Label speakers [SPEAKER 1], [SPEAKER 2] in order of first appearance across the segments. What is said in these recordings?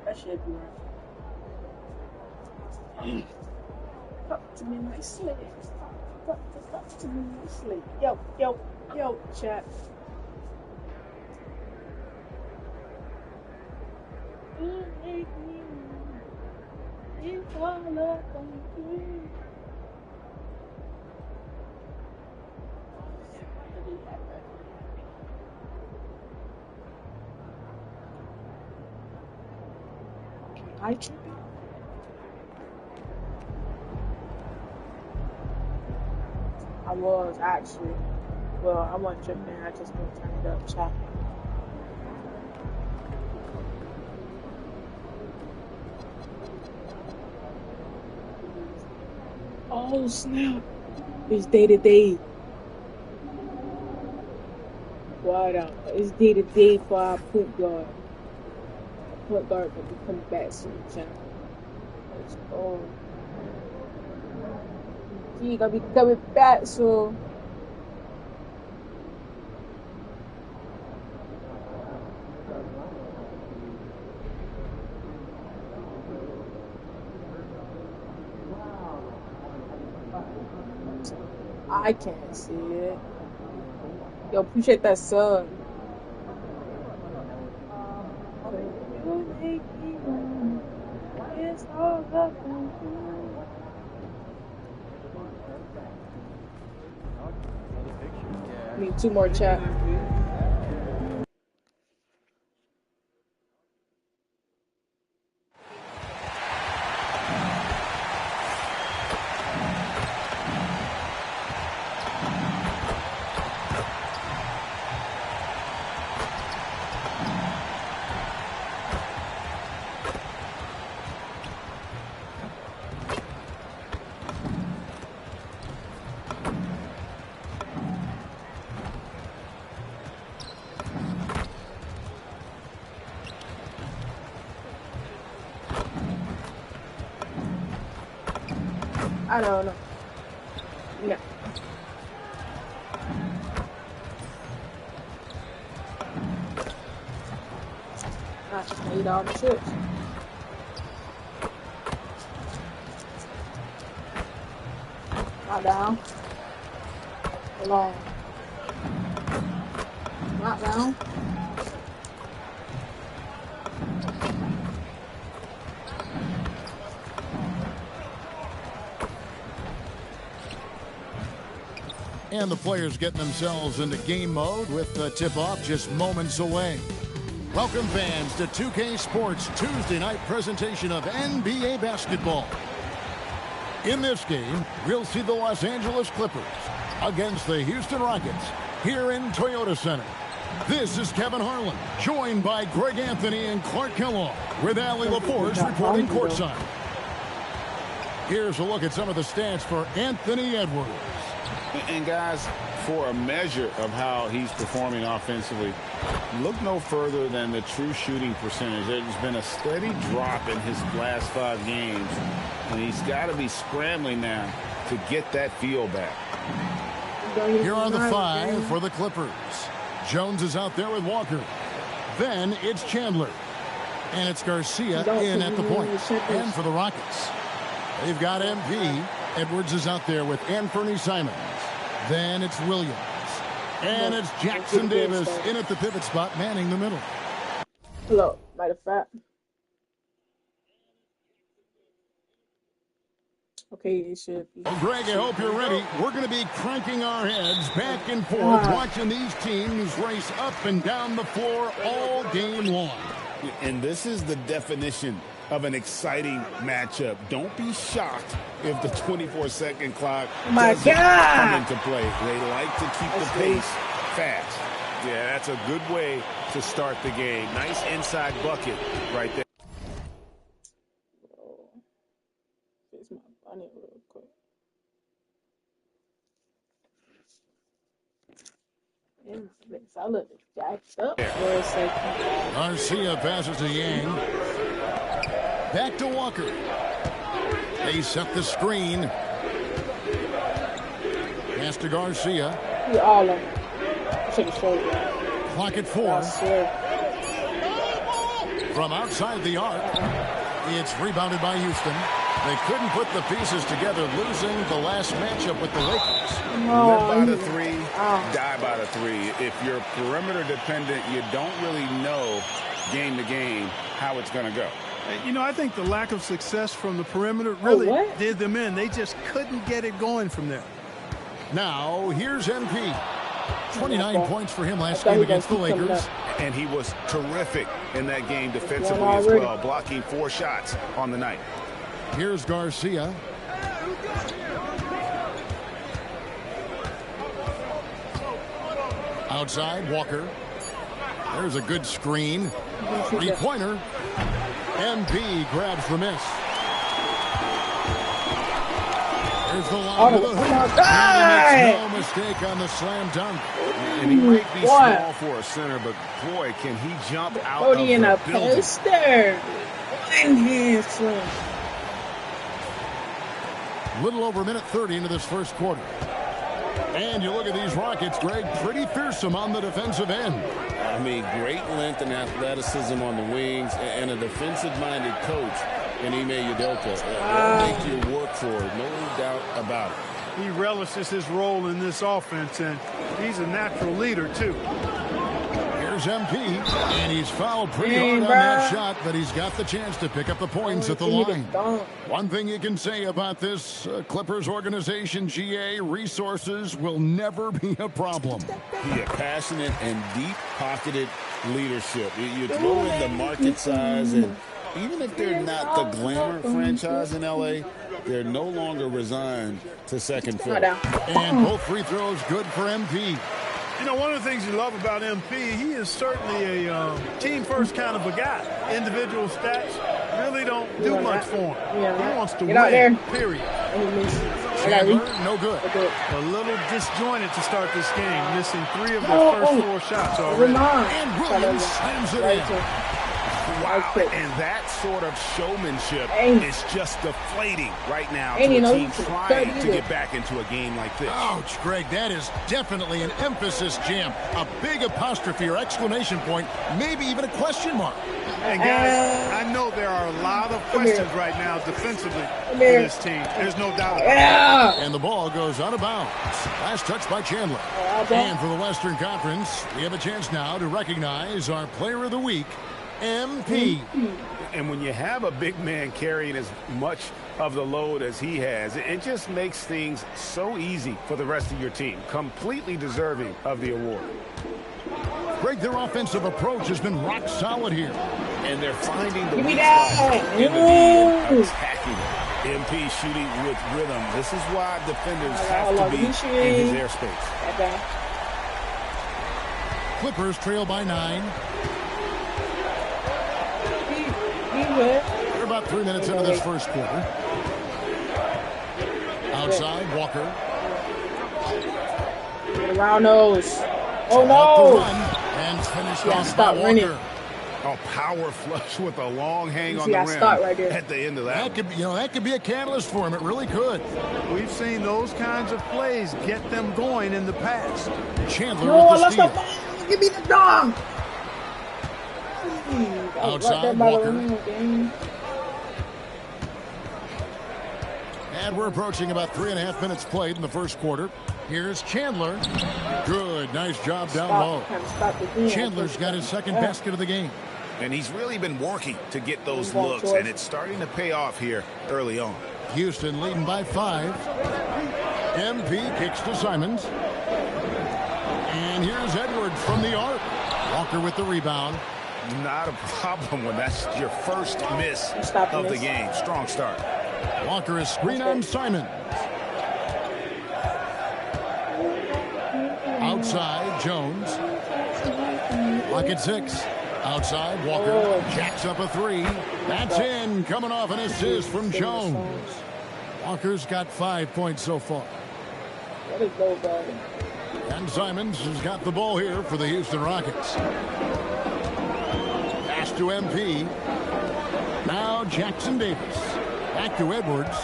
[SPEAKER 1] That should be right. Talk to me nicely. Talk to me nicely. Yo, chat. I tripping? I was actually. Well, I wasn't tripping. I just didn't turn it up, chat. Oh snap! It's day to day. What up? It's day to day for our point guard. Point guard will be coming back soon, chat. Let's go. He gonna be coming back soon. I can't see it. Yo, appreciate that sub. It's all up on you. Need 2 more chat. I don't know. No. I just gonna eat all the chips. Not down. Long. Not down.
[SPEAKER 2] And the players getting themselves into game mode with the tip-off just moments away. Welcome, fans, to 2K Sports Tuesday night presentation of NBA basketball. In this game, we'll see the Los Angeles Clippers against the Houston Rockets here in Toyota Center. This is Kevin Harlan, joined by Greg Anthony and Clark Kellogg, with Allie LaForce reporting courtside. Here's a look at some of the stats for Anthony Edwards.
[SPEAKER 3] And guys, for a measure of how he's performing offensively, look no further than the true shooting percentage. There's been a steady drop in his last 5 games, and he's got to be scrambling now to get that feel back.
[SPEAKER 2] Here are the 5 for the Clippers. Jones is out there with Walker. Then it's Chandler. And it's Garcia in at the point. And for the Rockets, they've got MP. Edwards is out there with Anthony Simons. Then it's Williams. And it's Jackson Davis in at the pivot spot, manning the middle.
[SPEAKER 1] Hello, matter of fact. Okay, it should be.
[SPEAKER 2] Well, Greg, I hope you're ready. We're going to be cranking our heads back and forth, watching these teams race up and down the floor all game long.
[SPEAKER 3] And this is the definition of an exciting matchup. Don't be shocked if the 24-second clock doesn't come into play. They like to keep the pace fast.
[SPEAKER 4] Yeah, that's a good way to start the game. Nice inside bucket right there.
[SPEAKER 1] Fix my bunny real quick. I look jacked up for a second.
[SPEAKER 2] Garcia passes to Yang. Back to Walker. They set the screen. Pass to Garcia.
[SPEAKER 1] You all of them. Should have showed you.
[SPEAKER 2] Clock at 4. From outside the arc, it's rebounded by Houston. They couldn't put the pieces together, losing the last matchup with the Lakers.
[SPEAKER 3] Live by the three, die by the three. If you're perimeter dependent, you don't really know game to game how it's going to go.
[SPEAKER 5] You know, I think the lack of success from the perimeter really did them in. They just couldn't get it going from there.
[SPEAKER 2] Now, here's MP. 29 points for him last game against the Lakers.
[SPEAKER 3] And he was terrific in that game defensively as well, blocking 4 shots on the night.
[SPEAKER 2] Here's Garcia. Outside, Walker. There's a good screen. Three-pointer. MP grabs the miss. There's the line to the hoop. And he makes no mistake on the slam dunk.
[SPEAKER 3] And he might be small for a center, but boy, can he jump out of the building.
[SPEAKER 1] Poster. One hand slam.
[SPEAKER 2] Little over a minute 30 into this first quarter. And you look at these Rockets, Greg, pretty fearsome on the defensive end.
[SPEAKER 3] I mean, great length and athleticism on the wings, and a defensive-minded coach in Ime Udoka. They'll make you work for it, no doubt about it.
[SPEAKER 5] He relishes his role in this offense, and he's a natural leader, too.
[SPEAKER 2] Here's MP, and he's fouled pretty hard on that shot, but he's got the chance to pick up the points at the line. One thing you can say about this Clippers organization, GA, resources will never be a problem.
[SPEAKER 3] He had passionate and deep-pocketed leadership. You throw in the market size, and even if they're not the glamour franchise in L.A., they're no longer resigned to second fiddle.
[SPEAKER 2] And both free throws good for MP.
[SPEAKER 5] You know, one of the things you love about MP, he is certainly a team-first kind of a guy. Individual stats really don't do much for him. He wants to win, period.
[SPEAKER 2] Chandler, no good.
[SPEAKER 5] A little disjointed to start this game, missing 3 of their first 4 shots already.
[SPEAKER 2] And Williams slams it in.
[SPEAKER 3] Wow, and that sort of showmanship is just deflating right now to a team trying to get back into a game like this.
[SPEAKER 2] Ouch, Greg, that is definitely an emphasis jam. A big apostrophe or exclamation point, maybe even a question mark.
[SPEAKER 5] And guys, I know there are a lot of questions right now defensively for this team. There's no doubt about it.
[SPEAKER 2] And the ball goes out of bounds. Last touch by Chandler. And for the Western Conference, we have a chance now to recognize our Player of the Week, MP.
[SPEAKER 3] And when you have a big man carrying as much of the load as he has, it just makes things so easy for the rest of your team. Completely deserving of the award.
[SPEAKER 2] Greg, their offensive approach has been rock solid here.
[SPEAKER 3] And they're finding the weak spots in the game, attacking it. MP shooting with rhythm. This is why defenders have to be in his airspace.
[SPEAKER 2] Clippers trail by 9. We're about 3 minutes into this first quarter. Outside, Walker.
[SPEAKER 1] Around those. Oh no!
[SPEAKER 2] And finished off by Walker.
[SPEAKER 3] A power flush with a long hang on the rim at the end of that.
[SPEAKER 2] That could be a catalyst for him. It really could.
[SPEAKER 5] We've seen those kinds of plays get them going in the past.
[SPEAKER 2] Chandler with the steal.
[SPEAKER 1] Give me the dog.
[SPEAKER 2] Outside, Walker. And we're approaching about 3.5 minutes played in the first quarter. Here's Chandler. Good. Nice job down low. Chandler's got his second basket of the game.
[SPEAKER 3] And he's really been working to get those looks, and it's starting to pay off here early on.
[SPEAKER 2] Houston leading by 5. MP kicks to Simons. And here's Edwards from the arc. Walker with the rebound.
[SPEAKER 3] Not a problem when that's your first miss of the game. Strong start.
[SPEAKER 2] Walker is screen on Simons. Outside, Jones. Lock at 6. Outside, Walker jacks up a 3. That's in. Coming off an assist from Jones. Walker's got 5 points so far. And Simons has got the ball here for the Houston Rockets. Pass to MP. Now Jackson Davis. Back to Edwards.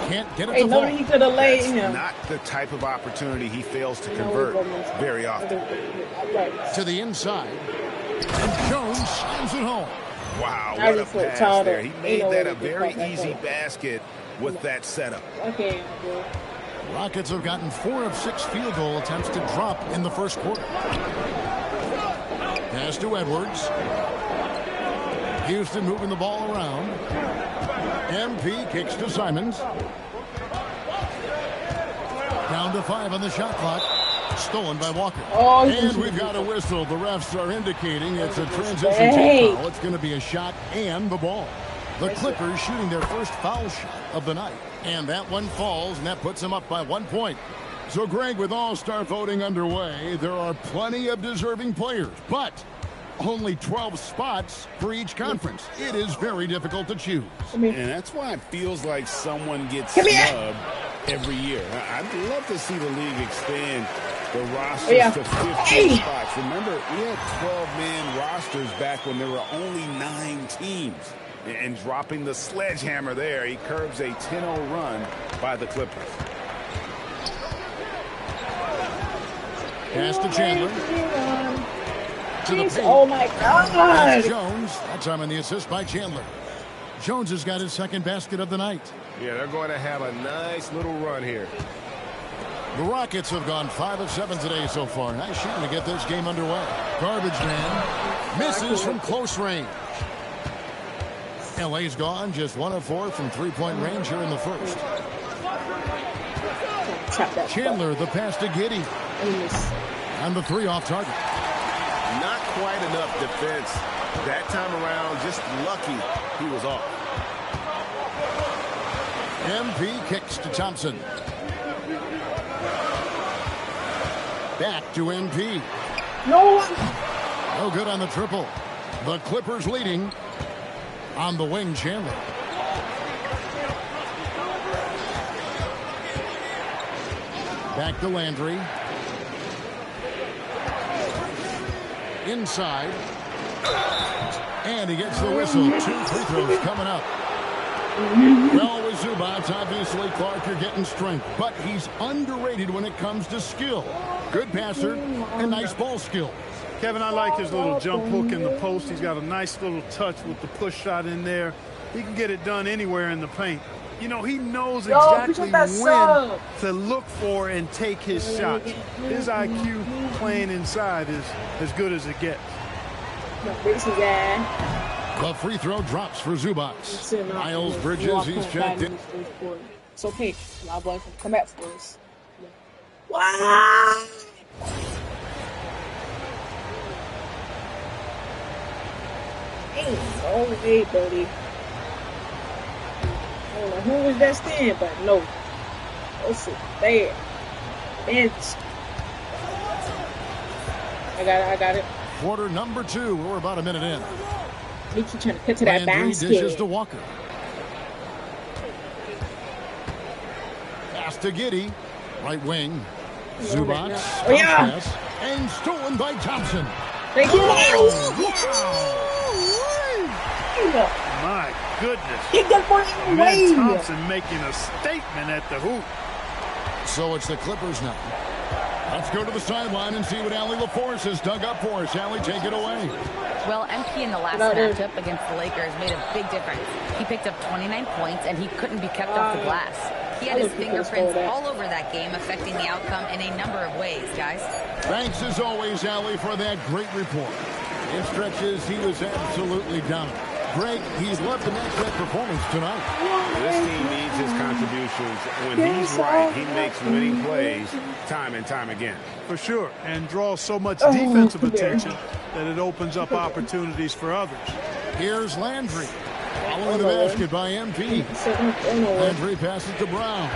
[SPEAKER 2] Can't get it
[SPEAKER 1] Hey,
[SPEAKER 2] to
[SPEAKER 1] no,
[SPEAKER 2] fall.
[SPEAKER 1] he could have laid
[SPEAKER 4] That's
[SPEAKER 1] him.
[SPEAKER 4] not the type of opportunity he fails to convert very often.
[SPEAKER 2] To the inside. And Jones slams it home.
[SPEAKER 4] Wow, what a pass there. He made that a very easy basket with that setup.
[SPEAKER 1] Okay,
[SPEAKER 2] Rockets have gotten 4 of 6 field goal attempts to drop in the first quarter. Pass to Edwards. Houston moving the ball around. MP kicks to Simons. Down to 5 on the shot clock. Stolen by Walker.
[SPEAKER 1] Oh,
[SPEAKER 2] and we've got a whistle. The refs are indicating it's a transition team foul. It's going to be a shot and the ball. The Clippers shooting their first foul shot of the night. And that one falls, and that puts them up by 1 point. So, Greg, with All-Star voting underway, there are plenty of deserving players, but only 12 spots for each conference. It is very difficult to choose.
[SPEAKER 3] And that's why it feels like someone gets snubbed every year. I'd love to see the league expand the rosters to 15 spots. Remember, we had 12-man rosters back when there were only 9 teams. And dropping the sledgehammer there, he curbs a 10-0 run by the Clippers.
[SPEAKER 2] Pass to Chandler. To the paint.
[SPEAKER 1] Oh my God!
[SPEAKER 2] Jones. That time on the assist by Chandler. Jones has got his second basket of the night.
[SPEAKER 4] Yeah, they're going to have a nice little run here.
[SPEAKER 2] The Rockets have gone 5 of 7 today so far. Nice shooting to get this game underway. Garbage man misses from close range. LA's gone just 1 of 4 from 3-point range here in the first. Chandler, the pass to Giddey. And the 3 off target.
[SPEAKER 4] Not quite enough defense that time around. Just lucky he was off.
[SPEAKER 2] MP kicks to Thompson. Back to MP.
[SPEAKER 1] No
[SPEAKER 2] good on the triple. The Clippers leading. On the wing, Chandler. Back to Landry. Inside. And he gets the whistle. 2 free throws coming up. Well, with Zubac, obviously, Clark, you're getting strength. But he's underrated when it comes to skill. Good passer and nice ball skill.
[SPEAKER 5] Kevin, I like his little jump hook in the post. He's got a nice little touch with the push shot in there. He can get it done anywhere in the paint. You know, he knows exactly when to look for and take his shots. His IQ playing inside is as good as it gets.
[SPEAKER 2] The free throw drops for Zubac. Miles Bridges, he's checked in.
[SPEAKER 1] It's okay. My boy can come back for us. Wow! Oh, hey, buddy. I don't know who was that stand, but no. That's it. There. Bench. I got it.
[SPEAKER 2] Quarter number 2. We're about a minute in.
[SPEAKER 1] He keep trying to cut to that basket.
[SPEAKER 2] Dishes to Walker. Pass to Giddey. Right wing. Zubac.
[SPEAKER 1] Oh, yeah.
[SPEAKER 2] Pass, and stolen by Thompson.
[SPEAKER 1] Thank you.
[SPEAKER 5] My goodness.
[SPEAKER 1] He got for
[SPEAKER 5] Glenn Thompson making a statement at the hoop.
[SPEAKER 2] So it's the Clippers now. Let's go to the sideline and see what Allie LaForce has dug up for us. Allie, take it away.
[SPEAKER 6] Well, MP in the last matchup against the Lakers made a big difference. He picked up 29 points, and he couldn't be kept off the glass. He had his fingerprints all over that game, affecting the outcome in a number of ways, guys.
[SPEAKER 2] Thanks, as always, Allie, for that great report. In stretches, he was absolutely dominant. Greg, he's loved to match that performance tonight.
[SPEAKER 3] This team needs his contributions. When he's right, he makes winning plays time and time again.
[SPEAKER 5] For sure, and draws so much defensive attention that it opens up opportunities for others.
[SPEAKER 2] Here's Landry. Following the basket by MP. Landry passes to Brown.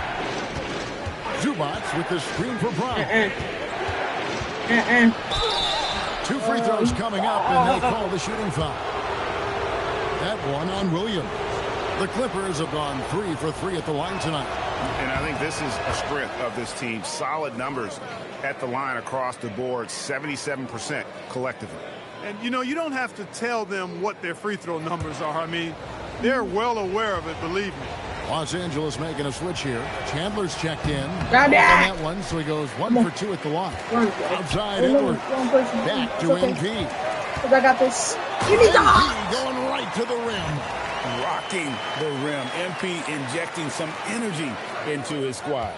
[SPEAKER 2] Zubac with the screen for Brown. 2 free throws coming up, and they call the shooting foul. That one on Williams. The Clippers have gone 3 for 3 at the line tonight.
[SPEAKER 3] And I think this is a strength of this team. Solid numbers at the line across the board, 77% collectively.
[SPEAKER 5] And, you know, you don't have to tell them what their free throw numbers are. I mean, they're well aware of it, believe me.
[SPEAKER 2] Los Angeles making a switch here. Chandler's checked in.
[SPEAKER 1] Got
[SPEAKER 2] On
[SPEAKER 1] that.
[SPEAKER 2] that one, so he goes 1 for 2 at the line. Outside
[SPEAKER 1] No,
[SPEAKER 2] Edwards.
[SPEAKER 1] wrong person.
[SPEAKER 2] Back to
[SPEAKER 1] It's okay.
[SPEAKER 2] MP.
[SPEAKER 1] 'Cause I got this. You need the
[SPEAKER 2] MP going right to the rim.
[SPEAKER 3] Rocking the rim. MP injecting some energy into his squad.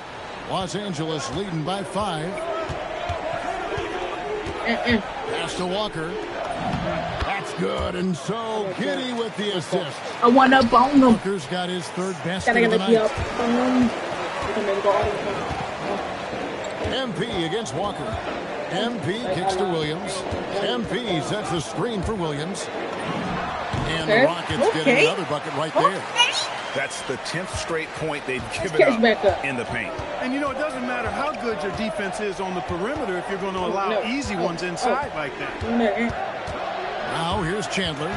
[SPEAKER 2] Los Angeles leading by 5. Pass to Walker. That's good. And so Giddy with the assist.
[SPEAKER 1] I want to bone them.
[SPEAKER 2] Walker's got his 3rd basket
[SPEAKER 1] Gotta
[SPEAKER 2] of the
[SPEAKER 1] get the
[SPEAKER 2] night.
[SPEAKER 1] up.
[SPEAKER 2] MP against Walker. MP kicks to Williams. MP sets the screen for Williams. And the Rockets get another bucket right there.
[SPEAKER 4] That's the 10th straight point they've given up in the paint.
[SPEAKER 5] And, you know, it doesn't matter how good your defense is on the perimeter if you're going to allow easy ones inside like that.
[SPEAKER 2] Now here's Chandler.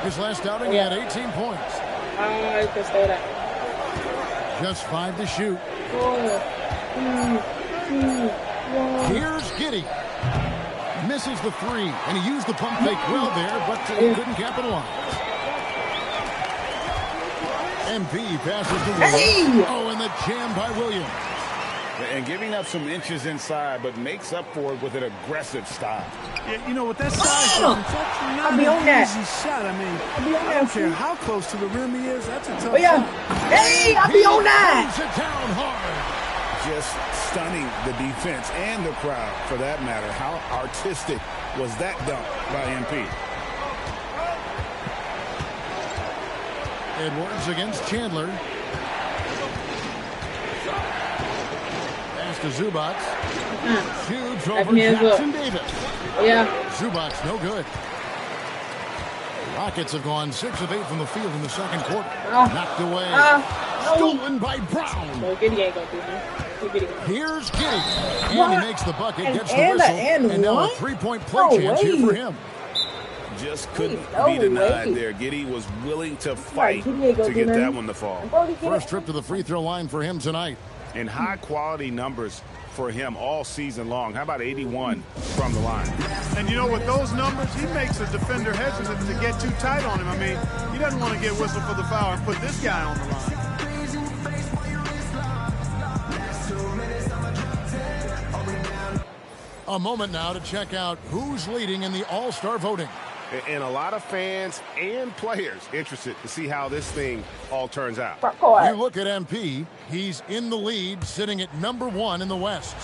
[SPEAKER 2] His last outing, he had 18 points. Just 5 to shoot. Here's Giddy. Misses the 3, and he used the pump fake well there, but he couldn't capitalize. MP passes to Williams. Oh, and the jam by Williams.
[SPEAKER 3] And giving up some inches inside, but makes up for it with an aggressive style.
[SPEAKER 5] Yeah, you know, with that size difference, that's not an easy shot. I mean, I don't care how close to the rim he is. That's a tough shot.
[SPEAKER 1] Hey, I'll be on that.
[SPEAKER 2] It down hard.
[SPEAKER 3] Just stunning the defense and the crowd, for that matter. How artistic was that dunk by MP?
[SPEAKER 2] Edwards against Chandler. Pass to Zubac. Shoots over Jackson Davis. Zubac no good. Rockets have gone 6 of 8 from the field in the second quarter. Knocked away. Stolen by Brown.
[SPEAKER 1] No, Giddy ain't gonna do this.
[SPEAKER 2] Here's Giddy. And he makes the bucket, gets the whistle. And now a 3-point play chance here for him.
[SPEAKER 3] Just couldn't be denied there. Giddy was willing to fight to get that one to fall.
[SPEAKER 2] First trip to the free throw line for him tonight.
[SPEAKER 3] And high-quality numbers for him all season long. How about 81 from the line?
[SPEAKER 5] And, you know, with those numbers, he makes a defender hesitant to get too tight on him. I mean, he doesn't want to get whistled for the foul and put this guy on the line.
[SPEAKER 2] A moment now to check out who's leading in the All-Star voting.
[SPEAKER 4] And a lot of fans and players interested to see how this thing all turns out.
[SPEAKER 2] You look at MP, he's in the lead, sitting at number 1 in the West.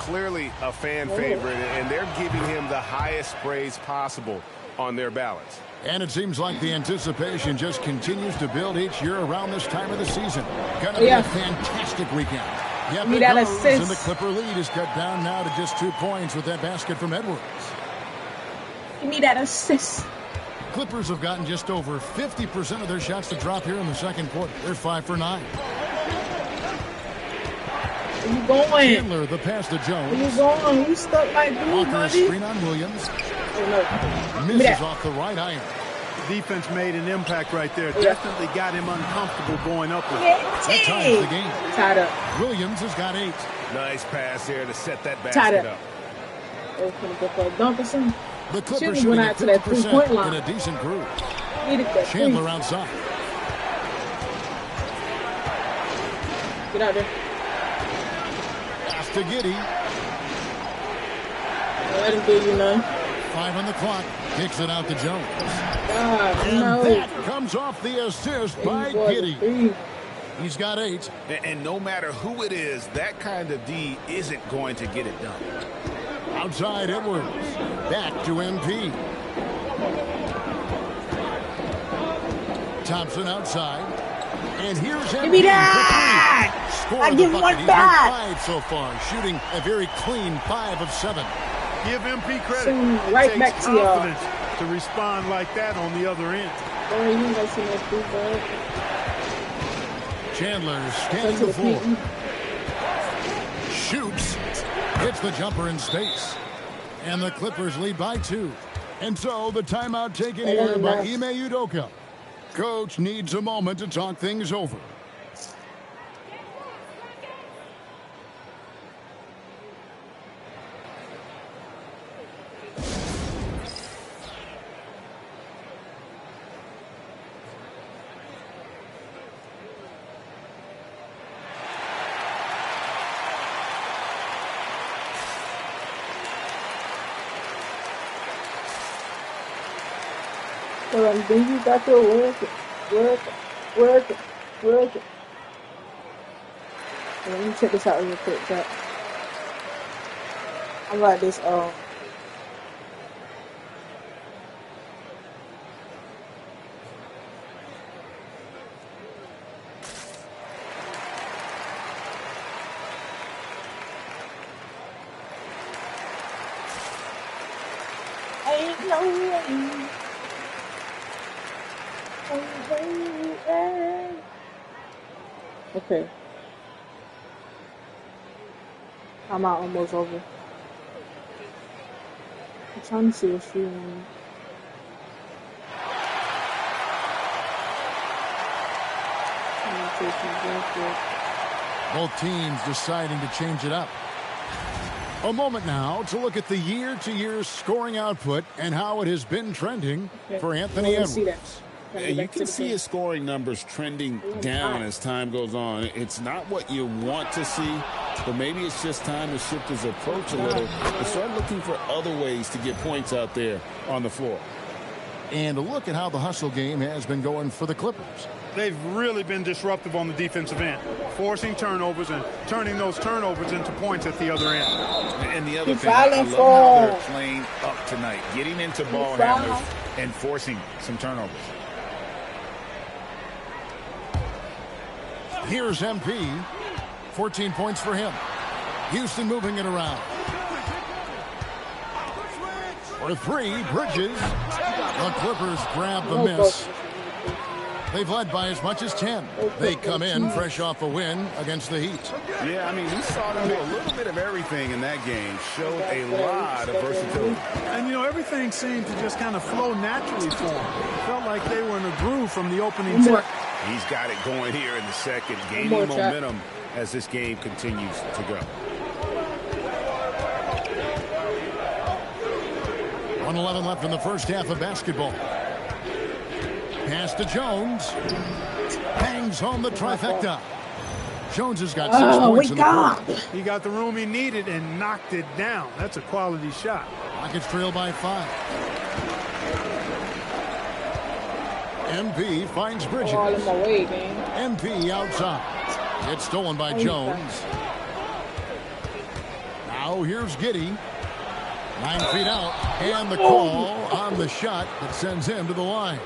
[SPEAKER 4] Clearly a fan favorite, and they're giving him the highest praise possible on their ballots.
[SPEAKER 2] And it seems like the anticipation just continues to build each year around this time of the season. Gonna be a fantastic weekend. Yep, it goes, and the Clipper lead is cut down now to just 2 points with that basket from Edwards.
[SPEAKER 1] Give me that assist.
[SPEAKER 2] Clippers have gotten just over 50% of their shots to drop here in the second quarter. They're 5 for 9.
[SPEAKER 1] Where you going?
[SPEAKER 2] Chandler, the pass to Jones.
[SPEAKER 1] Where you going? You stuck like glue,
[SPEAKER 2] Walker,
[SPEAKER 1] buddy.
[SPEAKER 2] screen on Williams.
[SPEAKER 1] Oh, no.
[SPEAKER 2] Misses off the right iron.
[SPEAKER 5] Defense made an impact right there. Definitely got him uncomfortable going up with it.
[SPEAKER 2] That ties the game.
[SPEAKER 1] Tied up.
[SPEAKER 2] Williams has got 8.
[SPEAKER 4] Nice pass there to set that
[SPEAKER 1] Tied
[SPEAKER 4] basket
[SPEAKER 1] up.
[SPEAKER 4] up.
[SPEAKER 1] Oh, gonna go for a dunk or something.
[SPEAKER 2] The Clippers
[SPEAKER 1] Should've
[SPEAKER 2] shooting
[SPEAKER 1] went
[SPEAKER 2] at
[SPEAKER 1] out to that 3-point
[SPEAKER 2] 50%
[SPEAKER 1] line.
[SPEAKER 2] in a decent groove.
[SPEAKER 1] Needed that
[SPEAKER 2] Chandler
[SPEAKER 1] three.
[SPEAKER 2] outside.
[SPEAKER 1] Get out there.
[SPEAKER 2] Pass to Giddy.
[SPEAKER 1] Let him do you none.
[SPEAKER 2] 5 on the clock. Kicks it out to Jones.
[SPEAKER 1] God,
[SPEAKER 2] And
[SPEAKER 1] no.
[SPEAKER 2] that comes off the assist by Giddy. He's got 8.
[SPEAKER 3] And no matter who it is, that kind of D isn't going to get it done.
[SPEAKER 2] Outside Edwards. Back to MP. Thompson outside. And here's MP.
[SPEAKER 1] Give me that!
[SPEAKER 2] Score
[SPEAKER 1] I
[SPEAKER 2] the
[SPEAKER 1] give
[SPEAKER 2] bucket.
[SPEAKER 1] one
[SPEAKER 2] He's
[SPEAKER 1] back.
[SPEAKER 2] with 5 so far, shooting a very clean 5 of 7.
[SPEAKER 5] Give MP credit.
[SPEAKER 1] Soon, right
[SPEAKER 5] it
[SPEAKER 1] back
[SPEAKER 5] takes
[SPEAKER 1] to y'all.
[SPEAKER 5] confidence to respond like that on the other end.
[SPEAKER 1] Boy, you ain't gonna see no free throw.
[SPEAKER 2] Chandler scanning the floor. Shoots. Hits the jumper in space. And the Clippers lead by 2. And so the timeout taken here by Ime Udoka. Coach needs a moment to talk things over.
[SPEAKER 1] So then you got to work it. So let me check this out real quick, chat. I like this. Ain't no way. Okay. I'm out almost over. I'm trying to see what's shooting.
[SPEAKER 2] Both teams deciding to change it up. A moment now to look at the year-to-year scoring output and how it has been trending for Anthony Edwards.
[SPEAKER 3] You can see his scoring numbers trending down as time goes on. It's not what you want to see, but maybe it's just time to shift his approach a little and start looking for other ways to get points out there on the floor.
[SPEAKER 2] And a look at how the hustle game has been going for the Clippers.
[SPEAKER 5] They've really been disruptive on the defensive end, forcing turnovers and turning those turnovers into points at the other end.
[SPEAKER 3] And the other thing, I love how they're playing up tonight, getting into ball handlers and forcing some turnovers.
[SPEAKER 2] Here's MP. 14 points for him. Houston moving it around. For three, Bridges. The Clippers grab the miss. They've led by as much as 10. They come in fresh off a win against the Heat.
[SPEAKER 3] Yeah, I mean, we saw them do a little bit of everything in that game. Showed a lot of versatility.
[SPEAKER 5] And, you know, everything seemed to just kind of flow naturally for them. Felt like they were in a groove from the opening tip.
[SPEAKER 3] He's got it going here in the second, gaining momentum as this game continues to go.
[SPEAKER 2] 1:11 left in the first half of basketball. Pass to Jones. Bangs home the trifecta. Jones has got 6 points in the quarter.
[SPEAKER 5] He got the room he needed and knocked it down. That's a quality shot.
[SPEAKER 2] Rockets trail by 5. MP finds Bridges. MP outside. It's stolen by Jones. Now here's Giddey. 9 feet out. And the call on the shot that sends him to the line.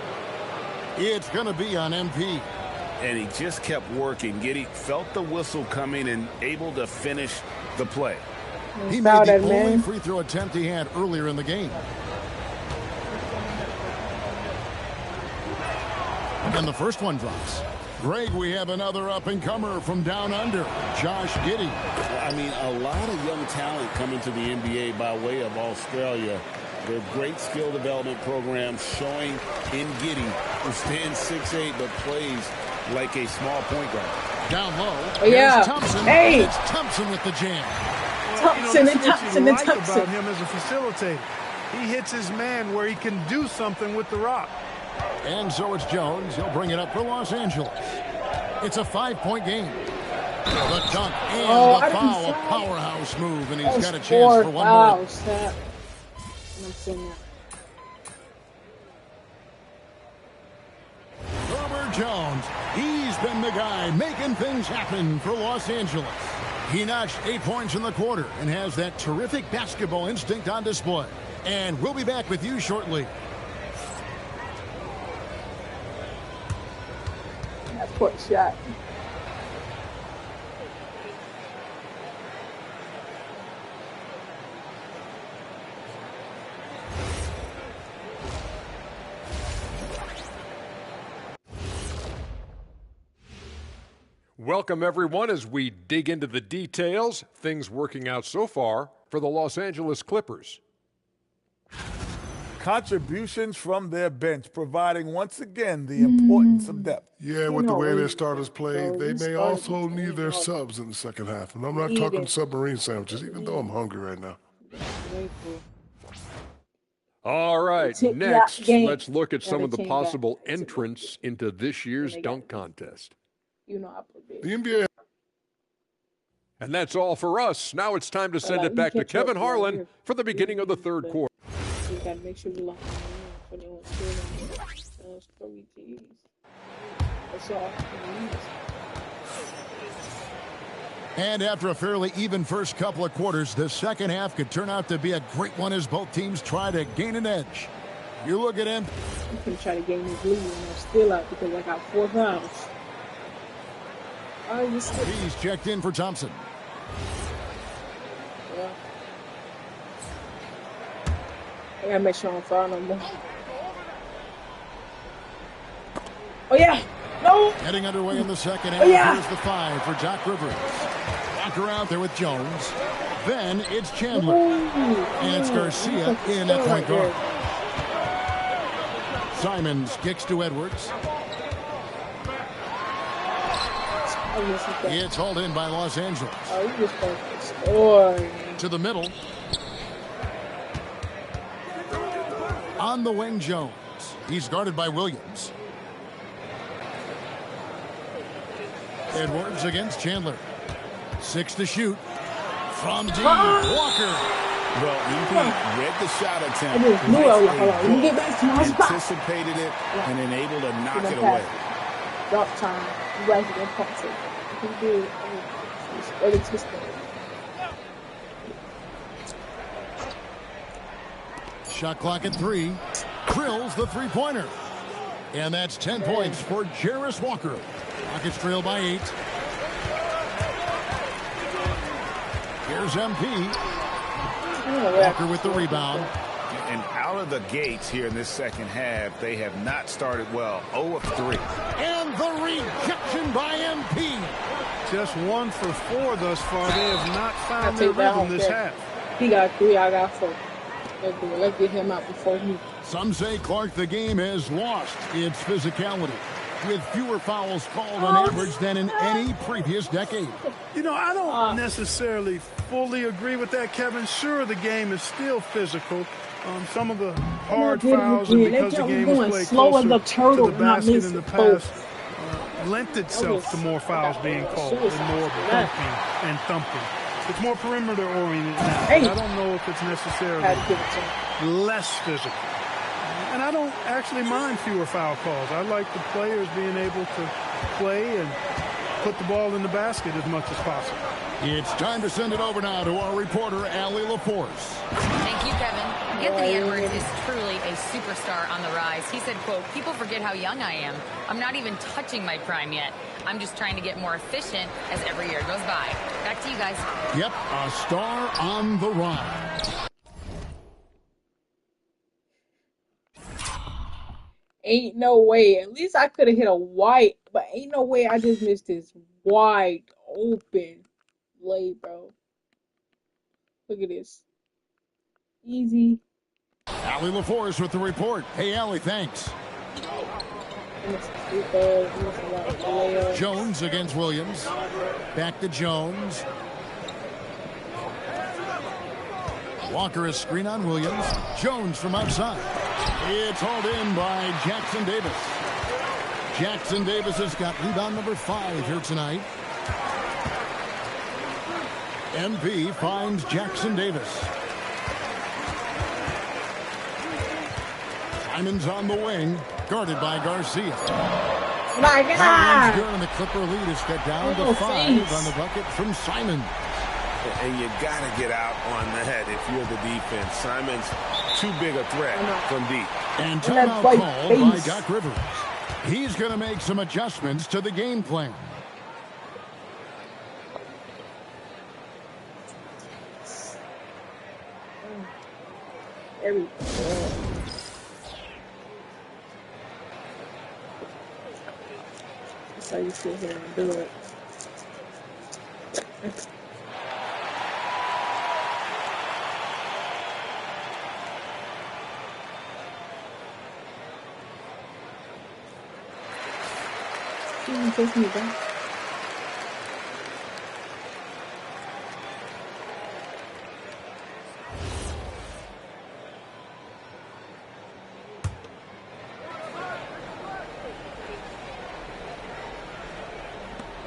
[SPEAKER 2] It's going to be on MP.
[SPEAKER 3] And he just kept working. Giddey felt the whistle coming and able to finish the play.
[SPEAKER 2] He made the only free throw attempt he had earlier in the game. And the first one drops. Greg, we have another up-and-comer from down under, Josh Giddey.
[SPEAKER 3] I mean, a lot of young talent coming to the NBA by way of Australia. Their great skill development program showing in Giddey, who stands 6'8", but plays like a small point guard.
[SPEAKER 2] Down low.
[SPEAKER 1] Oh, yeah.
[SPEAKER 2] Thompson.
[SPEAKER 1] Hey.
[SPEAKER 2] It's Thompson with the jam.
[SPEAKER 1] Thompson and
[SPEAKER 5] Thompson about him as a facilitator. He hits his man where he can do something with the rock.
[SPEAKER 2] And so it's Jones. He'll bring it up for Los Angeles. It's a 5-point game. The dunk and the foul. A powerhouse move, and he's got a chance for one more. Herbert Jones. He's been the guy making things happen for Los Angeles. He notched 8 points in the quarter and has that terrific basketball instinct on display. And we'll be back with you shortly.
[SPEAKER 1] Court shot.
[SPEAKER 7] Welcome, everyone, as we dig into the details. Things working out so far for the Los Angeles Clippers.
[SPEAKER 8] Contributions from their bench, providing once again the importance of depth.
[SPEAKER 9] Yeah, with the way their starters play, they may also need their subs in the second half. And I'm not talking submarine sandwiches, even though I'm hungry right now.
[SPEAKER 7] All right, next, let's look at some of the possible entrants into this year's dunk contest.
[SPEAKER 9] The NBA.
[SPEAKER 7] And that's all for us. Now it's time to send it back to Kevin Harlan for the beginning of the third quarter.
[SPEAKER 1] You gotta make sure you lock them in for those 3 Gs. That's all.
[SPEAKER 2] And after a fairly even first couple of quarters, the second half could turn out to be a great one as both teams try to gain an edge. You look at him.
[SPEAKER 1] I'm going to try to gain this lead, and I'm still out because I got 4 fouls.
[SPEAKER 2] He's checked in for Thompson.
[SPEAKER 1] Yeah. I got to make sure I don't foul no more. Oh, yeah. No.
[SPEAKER 2] Getting underway in the second half.
[SPEAKER 1] Oh, yeah.
[SPEAKER 2] Here's the 5 for Doc Rivers. Walker out there with Jones. Then it's Chandler. And it's Garcia in at point guard. Simons kicks to Edwards. It's hauled in by Los Angeles.
[SPEAKER 1] Oh, you just supposed to score.
[SPEAKER 2] To the middle. On the wing, Jones. He's guarded by Williams. Edwards against Chandler. 6 to shoot. From deep, Walker.
[SPEAKER 3] Well, he read the shot attempt. Anticipated it and then able to knock it away.
[SPEAKER 1] Drop time. You guys are going to punch it. You can do it. It's early twisting.
[SPEAKER 2] Shot clock at 3. Drills the three-pointer. And that's 10 points for Jarris Walker. Rockets trail by 8. Here's MP. Walker with the rebound.
[SPEAKER 3] And out of the gates here in this second half, they have not started well. 0 of 3.
[SPEAKER 2] And the rejection by MP.
[SPEAKER 5] Just 1 for 4 thus far. They have not found their rhythm this half.
[SPEAKER 1] He got 3, I got 4. Let's get him out before he...
[SPEAKER 2] Some say, Clark, the game has lost its physicality, with fewer fouls called on average than in any previous decade.
[SPEAKER 5] You know, I don't necessarily fully agree with that, Kevin. Sure, the game is still physical. Some of the hard fouls, and because the game was played closer to the basket in the past, lent itself to more fouls being called and more bumping and thumping. It's more perimeter oriented now. I don't know if it's necessarily less physical. And I don't actually mind fewer foul calls. I like the players being able to play and put the ball in the basket as much as possible.
[SPEAKER 2] It's time to send it over now to our reporter, Allie LaForce.
[SPEAKER 6] Thank you, Kevin. Anthony Edwards is truly a superstar on the rise. He said, quote, "People forget how young I am. I'm not even touching my prime yet. I'm just trying to get more efficient as every year goes by." Back to you guys.
[SPEAKER 2] Yep, a star on the rise.
[SPEAKER 1] Ain't no way. At least I could have hit a white, but ain't no way I just missed this wide open lay, bro. Look at this. Easy.
[SPEAKER 2] Allie LaForce with the report. Hey, Allie, thanks. Jones against Williams. Back to Jones. Walker is screen on Williams. Jones from outside. It's hauled in by Jackson Davis. Jackson Davis has got rebound number 5 here tonight. MP finds Jackson Davis. Simons on the wing, guarded by Garcia.
[SPEAKER 1] My God!
[SPEAKER 2] Good, and the Clipper lead is cut down to 5 on the bucket from Simons.
[SPEAKER 4] And you got to get out on the head if you're the defense. Simons, too big a threat from deep.
[SPEAKER 2] And timeout called by Doc Rivers. He's going to make some adjustments to the game plan.
[SPEAKER 1] There we go. That's how you sit here and do it. Just me, bro.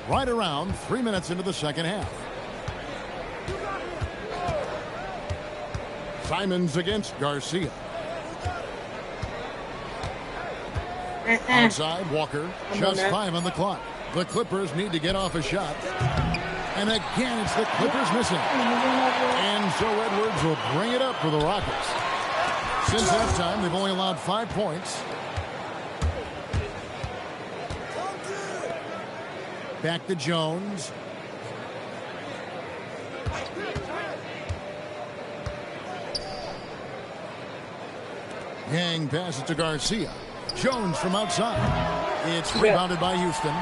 [SPEAKER 2] Right around 3 minutes into the second half. Simons against Garcia. Outside, Walker. Just 5 on the clock. The Clippers need to get off a shot. And again, it's the Clippers missing. And so Edwards will bring it up for the Rockets. Since that time, they've only allowed 5 points. Back to Jones. Yang passes to Garcia. Jones from outside. It's rebounded by Houston.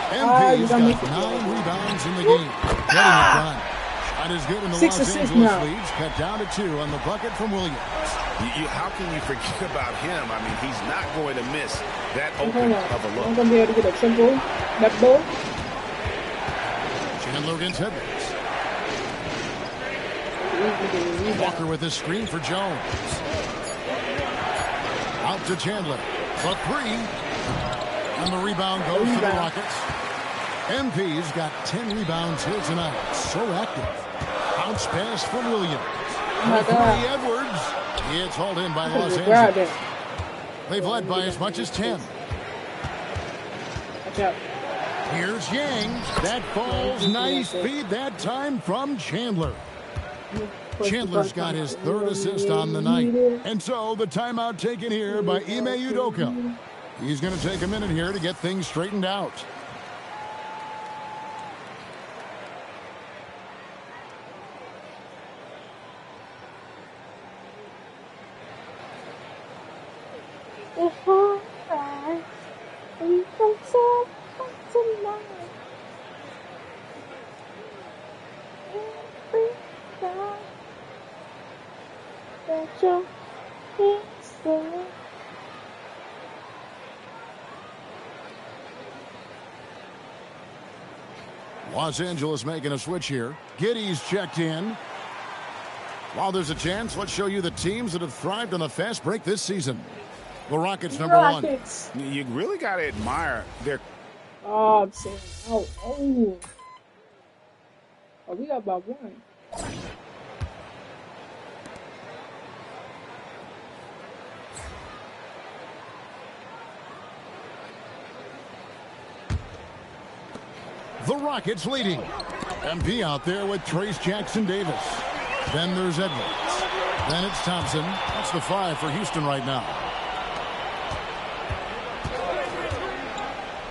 [SPEAKER 2] MP's got 9 rebounds in the game. Getting it done. Not as good in the Los Angeles leads. Cut down to 2 on the bucket from Williams.
[SPEAKER 4] How can you forget about him? I mean, he's not going to miss that open of a look.
[SPEAKER 1] I'm going to be able to get a triple. That ball.
[SPEAKER 2] Chandler against Edwards. Walker with his screen for Jones. Out to Chandler. For 3. And the rebound goes to the Rockets. MP's got 10 rebounds here tonight. So active. Bounce pass from Williams. For 3, Edwards. It's hauled in by Los Angeles. They've led by as much as 10. Here's Yang. That falls. Nice feed that time from Chandler. Chandler's got his 3rd assist on the night. And so the timeout taken here by Ime Udoka. He's going to take a minute here to get things straightened out. Los Angeles making a switch here. Giddey's checked in. While there's a chance, let's show you the teams that have thrived on the fast break this season. The Rockets, number 1.
[SPEAKER 3] You really got to admire their...
[SPEAKER 1] Oh, I'm saying, oh, we got about 1.
[SPEAKER 2] The Rockets leading. MP out there with Trace Jackson-Davis. Then there's Edwards. Then it's Thompson. That's the 5 for Houston right now.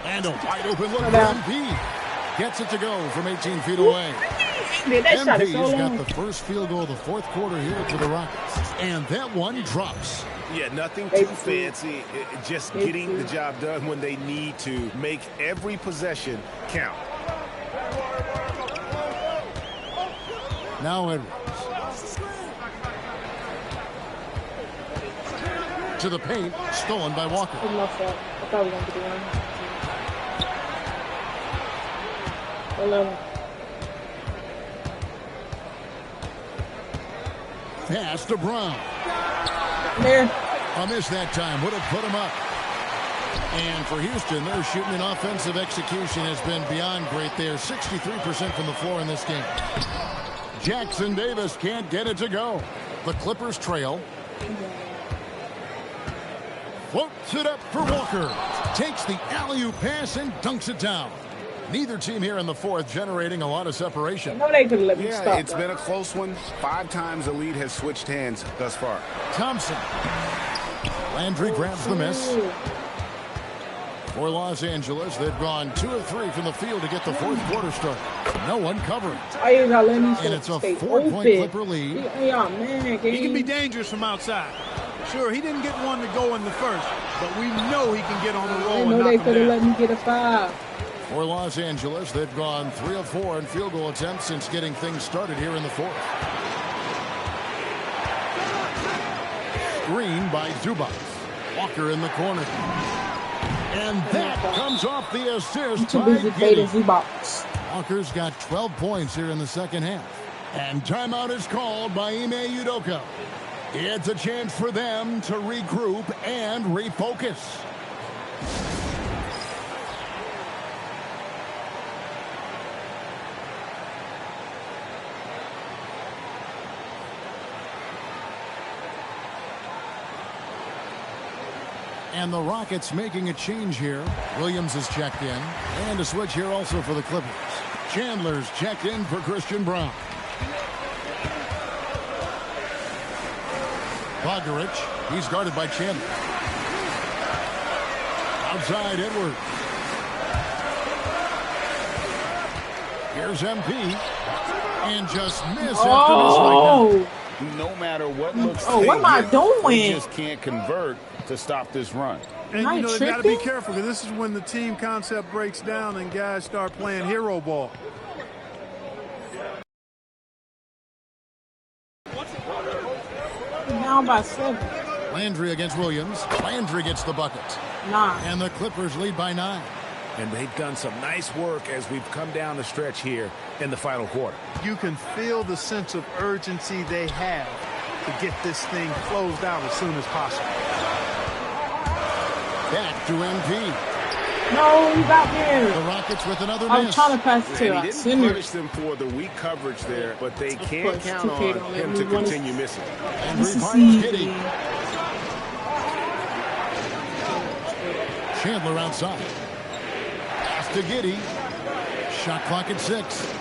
[SPEAKER 2] And a wide open look for MP. Gets it to go from 18 feet away. MP's got the first field goal of the 4th quarter here to the Rockets. And that one drops.
[SPEAKER 4] Yeah, nothing too fancy. Just getting the job done when they need to. Make every possession count.
[SPEAKER 2] Now Edwards. To the paint, stolen by Walker.
[SPEAKER 1] I thought we were going to get 1. 11.
[SPEAKER 2] Pass to Brown.
[SPEAKER 1] There.
[SPEAKER 2] A miss that time. Would have put him up. And for Houston, their shooting and offensive execution has been beyond great. They are 63% from the floor in this game. Jackson-Davis can't get it to go. The Clippers trail. Floats it up for Walker. Takes the alley-oop pass and dunks it down. Neither team here in the 4th generating a lot of separation.
[SPEAKER 1] No, they could let me stop.
[SPEAKER 3] It's been a close one. 5 times the lead has switched hands thus far.
[SPEAKER 2] Thompson. Landry grabs the miss. For Los Angeles, they've gone 2 of 3 from the field to get the 4th quarter started. No one covering. And it's a 4-point Clipper lead.
[SPEAKER 5] He can be dangerous from outside. Sure, he didn't get one to go in the 1st, but we know he can get on the roll and knock
[SPEAKER 1] they
[SPEAKER 5] him
[SPEAKER 1] could have
[SPEAKER 5] down.
[SPEAKER 1] let me get a 5.
[SPEAKER 2] For Los Angeles, they've gone 3 of 4 in field goal attempts since getting things started here in the 4th. Screen by Zubac. Walker in the corner. And that comes off the assist by Giddey. Walker's got 12 points here in the 2nd half. And timeout is called by Ime Udoka. It's a chance for them to regroup and refocus. And the Rockets making a change here. Williams is checked in. And a switch here also for the Clippers. Chandler's checked in for Christian Brown. Bogdarich, he's guarded by Chandler. Outside Edwards. Here's MP. And just miss after this.
[SPEAKER 3] No matter what looks
[SPEAKER 1] what am I doing?
[SPEAKER 3] They just can't convert to stop this run.
[SPEAKER 5] And you know, they got to be careful, because this is when the team concept breaks down and guys start playing hero ball.
[SPEAKER 1] Down by 7.
[SPEAKER 2] Landry against Williams. Landry gets the bucket.
[SPEAKER 1] 9.
[SPEAKER 2] And the Clippers lead by 9.
[SPEAKER 4] And they've done some nice work as we've come down the stretch here in the final quarter.
[SPEAKER 5] You can feel the sense of urgency they have to get this thing closed out as soon as possible.
[SPEAKER 2] Back to MP.
[SPEAKER 1] No, he's out there.
[SPEAKER 2] The Rockets with another
[SPEAKER 1] I'm
[SPEAKER 2] miss.
[SPEAKER 1] trying to pass it to
[SPEAKER 3] And he
[SPEAKER 1] us.
[SPEAKER 3] didn't punish them for the weak coverage there, but they can't count on him to continue missing.
[SPEAKER 2] And finds Giddy. Chandler outside. Pass to Giddy. Shot clock at 6.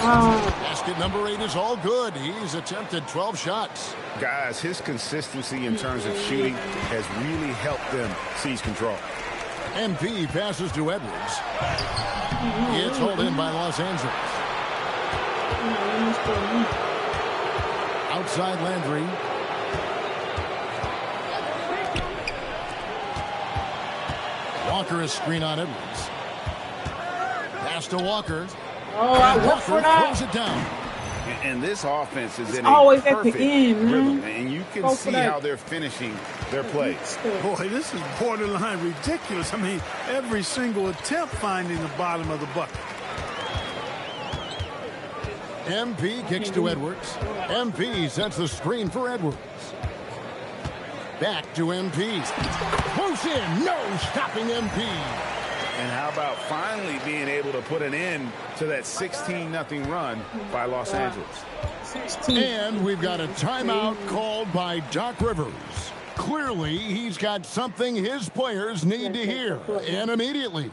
[SPEAKER 2] Basket number 8 is all good. He's attempted 12 shots.
[SPEAKER 3] Guys, his consistency in terms of shooting has really helped them seize control.
[SPEAKER 2] MP passes to Edwards. It's hauled in by Los Angeles. Outside Landry. Walker is screen on Edwards. Pass to Walker.
[SPEAKER 1] Walker
[SPEAKER 2] throws it down.
[SPEAKER 3] And this offense is in
[SPEAKER 1] always
[SPEAKER 3] a perfect
[SPEAKER 1] at the end,
[SPEAKER 3] rhythm, and you can see how they're finishing their plays.
[SPEAKER 5] Boy, this is borderline ridiculous. I mean, every single attempt finding the bottom of the bucket.
[SPEAKER 2] MP kicks to Edwards. MP sets the screen for Edwards. Back to MP. Close in. No stopping MP.
[SPEAKER 3] And how about finally being able to put an end to that 16-0 run by Los Angeles?
[SPEAKER 1] 16.
[SPEAKER 2] And we've got a timeout called by Doc Rivers. Clearly, he's got something his players need to hear, and immediately.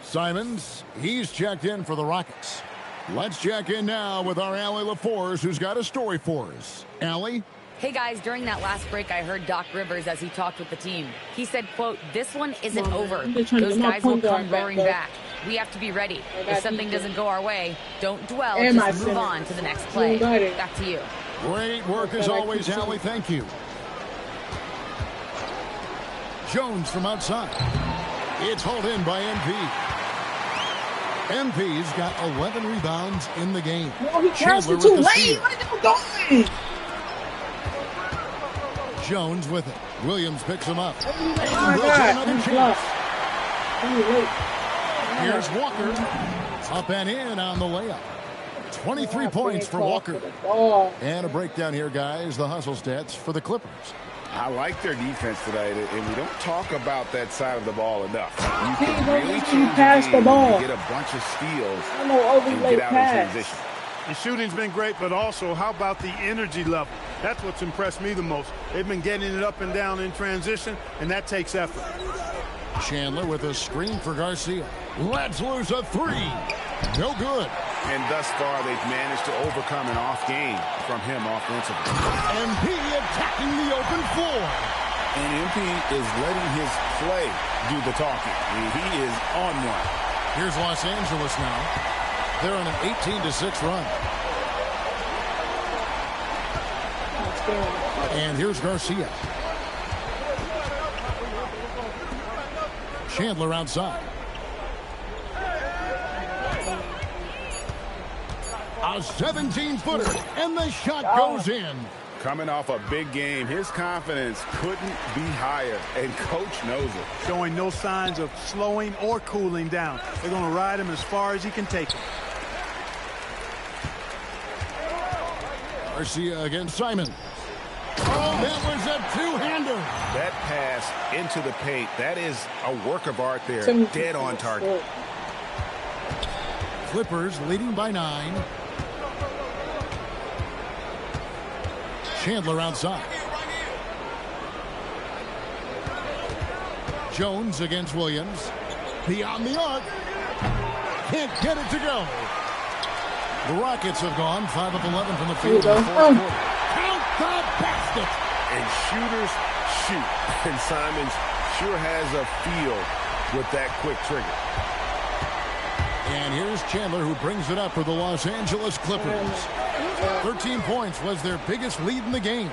[SPEAKER 2] Simons, he's checked in for the Rockets. Let's check in now with our Allie LaForce, who's got a story for us. Allie?
[SPEAKER 6] Hey guys, during that last break, I heard Doc Rivers as he talked with the team. He said, quote, "This one isn't over. Those guys will come roaring back. We have to be ready. If something doesn't go our way, don't dwell, just move on to the next play." Back to you.
[SPEAKER 2] Great work as always, Allie. Thank you. Jones from outside. It's hauled in by MP. MP's got 11 rebounds in the game.
[SPEAKER 1] No, he passed it too late. What are you doing?
[SPEAKER 2] Jones with it. Williams picks him up.
[SPEAKER 1] Oh my God.
[SPEAKER 2] Another chance. Here's Walker. Up and in on the layup. 23 points for Walker. And a breakdown here, guys. The hustle stats for the Clippers.
[SPEAKER 3] I like their defense tonight, and we don't talk about that side of the ball enough. You can really change the ball. Get a bunch of steals and get out in transition.
[SPEAKER 5] The shooting's been great, but also how about the energy level? That's what's impressed me the most. They've been getting it up and down in transition, and that takes effort.
[SPEAKER 2] Chandler with a screen for Garcia. Let's lose a 3. No good.
[SPEAKER 3] And thus far, they've managed to overcome an off game from him offensively.
[SPEAKER 2] MP attacking the open floor.
[SPEAKER 3] And MP is letting his play do the talking. He is on one.
[SPEAKER 2] Here's Los Angeles now. They're on an 18-6 run. And here's Garcia. Chandler outside. A 17-footer, and the shot goes in.
[SPEAKER 3] Coming off a big game, his confidence couldn't be higher, and coach knows it.
[SPEAKER 5] Showing no signs of slowing or cooling down. They're going to ride him as far as he can take him.
[SPEAKER 2] Garcia against Simon. Oh, that was a two-hander.
[SPEAKER 4] That pass into the paint, that is a work of art there. Dead on target.
[SPEAKER 2] Clippers leading by 9. Chandler outside. Jones against Williams. Beyond the arc. Can't get it to go. The Rockets have gone 5 of 11 from the field in the fourth quarter. Count the basket.
[SPEAKER 4] And shooters shoot. And Simons sure has a feel with that quick trigger.
[SPEAKER 2] And here's Chandler, who brings it up for the Los Angeles Clippers. 13 points was their biggest lead in the game.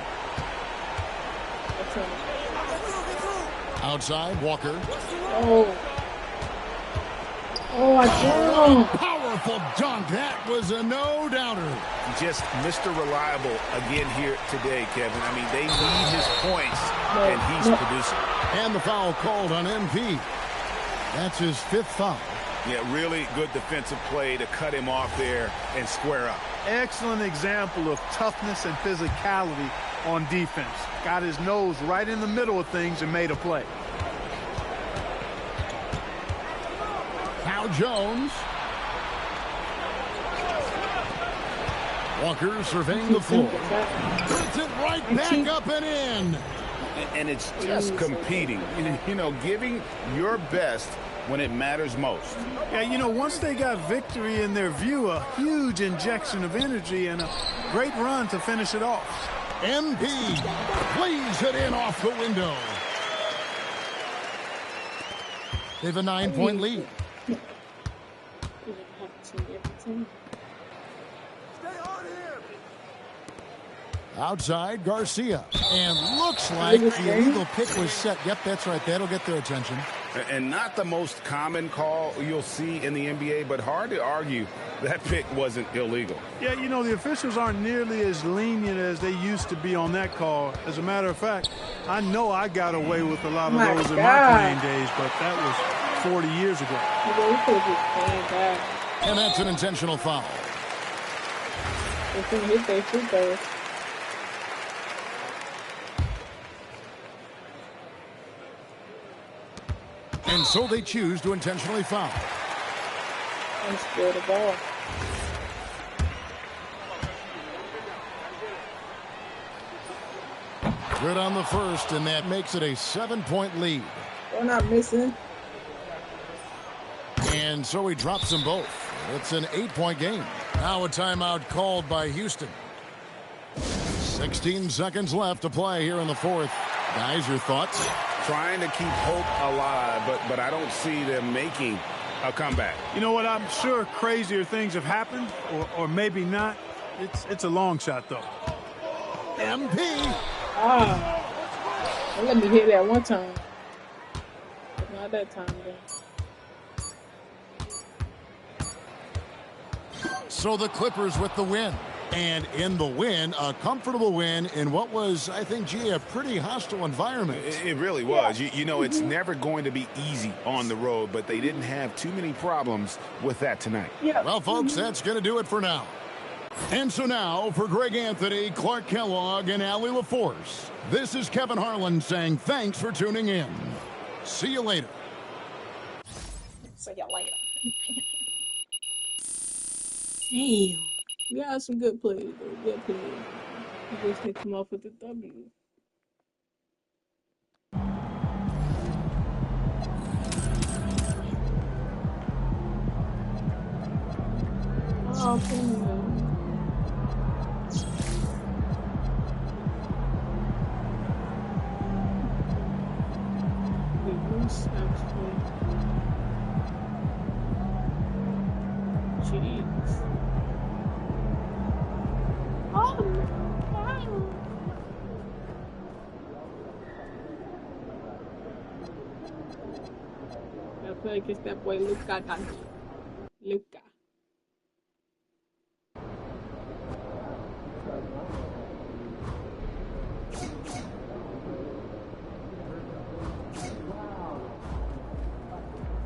[SPEAKER 2] Outside, Walker.
[SPEAKER 1] Oh, I did.
[SPEAKER 2] Powerful dunk. That was a no-doubter.
[SPEAKER 4] Just Mr. Reliable again here today, Kevin. I mean, they need his points, and he's producing.
[SPEAKER 2] And the foul called on MP. That's his 5th foul.
[SPEAKER 4] Yeah, really good defensive play to cut him off there and square up.
[SPEAKER 5] Excellent example of toughness and physicality on defense. Got his nose right in the middle of things and made a play.
[SPEAKER 2] Now Jones. Walker surveying the floor. Puts it right back up and in.
[SPEAKER 3] And it's just competing. You know, giving your best when it matters most.
[SPEAKER 5] Yeah, you know, once they got victory in their view, a huge injection of energy and a great run to finish it off.
[SPEAKER 2] MP plays it in off the window. They have a 9-point lead. Outside, Garcia. And looks like the illegal pick was set. Yep, that's right. That'll get their attention.
[SPEAKER 3] And not the most common call you'll see in the NBA, but hard to argue that pick wasn't illegal.
[SPEAKER 5] Yeah, you know, the officials aren't nearly as lenient as they used to be on that call. As a matter of fact, I know I got away with a lot of those in my playing days, but that was 40 years ago.
[SPEAKER 2] And that's an intentional foul.
[SPEAKER 1] They hit their free throws.
[SPEAKER 2] And so they choose to intentionally foul.
[SPEAKER 1] And steal the ball.
[SPEAKER 2] Good on the first, and that makes it a 7-point lead.
[SPEAKER 1] They're not missing.
[SPEAKER 2] And so he drops them both. It's an 8-point game. Now a timeout called by Houston. 16 seconds left to play here in the fourth. Guys, your thoughts?
[SPEAKER 3] Trying to keep hope alive, but I don't see them making a comeback.
[SPEAKER 5] You know what? I'm sure crazier things have happened, or maybe not. It's a long shot, though.
[SPEAKER 2] MP.
[SPEAKER 1] They let me hit that one time. But not that time, though.
[SPEAKER 2] So the Clippers with the win. And in the win, a comfortable win in what was, I think, gee, a pretty hostile environment.
[SPEAKER 3] It really was. You know, it's never going to be easy on the road, but they didn't have too many problems with that tonight.
[SPEAKER 1] Yeah.
[SPEAKER 2] Well, folks, that's going to do it for now. And so now, for Greg Anthony, Clark Kellogg, and Allie LaForce, this is Kevin Harlan saying thanks for tuning in. See you later.
[SPEAKER 1] See you later. Damn. We got some good plays, though. Good plays. You just need to come off with the W. Oh, jeez. I feel like it's that boy Luka. Luka.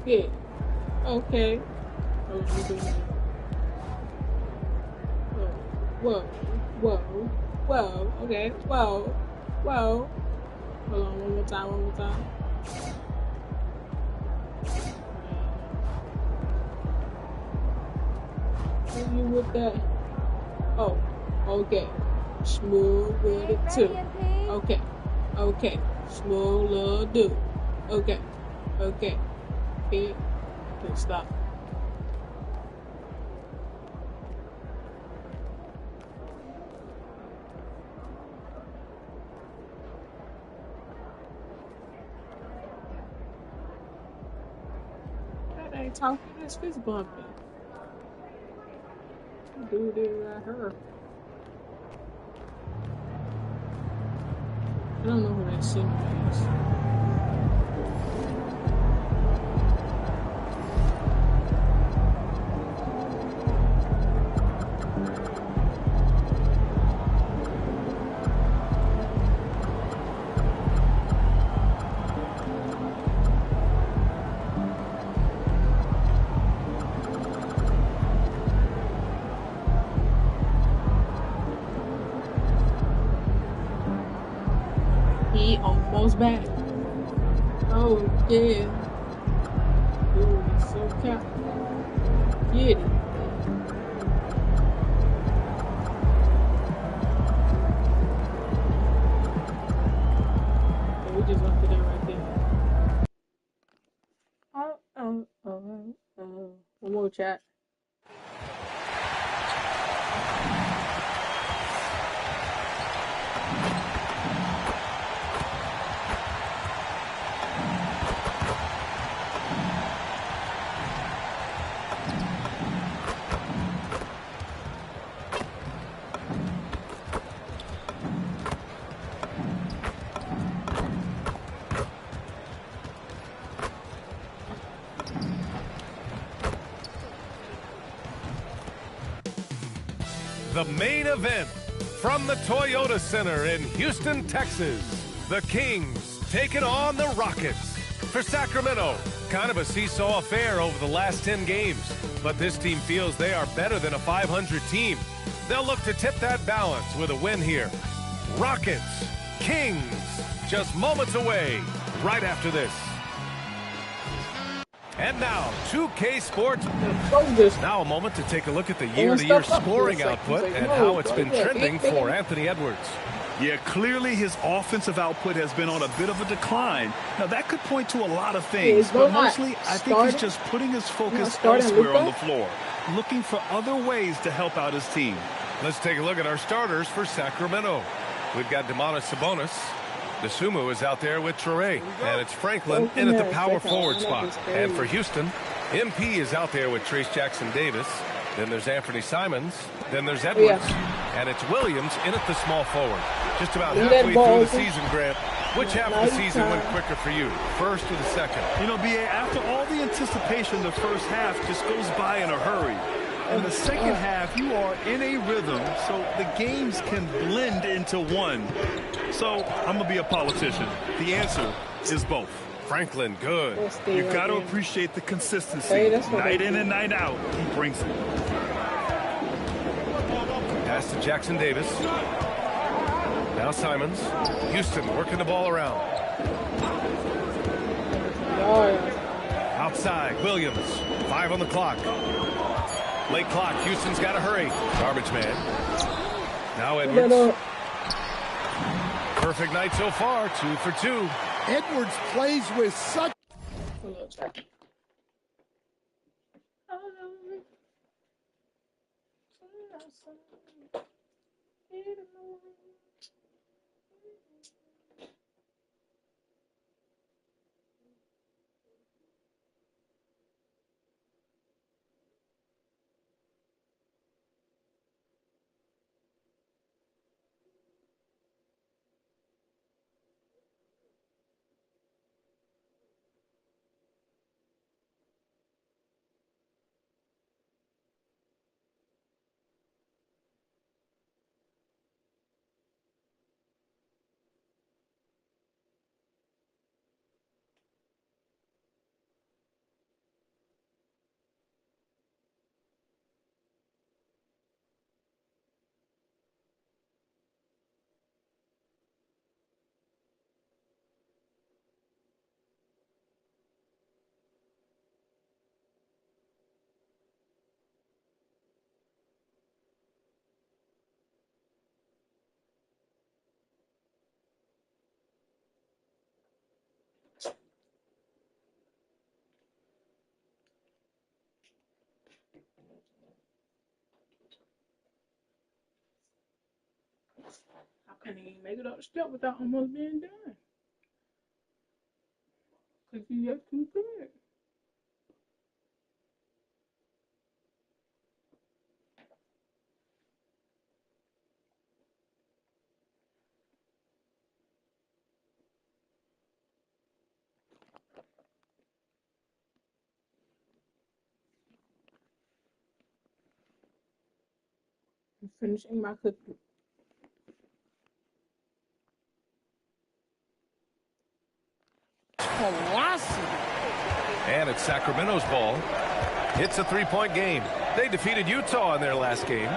[SPEAKER 1] Yeah. Okay. Whoa. Whoa. Whoa. Okay. Whoa. Whoa. Hold on. One more time. One more time. Hit you with that. Oh. Okay. Smooth with it too. Okay. Okay. Smooth little dude. Okay. Okay. Okay. Okay. Stop. That ain't talking. That's fist bumping. Dude, it right here. I don't know who that singer is. He almost back. Oh, yeah. Dude, he's so cat. Get it. Okay, we just went to that right there. One more chat.
[SPEAKER 10] The main event from the Toyota Center in Houston, Texas. The Kings taking on the Rockets. For Sacramento, kind of a seesaw affair over the last 10 games. But this team feels they are better than a 500 team. They'll look to tip that balance with a win here. Rockets, Kings, just moments away right after this. And now, 2K Sports. Now a moment to take a look at the year-to-year scoring output and how it's been trending for Anthony Edwards.
[SPEAKER 11] Yeah, clearly his offensive output has been on a bit of a decline. Now, that could point to a lot of things, but mostly I think he's just putting his focus elsewhere on the floor, looking for other ways to help out his team.
[SPEAKER 10] Let's take a look at our starters for Sacramento. We've got Domantas Sabonis. Desumu is out there with Traore, and it's Franklin in at the power forward spot. And for Houston, MP is out there with Trace Jackson-Davis. Then there's Anthony Simons. Then there's Edwards. And it's Williams in at the small forward. Just about halfway through the season, Grant. Which half of the season went quicker for you, first or the second?
[SPEAKER 11] You know, B.A., after all the anticipation, the first half just goes by in a hurry. In the second half, you are in a rhythm, so the games can blend into one. So I'm going to be a politician. The answer is both.
[SPEAKER 10] Franklin, good.
[SPEAKER 11] You've got to appreciate the consistency. Night in and night out, he brings it.
[SPEAKER 10] Pass to Jackson-Davis. Now Simons. Houston working the ball around. Outside, Williams. 5 on the clock. Late clock. Houston's got to hurry. Garbage man. Now Edwards. Perfect night so far. 2 for 2.
[SPEAKER 2] Edwards plays with such...
[SPEAKER 1] I couldn't even make it up the step without almost being done. Because you just too good. I'm finishing my cookie.
[SPEAKER 10] And it's Sacramento's ball. It's a three-point game. They defeated Utah in their last game.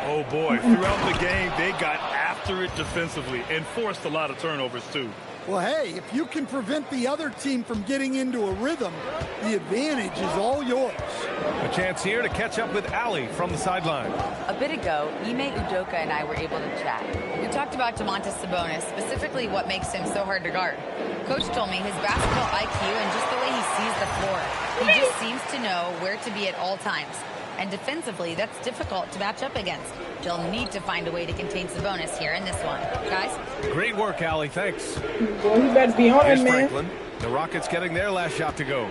[SPEAKER 11] Oh, boy. Throughout the game, they got after it defensively and forced a lot of turnovers, too.
[SPEAKER 12] Well, hey, if you can prevent the other team from getting into a rhythm, the advantage is all yours.
[SPEAKER 10] A chance here to catch up with Allie from the sideline.
[SPEAKER 6] A bit ago, Ime Udoka and I were able to chat. We talked about Domantas Sabonis, specifically what makes him so hard to guard. Coach told me his basketball IQ and just the way he sees the floor. He just seems to know where to be at all times. And defensively, that's difficult to match up against. They'll need to find a way to contain Sabonis here in this one. Guys?
[SPEAKER 10] Great work, Allie. Thanks.
[SPEAKER 1] Boy, you better be on it, man.
[SPEAKER 10] Franklin. The Rockets getting their last shot to go.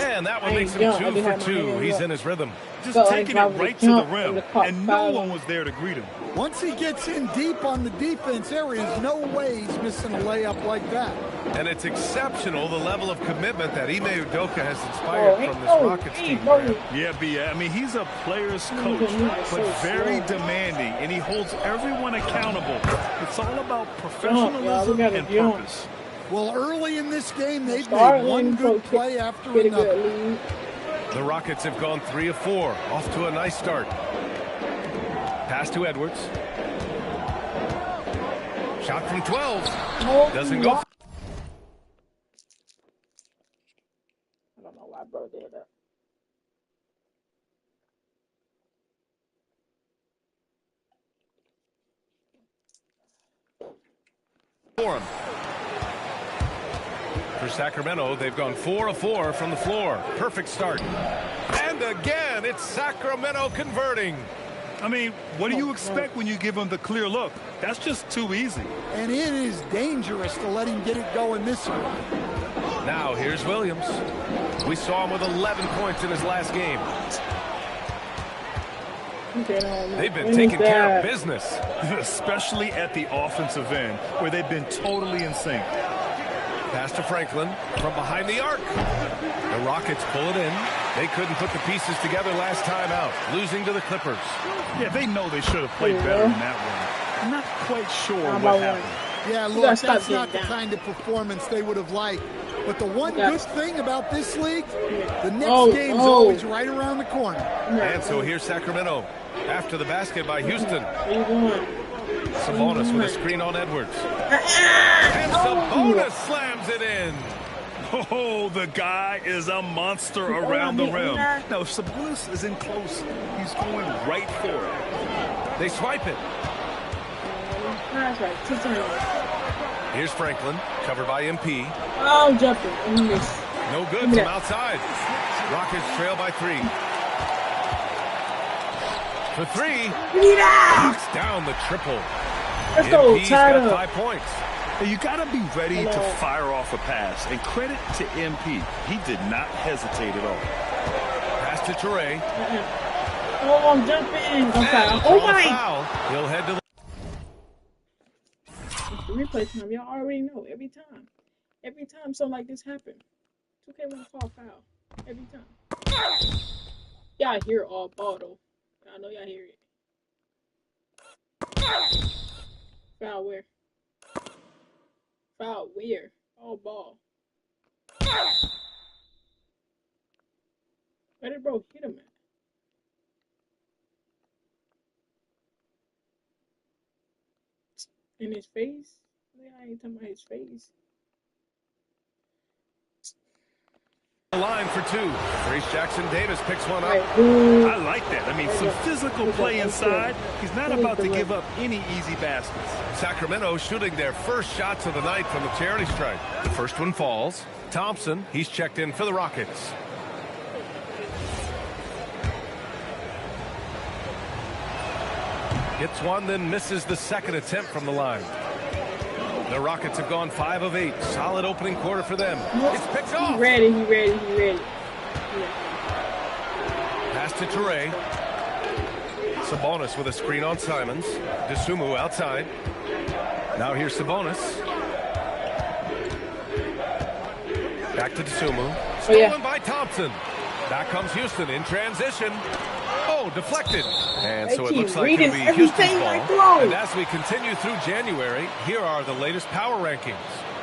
[SPEAKER 10] And that one makes him 2 for 2. He's in his rhythm.
[SPEAKER 11] Just taking it right to the rim, and no one was there to greet him.
[SPEAKER 12] Once he gets in deep on the defense, there is no way he's missing a layup like that.
[SPEAKER 10] And it's exceptional, the level of commitment that Ime Udoka has inspired from this Rockets team.
[SPEAKER 11] Yeah, B. I mean, he's a player's coach, but very demanding, and he holds everyone accountable. It's all about professionalism and purpose.
[SPEAKER 12] Well, early in this game, they've made one good play after another.
[SPEAKER 10] The Rockets have gone 3 of 4, off to a nice start. Pass to Edwards. Shot from 12. Doesn't go.
[SPEAKER 1] I don't know why bro did that.
[SPEAKER 10] For him. For Sacramento, they've gone 4 of 4 from the floor. Perfect start. And again, it's Sacramento converting.
[SPEAKER 11] I mean, what do you expect when you give him the clear look? That's just too easy.
[SPEAKER 12] And it is dangerous to let him get it going this way.
[SPEAKER 10] Now, here's Williams. We saw him with 11 points in his last game. They've been taking care of business.
[SPEAKER 11] Especially at the offensive end, where they've been totally in sync.
[SPEAKER 10] Pass to Franklin from behind the arc. The Rockets pull it in. They couldn't put the pieces together last time out, losing to the Clippers.
[SPEAKER 11] Yeah, they know they should have played better in that one. I'm not quite sure what happened.
[SPEAKER 12] Yeah, look, that's not the kind of performance they would have liked. But the one good thing about this league, the next game's always right around the corner.
[SPEAKER 10] And so here's Sacramento after the basket by Houston. Sabonis with a screen on Edwards. And Sabonis slams it in.
[SPEAKER 11] Oh, the guy is a monster around the rim. Now, if Sabonis is in close, he's going right for it.
[SPEAKER 10] They swipe it. Here's Franklin, covered by MP.
[SPEAKER 1] Oh, jumping.
[SPEAKER 10] No good from outside. Rockets trail by 3. For 3. Knocks down the triple. MP's got 5 points.
[SPEAKER 11] You got to be ready to fire off a pass. And credit to MP. He did not hesitate at all.
[SPEAKER 10] Pass to Toure.
[SPEAKER 1] Oh, I'm jumping. Oh, my.
[SPEAKER 10] He'll head to the
[SPEAKER 1] replay time. Y'all already know. Every time something like this happens, 2K want to call foul. Every time. Y'all hear it all ball, though. I know y'all hear it. Foul where? Foul where? All ball. Where did bro hit him at? In his face? I ain't talking about his face.
[SPEAKER 10] Line for 2. Grace Jackson Davis picks one up.
[SPEAKER 11] I like that. I mean, some physical play inside. He's not about to give up any easy baskets.
[SPEAKER 10] Sacramento shooting their first shots of the night from the charity stripe. The first one falls. Thompson, he's checked in for the Rockets. Hits one, then misses the second attempt from the line. The Rockets have gone 5 of 8. Solid opening quarter for them. It's picked off.
[SPEAKER 1] He ready. Yeah.
[SPEAKER 10] Pass to Toure. Sabonis with a screen on Simons. DeSumo outside. Now here's Sabonis. Back to DeSumo. Stolen by Thompson. Back comes Houston in transition. Oh, deflected. And so it looks like it'll be Houston's ball. And as we continue through January, here are the latest power rankings.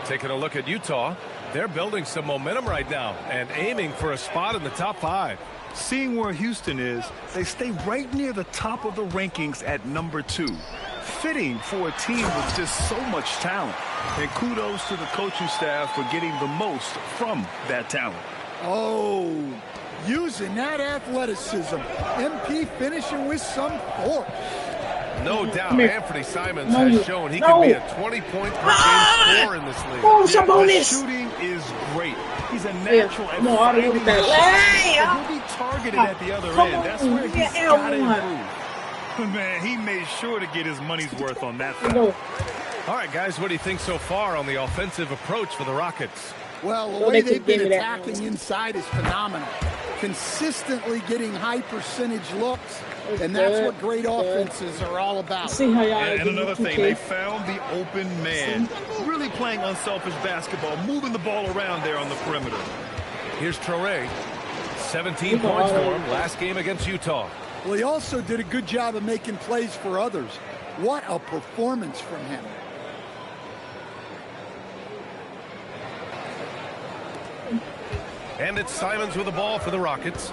[SPEAKER 10] Taking a look at Utah, they're building some momentum right now and aiming for a spot in the top 5.
[SPEAKER 11] Seeing where Houston is, they stay right near the top of the rankings at number 2. Fitting for a team with just so much talent. And kudos to the coaching staff for getting the most from that talent.
[SPEAKER 12] Oh, using that athleticism. MP finishing with some force.
[SPEAKER 10] No doubt, Anthony Simons has shown he can be a 20-point per game scorer in this league.
[SPEAKER 1] Oh,
[SPEAKER 11] The
[SPEAKER 1] Sabonis!
[SPEAKER 11] shooting is great. He's a natural at
[SPEAKER 1] No, I don't look at that.
[SPEAKER 11] he'll be targeted at the other end. That's where he's got to improve. Man, he made sure to get his money's worth on that foul.
[SPEAKER 10] All right, guys, what do you think so far on the offensive approach for the Rockets?
[SPEAKER 12] Well, the way they've been attacking inside is phenomenal. Consistently getting high percentage looks, and that's what great offenses are all about.
[SPEAKER 1] See how y'all
[SPEAKER 11] and another thing, they found the open man. Really playing unselfish basketball, moving the ball around there on the perimeter.
[SPEAKER 10] Here's Traore. 17 points for him last game against Utah.
[SPEAKER 12] Well, he also did a good job of making plays for others. What a performance from him.
[SPEAKER 10] And it's Simons with the ball for the Rockets.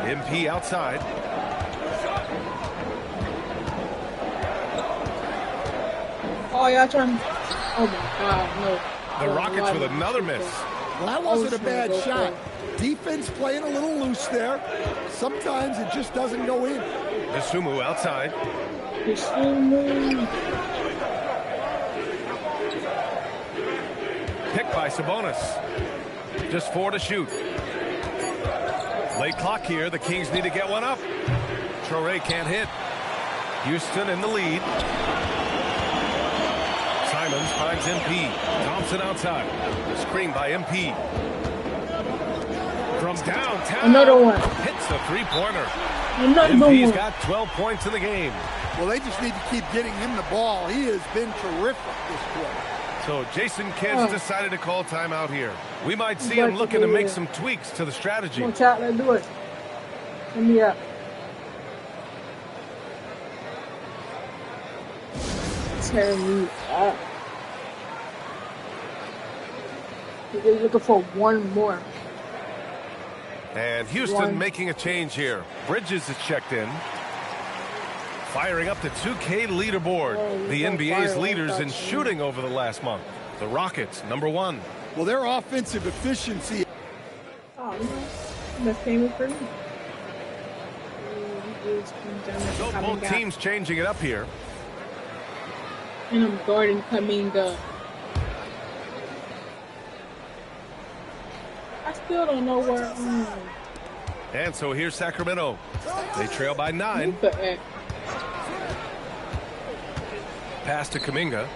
[SPEAKER 10] MP outside.
[SPEAKER 1] Oh, y'all trying. Oh my God, no.
[SPEAKER 10] The Rockets with another miss.
[SPEAKER 12] Well, that wasn't a bad shot. Defense playing a little loose there. Sometimes it just doesn't go in.
[SPEAKER 10] DeSumo outside. Picked by Sabonis. Just 4 to shoot. Late clock here. The Kings need to get one up. Traore can't hit. Houston in the lead. Simons finds MP. Thompson outside. Screen by MP. From downtown.
[SPEAKER 1] Another one.
[SPEAKER 10] Hits the three-pointer.
[SPEAKER 1] MP's
[SPEAKER 10] He's got 12 points in the game.
[SPEAKER 12] Well, they just need to keep getting him the ball. He has been terrific this quarter.
[SPEAKER 10] So Jason Kidd's decided to call timeout here. We might see him looking to make some tweaks to the strategy.
[SPEAKER 1] Come on, chat, let's do it. Let me up. Tear me up. They're looking for one more.
[SPEAKER 10] And Houston making a change here. Bridges is checked in. Firing up the 2K leaderboard. The NBA's leaders in shooting over the last month. The Rockets, #1.
[SPEAKER 12] Well, their offensive efficiency.
[SPEAKER 1] Oh, no. That's famous for me.
[SPEAKER 10] So both teams changing it up here.
[SPEAKER 1] And I'm guarding Kuminga. I still don't know where.
[SPEAKER 10] And so here's Sacramento. They trail by 9. Pass to Kuminga.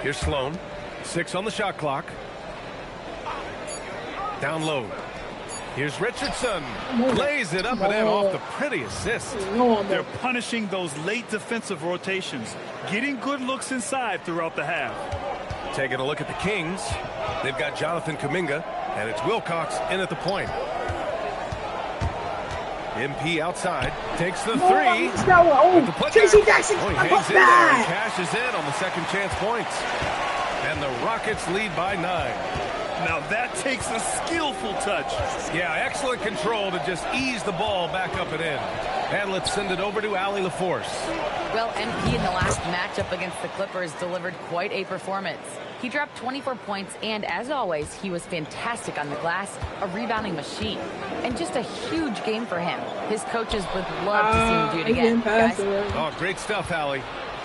[SPEAKER 10] Here's Sloan. 6 on the shot clock. Down low. Here's Richardson. Lays it up and in off the pretty assist.
[SPEAKER 11] They're punishing those late defensive rotations. Getting good looks inside throughout the half.
[SPEAKER 10] Taking a look at the Kings. They've got Jonathan Kuminga. And it's Wilcox in at the point. MP outside. Takes the 3.
[SPEAKER 1] Tracy Jackson.
[SPEAKER 10] He hangs in there and cashes in on the second chance points. And the Rockets lead by 9.
[SPEAKER 11] Now that takes a skillful touch.
[SPEAKER 10] Yeah, excellent control to just ease the ball back up and in. And let's send it over to Allie LaForce.
[SPEAKER 6] Well, MP in the last matchup against the Clippers delivered quite a performance. He dropped 24 points, and as always, he was fantastic on the glass, a rebounding machine. And just a huge game for him. His coaches would love to see him do it again. Guys.
[SPEAKER 10] Oh, great stuff, Allie.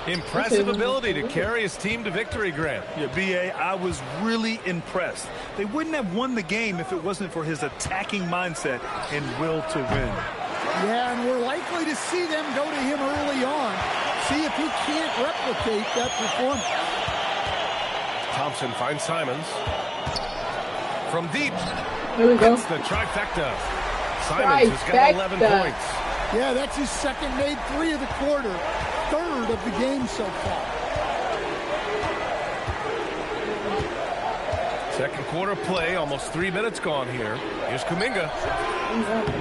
[SPEAKER 10] Impressive ability to carry his team to victory, Grant.
[SPEAKER 11] Yeah, B.A., I was really impressed. They wouldn't have won the game if it wasn't for his attacking mindset and will to win.
[SPEAKER 12] Yeah, and we're likely to see them go to him early on. See if he can't replicate that performance.
[SPEAKER 10] Thompson finds Simons. From deep.
[SPEAKER 1] There we go.
[SPEAKER 10] That's the trifecta. Simons has got 11 points.
[SPEAKER 12] Yeah, that's his second made three of the quarter. Third of the game so far.
[SPEAKER 10] Second quarter play, almost 3 minutes gone here. Here's Kuminga.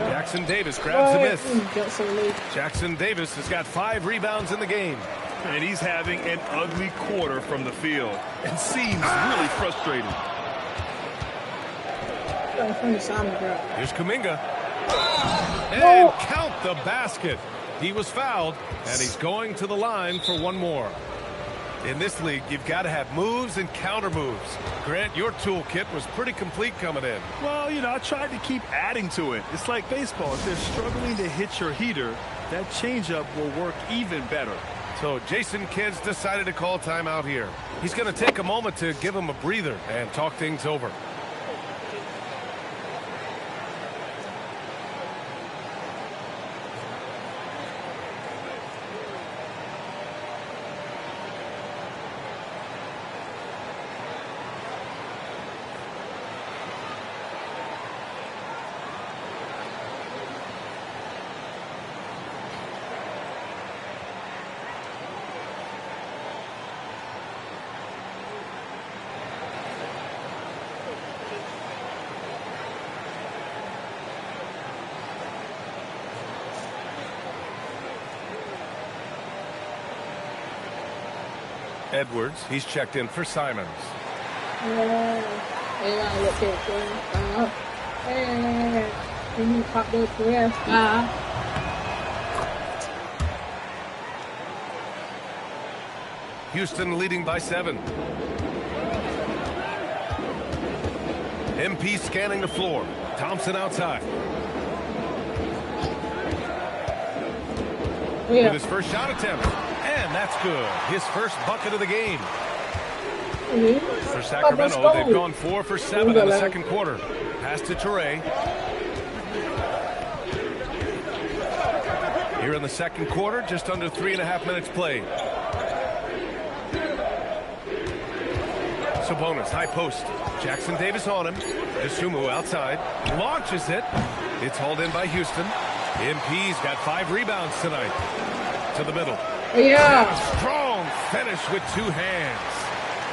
[SPEAKER 10] Jackson Davis grabs the miss. Jackson Davis has got 5 rebounds in the game.
[SPEAKER 11] And he's having an ugly quarter from the field and seems really frustrated.
[SPEAKER 10] Here's Kuminga. And count the basket. He was fouled, and he's going to the line for one more. In this league, you've got to have moves and counter moves. Grant, your toolkit was pretty complete coming in.
[SPEAKER 11] Well, you know, I tried to keep adding to it. It's like baseball. If they're struggling to hit your heater, that changeup will work even better.
[SPEAKER 10] So Jason Kidd's decided to call timeout here. He's going to take a moment to give him a breather and talk things over. Edwards, he's checked in for Simons. Houston leading by 7. MP scanning the floor. Thompson outside. With his first shot attempt. And that's good. His first bucket of the game. For Sacramento, they've gone 4 for 7 in the second quarter. Pass to Toure. Here in the second quarter, just under 3.5 minutes played. Sabonis, high post. Jackson Davis on him. Dosunmu outside. Launches it. It's hauled in by Houston. MP's got 5 rebounds tonight. To the middle.
[SPEAKER 1] Yeah.
[SPEAKER 10] Strong finish with 2 hands.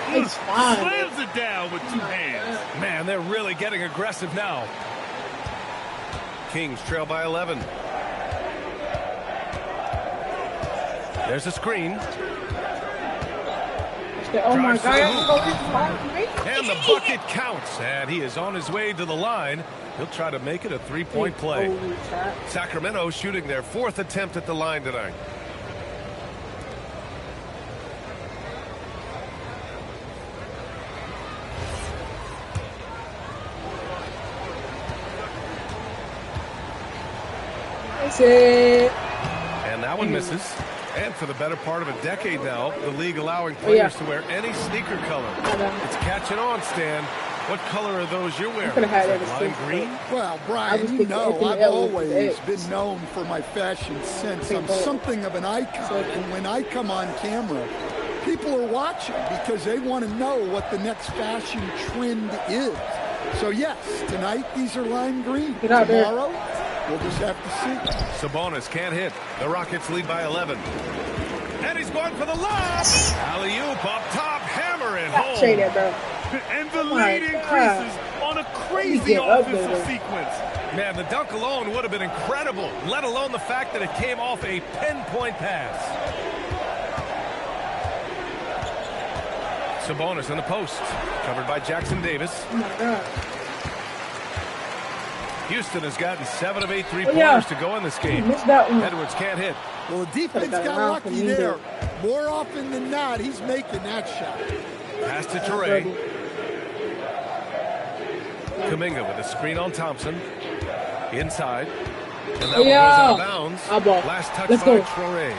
[SPEAKER 1] It's fine.
[SPEAKER 11] Slams it down with 2 hands.
[SPEAKER 10] Man, they're really getting aggressive now. Kings trail by 11. There's a screen.
[SPEAKER 1] Oh my God.
[SPEAKER 10] And the bucket counts. And he is on his way to the line. He'll try to make it a 3-point play. Sacramento shooting their 4th attempt at the line tonight.
[SPEAKER 1] That's it.
[SPEAKER 10] And that one misses. And for the better part of a decade now, the league allowing players to wear any sneaker color. It's catching on, Stan. What color are those you're wearing? Lime green?
[SPEAKER 12] Well, Brian, you know I've always been known for my fashion sense. I'm something of an icon. And when I come on camera, people are watching because they want to know what the next fashion trend is. So, yes, tonight these are lime green. Tomorrow, we'll just have to see.
[SPEAKER 10] Sabonis can't hit. The Rockets lead by 11. And he's going for the lob. Alley-oop up top. Hammer it home.
[SPEAKER 1] Say that, bro.
[SPEAKER 11] And the lead increases on a crazy offensive sequence.
[SPEAKER 10] Man, the dunk alone would have been incredible, let alone the fact that it came off a pinpoint pass. Sabonis in the post, covered by Jackson Davis.
[SPEAKER 1] Oh my God.
[SPEAKER 10] Houston has gotten 7 of 8 3-pointers to go in this game. Edwards can't hit.
[SPEAKER 12] Well, the defense got lucky there. More often than not, he's making that shot.
[SPEAKER 10] Pass to Toure. Kuminga with a screen on Thompson. Inside. And that one goes out of bounds. Last touch by Toure.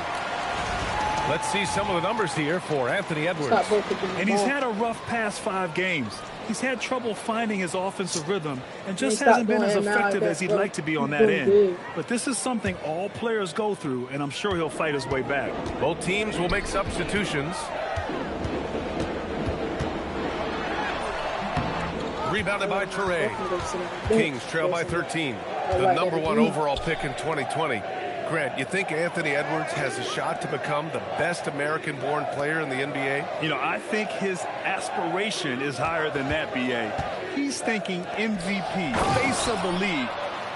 [SPEAKER 10] Let's see some of the numbers here for Anthony Edwards.
[SPEAKER 11] And he's had a rough past 5 games. He's had trouble finding his offensive rhythm and just hasn't been as effective as he'd like to be on that end. But this is something all players go through, and I'm sure he'll fight his way back.
[SPEAKER 10] Both teams will make substitutions. Rebounded by Toure. Kings trail by 13. The #1 overall pick in 2020. Grant, you think Anthony Edwards has a shot to become the best American-born player in the NBA?
[SPEAKER 11] You know, I think his aspiration is higher than that, B.A. He's thinking MVP, face of the league.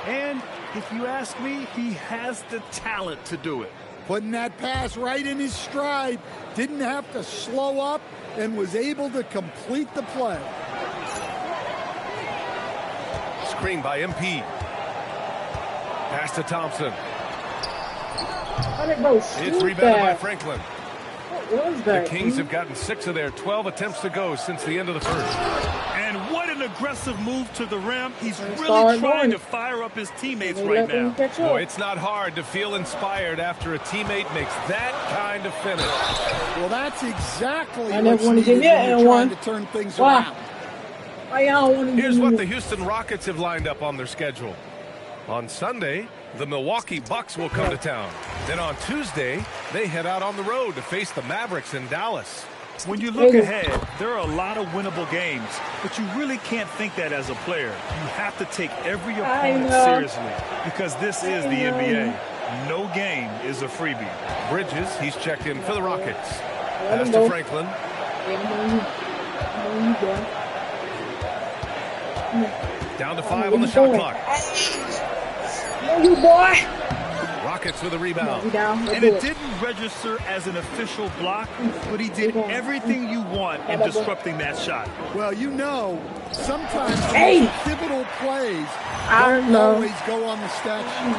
[SPEAKER 11] And if you ask me, he has the talent to do it.
[SPEAKER 12] Putting that pass right in his stride. Didn't have to slow up and was able to complete the play.
[SPEAKER 10] Screen by MP. Pass to Thompson. It's rebounded by Franklin. The Kings have gotten 6 of their 12 attempts to go since the end of the first.
[SPEAKER 11] And what an aggressive move to the rim. He's really trying to fire up his teammates right now.
[SPEAKER 10] Boy, it's not hard to feel inspired after a teammate makes that kind of finish.
[SPEAKER 12] Well, that's exactly what's needed when you're trying to turn things around.
[SPEAKER 10] Here's what the Houston Rockets have lined up on their schedule. On Sunday, the Milwaukee Bucks will come to town. Then on Tuesday, they head out on the road to face the Mavericks in Dallas.
[SPEAKER 11] When you look ahead, there are a lot of winnable games, but you really can't think that as a player. You have to take every opponent seriously because this is the NBA. No game is a freebie.
[SPEAKER 10] Bridges, he's checked in for the Rockets. Pass to Franklin. Down to 5 on the shot clock.
[SPEAKER 1] You boy.
[SPEAKER 10] Rockets with a rebound.
[SPEAKER 11] And it didn't register as an official block, but he did everything you want in disrupting that shot.
[SPEAKER 12] Well, you know, sometimes pivotal plays don't always go on the stat sheet.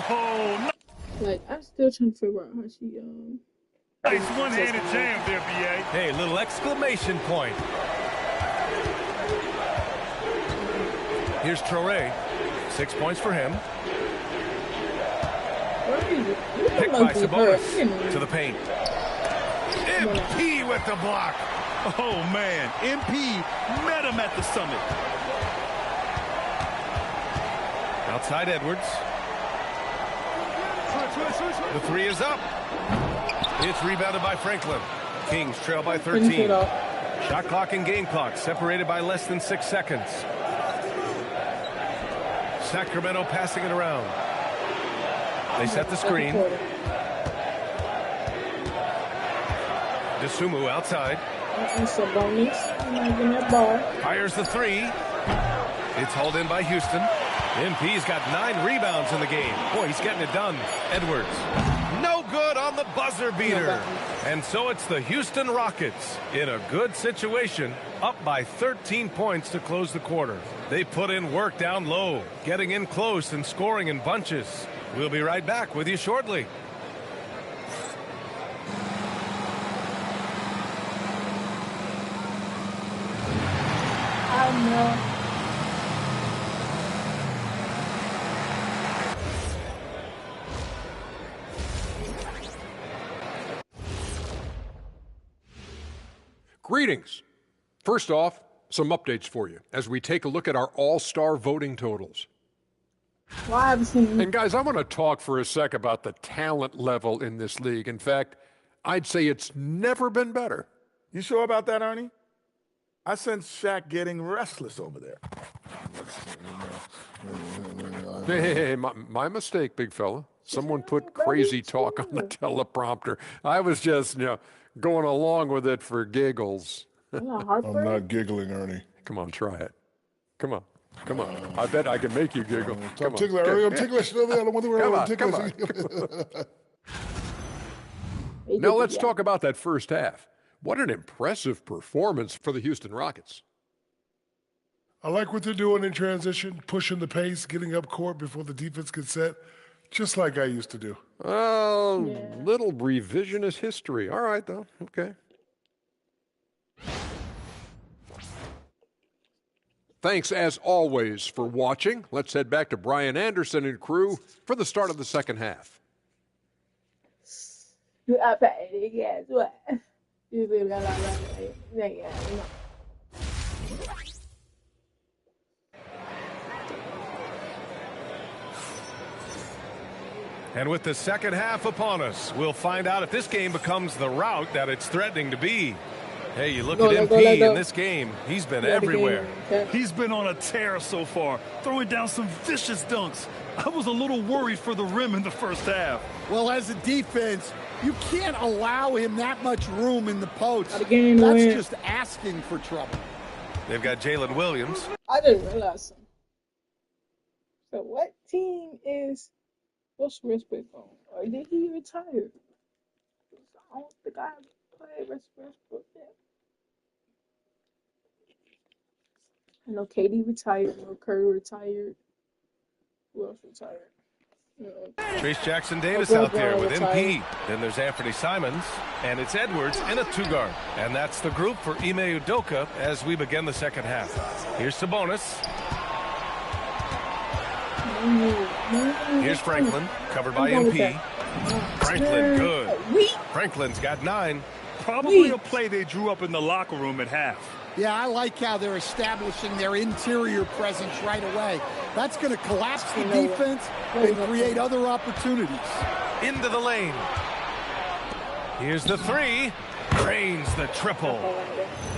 [SPEAKER 11] Oh, no.
[SPEAKER 1] Like, I'm still trying to figure out how she
[SPEAKER 11] Nice one-handed jam there, B.A.
[SPEAKER 10] Hey, little exclamation point. Here's Toure. 6 points for him. Picked by Sabonis to the paint. MP with the block.
[SPEAKER 11] Oh, man. MP met him at the summit.
[SPEAKER 10] Outside Edwards. The 3 is up. It's rebounded by Franklin. Kings trail by 13. Shot clock and game clock separated by less than 6 seconds. Sacramento passing it around. They set the screen. DeSumo outside. Fires the 3. It's hauled in by Houston. MP's got 9 rebounds in the game. Boy, he's getting it done. Edwards. No good on the buzzer beater. And so it's the Houston Rockets in a good situation, up by 13 points to close the quarter. They put in work down low, getting in close and scoring in bunches. We'll be right back with you shortly.
[SPEAKER 1] I know.
[SPEAKER 7] Greetings. First off, some updates for you as we take a look at our all-star voting totals. And guys, I want to talk for a sec about the talent level in this league. In fact, I'd say it's never been better.
[SPEAKER 8] You sure about that, Ernie? I sense Shaq getting restless over there.
[SPEAKER 7] Hey, my mistake, big fella. Someone put crazy talk on the teleprompter. I was just, going along with it for giggles.
[SPEAKER 9] I'm not giggling, Ernie.
[SPEAKER 7] Come on, try it. Come on. I bet I can make you giggle.
[SPEAKER 9] I'm ticklish, Ernie. I'm ticklish.
[SPEAKER 7] Come on. Now let's talk about that first half. What an impressive performance for the Houston Rockets.
[SPEAKER 9] I like what they're doing in transition, pushing the pace, getting up court before the defense gets set, just like I used to do.
[SPEAKER 7] Little revisionist history. All right, though. Okay. Thanks, as always, for watching. Let's head back to Brian Anderson and crew for the start of the second half.
[SPEAKER 1] I bet it, guess what?
[SPEAKER 10] And with the second half upon us, we'll find out if this game becomes the rout that it's threatening to be. Hey, you look at MP in this game, he's been everywhere.
[SPEAKER 11] He's been on a tear so far, throwing down some vicious dunks. I was a little worried for the rim in the first half.
[SPEAKER 12] Well, as a defense, you can't allow him that much room in the post. That's just asking for trouble.
[SPEAKER 10] They've got Jalen Williams.
[SPEAKER 1] I didn't realize. So what team is what's Westbrook on? Or did he retire? I don't think I played Westbrook yet. I know KD retired. I know Curry retired. Who else retired?
[SPEAKER 10] Trace Jackson Davis out there with MP. Then there's Anthony Simons, and it's Edwards in a two-guard. And that's the group for Ime Udoka as we begin the second half. Here's Sabonis. Here's Franklin, covered by MP. Franklin, good. Franklin's got 9.
[SPEAKER 11] Probably a play they drew up in the locker room at half.
[SPEAKER 12] Yeah, I like how they're establishing their interior presence right away. That's going to collapse the defense and create other opportunities.
[SPEAKER 10] Into the lane. Here's the 3. Drains the triple.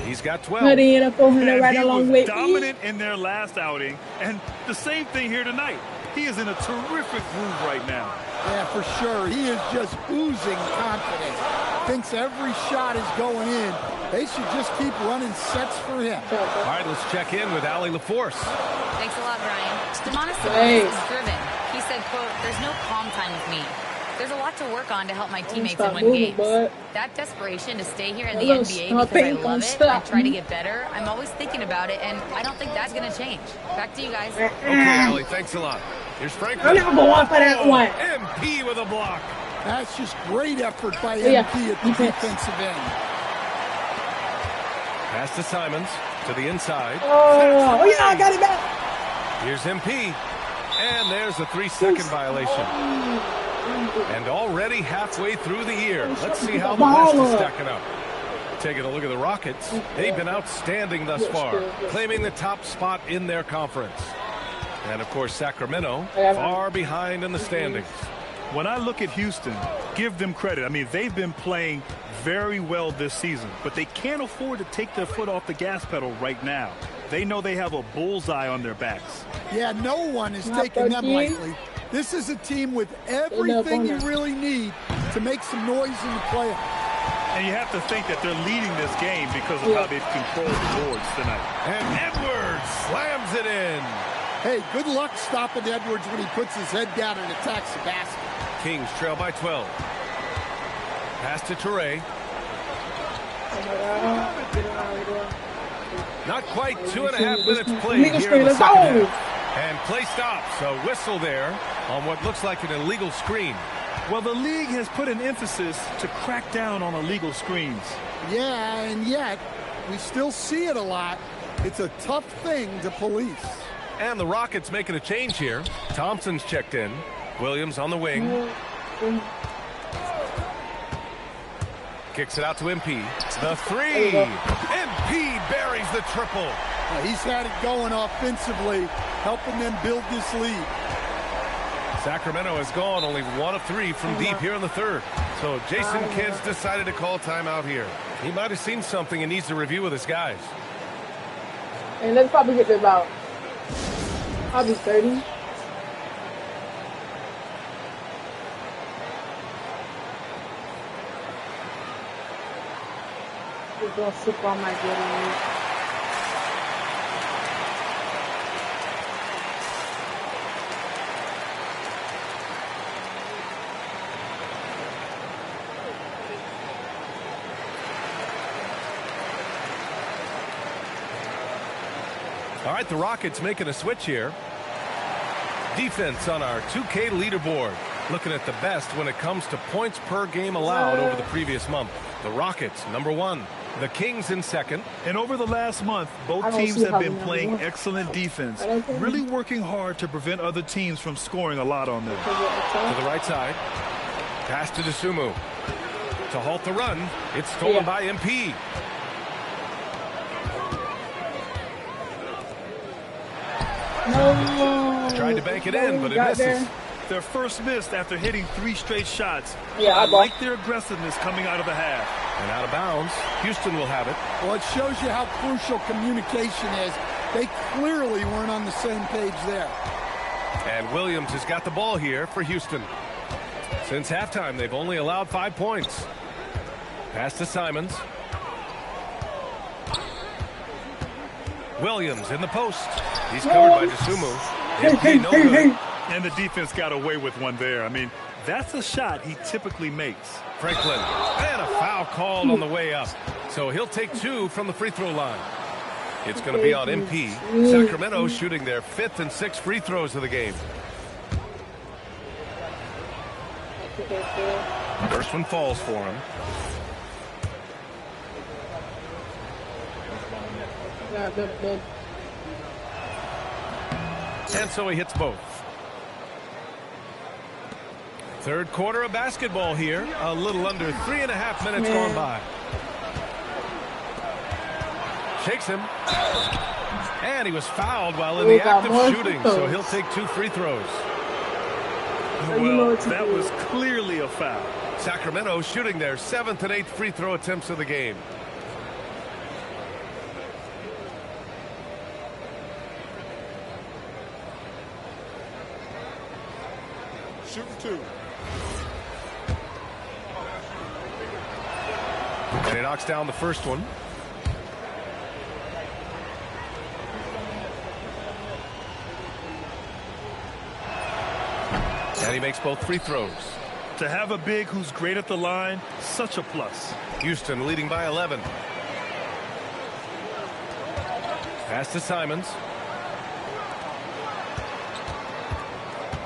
[SPEAKER 10] He's got 12.
[SPEAKER 11] And he was dominant in their last outing, and the same thing here tonight. He is in a terrific groove right now.
[SPEAKER 12] Yeah, for sure. He is just oozing confidence. Thinks every shot is going in. They should just keep running sets for him.
[SPEAKER 10] All right, let's check in with Allie LaForce.
[SPEAKER 6] Thanks a lot, Brian. Domantas Sabonis is driven. He said, quote, "There's no calm time with me. There's a lot to work on to help my teammates and win games. That desperation to stay here in the NBA because I love it and try to get better, I'm always thinking about it, and I don't think that's going to change." Back to you guys.
[SPEAKER 10] Okay, Allie, thanks a lot. Here's Franklin.
[SPEAKER 1] I'm not going for that one.
[SPEAKER 10] MP with a block.
[SPEAKER 12] That's just great effort by MP at the defensive end.
[SPEAKER 10] Pass to Simons, to the inside.
[SPEAKER 1] Oh yeah, I got it back.
[SPEAKER 10] Here's MP. And there's a 3-second violation. And already halfway through the year. Let's see how the West is stacking up. Taking a look at the Rockets. They've been outstanding thus far, claiming the top spot in their conference. And, of course, Sacramento, far behind in the standings.
[SPEAKER 11] When I look at Houston, give them credit. I mean, they've been playing very well this season, but they can't afford to take their foot off the gas pedal right now. They know they have a bullseye on their backs.
[SPEAKER 12] Yeah, no one is taking them lightly. This is a team with everything you really need to make some noise in the playoffs.
[SPEAKER 11] And you have to think that they're leading this game because of how they've controlled the boards tonight.
[SPEAKER 10] And Edwards slams it in.
[SPEAKER 12] Hey, good luck stopping Edwards when he puts his head down and attacks the basket.
[SPEAKER 10] Kings trail by 12. Pass to Toure. Not quite 2.5 minutes played here in the second half. And play stops. A whistle there on what looks like an illegal screen.
[SPEAKER 11] Well, the league has put an emphasis to crack down on illegal screens.
[SPEAKER 12] Yeah, and yet we still see it a lot. It's a tough thing to police.
[SPEAKER 10] And the Rockets making a change here. Thompson's checked in. Williams on the wing. Kicks it out to MP. The 3. MP buries the triple.
[SPEAKER 12] He's had it going offensively, helping them build this lead.
[SPEAKER 10] Sacramento has gone only 1 of 3 from deep here in the third. So Jason Kidd's decided to call timeout here. He might have seen something and needs to review with his guys.
[SPEAKER 1] And let's probably get to about probably 30. Just gonna sip on my Gatorade.
[SPEAKER 10] All right, the Rockets making a switch here. Defense on our 2K leaderboard. Looking at the best when it comes to points per game allowed over the previous month. The Rockets, number 1. The Kings in second.
[SPEAKER 11] And over the last month, both teams have been playing excellent defense, really working hard to prevent other teams from scoring a lot on them.
[SPEAKER 10] To the right side. Pass to Dosunmu. To halt the run, it's stolen by MP.
[SPEAKER 1] No.
[SPEAKER 10] Tried to bank it in, but it misses.
[SPEAKER 1] There.
[SPEAKER 11] Their first miss after hitting 3 straight shots.
[SPEAKER 1] Yeah,
[SPEAKER 11] I like their aggressiveness coming out of the half.
[SPEAKER 10] And out of bounds. Houston will have it.
[SPEAKER 12] Well, it shows you how crucial communication is. They clearly weren't on the same page there.
[SPEAKER 10] And Williams has got the ball here for Houston. Since halftime, they've only allowed 5 points. Pass to Simons. Williams in the post. He's covered by DeSumo. MP, no good.
[SPEAKER 11] And the defense got away with one there. I mean, that's a shot he typically makes.
[SPEAKER 10] Franklin, and a foul called on the way up. So he'll take 2 from the free throw line. It's going to be on MP. Sacramento shooting their 5th and 6th free throws of the game. First one falls for him. And so he hits both. Third quarter of basketball here. A little under 3.5 minutes gone by. Shakes him. And he was fouled while in the act of shooting, so he'll take 2 free throws.
[SPEAKER 11] Well, that was clearly a foul.
[SPEAKER 10] Sacramento shooting their 7th and 8th free throw attempts of the game.
[SPEAKER 8] Shoot 2.
[SPEAKER 10] And he knocks down the first one. And he makes both free throws.
[SPEAKER 11] To have a big who's great at the line, such a plus.
[SPEAKER 10] Houston leading by 11. Pass to Simons.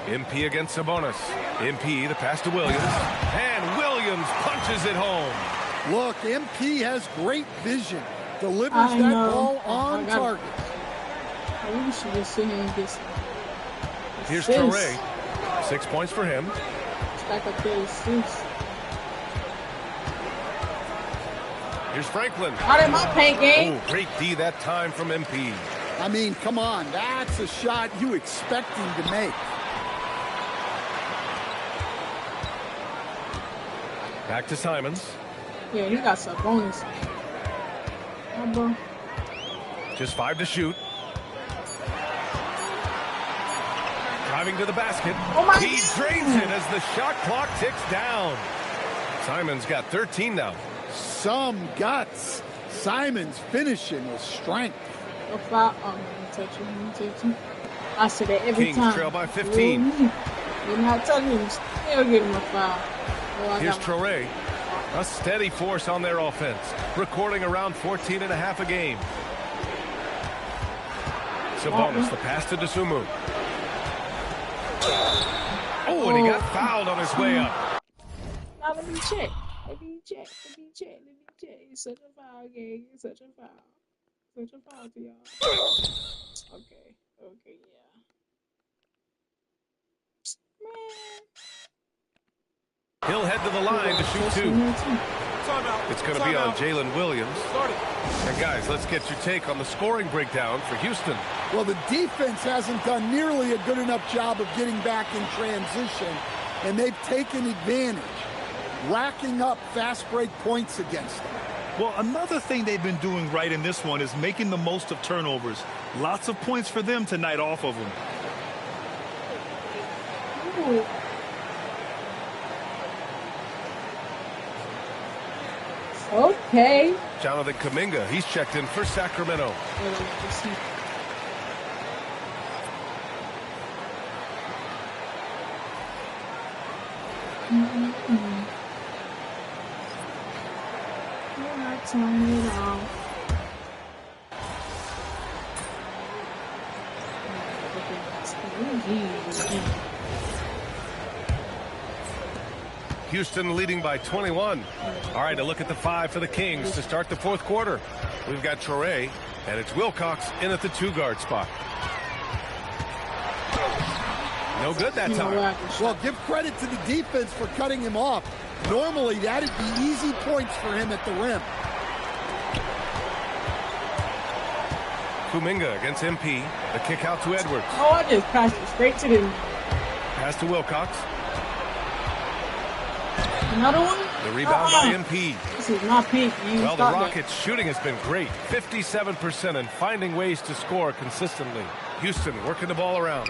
[SPEAKER 10] MP against Sabonis. MP, the pass to Williams. And Williams punches it home.
[SPEAKER 12] Look, MP has great vision. Delivers that ball on target.
[SPEAKER 1] I really should just sit here and get
[SPEAKER 10] Here's Torrey. 6 points for him.
[SPEAKER 1] Stack up there, 6.
[SPEAKER 10] Here's Franklin.
[SPEAKER 1] Not in my paint game.
[SPEAKER 10] Oh, great D that time from MP.
[SPEAKER 12] I mean, come on. That's a shot you expect him to make.
[SPEAKER 10] Back to Simons.
[SPEAKER 1] Yeah, he got some bonus. Oh, bro.
[SPEAKER 10] Just 5 to shoot. Driving to the basket.
[SPEAKER 1] Oh my
[SPEAKER 10] He drains it as the shot clock ticks down. Simons got 13 now.
[SPEAKER 12] Some guts. Simons finishing with strength.
[SPEAKER 1] A foul. Oh, touch him. I said that every
[SPEAKER 10] Kings
[SPEAKER 1] time.
[SPEAKER 10] trail by 15.
[SPEAKER 1] You're not touching him. Still give him a foul. Oh,
[SPEAKER 10] Here's Torrey. A steady force on their offense. Recording around 14.5 a game. Sabonis, the pass to DeSumo. Oh, and he got fouled on his way up.
[SPEAKER 1] Now let me check. It's such a foul game. It's such a foul. Such a foul to y'all. Okay, yeah. Man.
[SPEAKER 10] He'll head to the line to shoot 2. It's going to be on Jalen Williams. And guys, let's get your take on the scoring breakdown for Houston.
[SPEAKER 12] Well, the defense hasn't done nearly a good enough job of getting back in transition, and they've taken advantage, racking up fast break points against them.
[SPEAKER 11] Well, another thing they've been doing right in this one is making the most of turnovers. Lots of points for them tonight off of them.
[SPEAKER 1] Ooh. Okay.
[SPEAKER 10] Jonathan Kuminga, he's checked in for Sacramento. Houston leading by 21. All right, a look at the 5 for the Kings to start the 4th quarter. We've got Torrey, and it's Wilcox in at the 2-guard spot. No good that time.
[SPEAKER 12] Well, give credit to the defense for cutting him off. Normally, that'd be easy points for him at the rim.
[SPEAKER 10] Kuminga against MP. The kick out to Edwards.
[SPEAKER 1] Oh, I just passed it straight to the...
[SPEAKER 10] Pass to Wilcox.
[SPEAKER 1] Another one?
[SPEAKER 10] The rebound by MP.
[SPEAKER 1] This is not pink.
[SPEAKER 10] Well, the Rockets' shooting has been great. 57% and finding ways to score consistently. Houston working the ball around.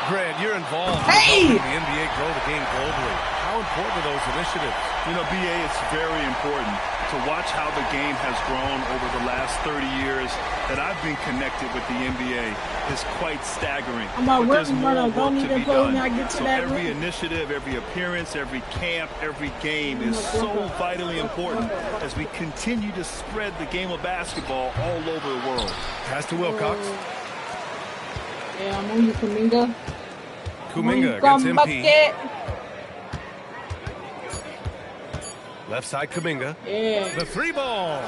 [SPEAKER 10] Grant, you're involved in helping the NBA grow the game globally. How important are those initiatives?
[SPEAKER 11] You know, BA, it's very important to watch how the game has grown over the last 30 years that I've been connected with the NBA. Is quite staggering.
[SPEAKER 1] But
[SPEAKER 11] there's more work
[SPEAKER 1] don't
[SPEAKER 11] to
[SPEAKER 1] even
[SPEAKER 11] be done.
[SPEAKER 1] So
[SPEAKER 11] every initiative, every appearance, every camp, every game is so vitally important as we continue to spread the game of basketball all over the world.
[SPEAKER 10] Pass to Wilcox.
[SPEAKER 1] Yeah, I'm on you, Kuminga.
[SPEAKER 10] Kuminga against MP. Left side Kuminga.
[SPEAKER 1] Yeah.
[SPEAKER 10] The three ball.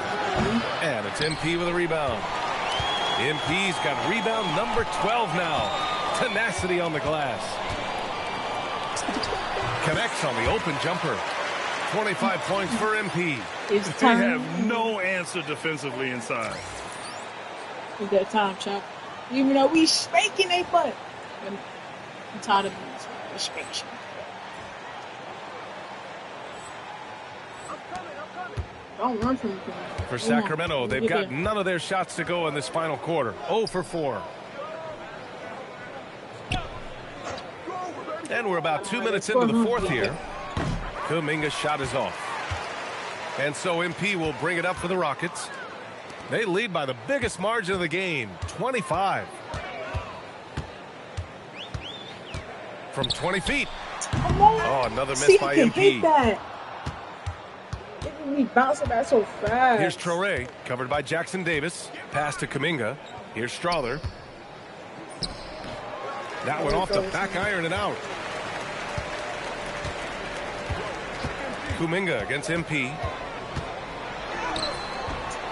[SPEAKER 10] And it's MP with a rebound. MP's got rebound number 12 now. Tenacity on the glass. Connects on the open jumper. 25 points for MP.
[SPEAKER 11] They have no answer defensively inside.
[SPEAKER 1] It's that time, Chuck. Even though we spanking they butt. I'm tired of being spanked. Don't run from me.
[SPEAKER 10] For Sacramento, they've got none of their shots to go in this final quarter. 0 for 4. And we're about 2 minutes into the fourth here. Kuminga's shot is off. And so MP will bring it up for the Rockets. They lead by the biggest margin of the game, 25. From 20 feet. Oh, another miss by MP.
[SPEAKER 1] We bouncing back so fast.
[SPEAKER 10] Here's Traore, covered by Jackson Davis. Pass to Kuminga. Here's Strother. That went off the back iron and out. Kuminga against MP.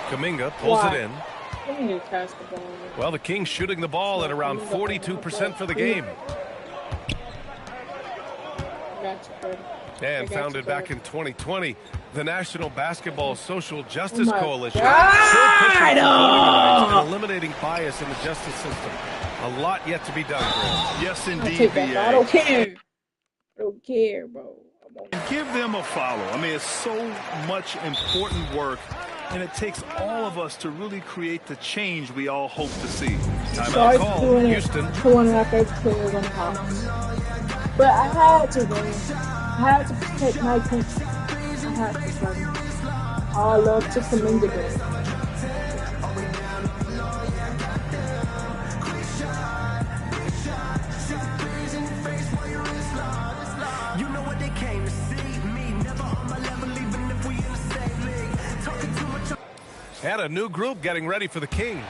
[SPEAKER 10] Kuminga pulls it in. Well, the Kings shooting the ball at around 42% for the game. And founded back in 2020, the National Basketball Social Justice Coalition still pushing for voting rights and eliminating bias in the justice system. A lot yet to be done, bro.
[SPEAKER 11] Yes, indeed,
[SPEAKER 1] I don't care. I don't care, bro.
[SPEAKER 11] Give them a follow. I mean, it's so much important work, and it takes all of us to really create the change we all hope to see.
[SPEAKER 10] Timeout call, Houston.
[SPEAKER 1] One of my favorite players on the house. But I had to, man. I had to protect my country. I had to, brother. I love to Kuminga, though.
[SPEAKER 10] And a new group getting ready for the Kings.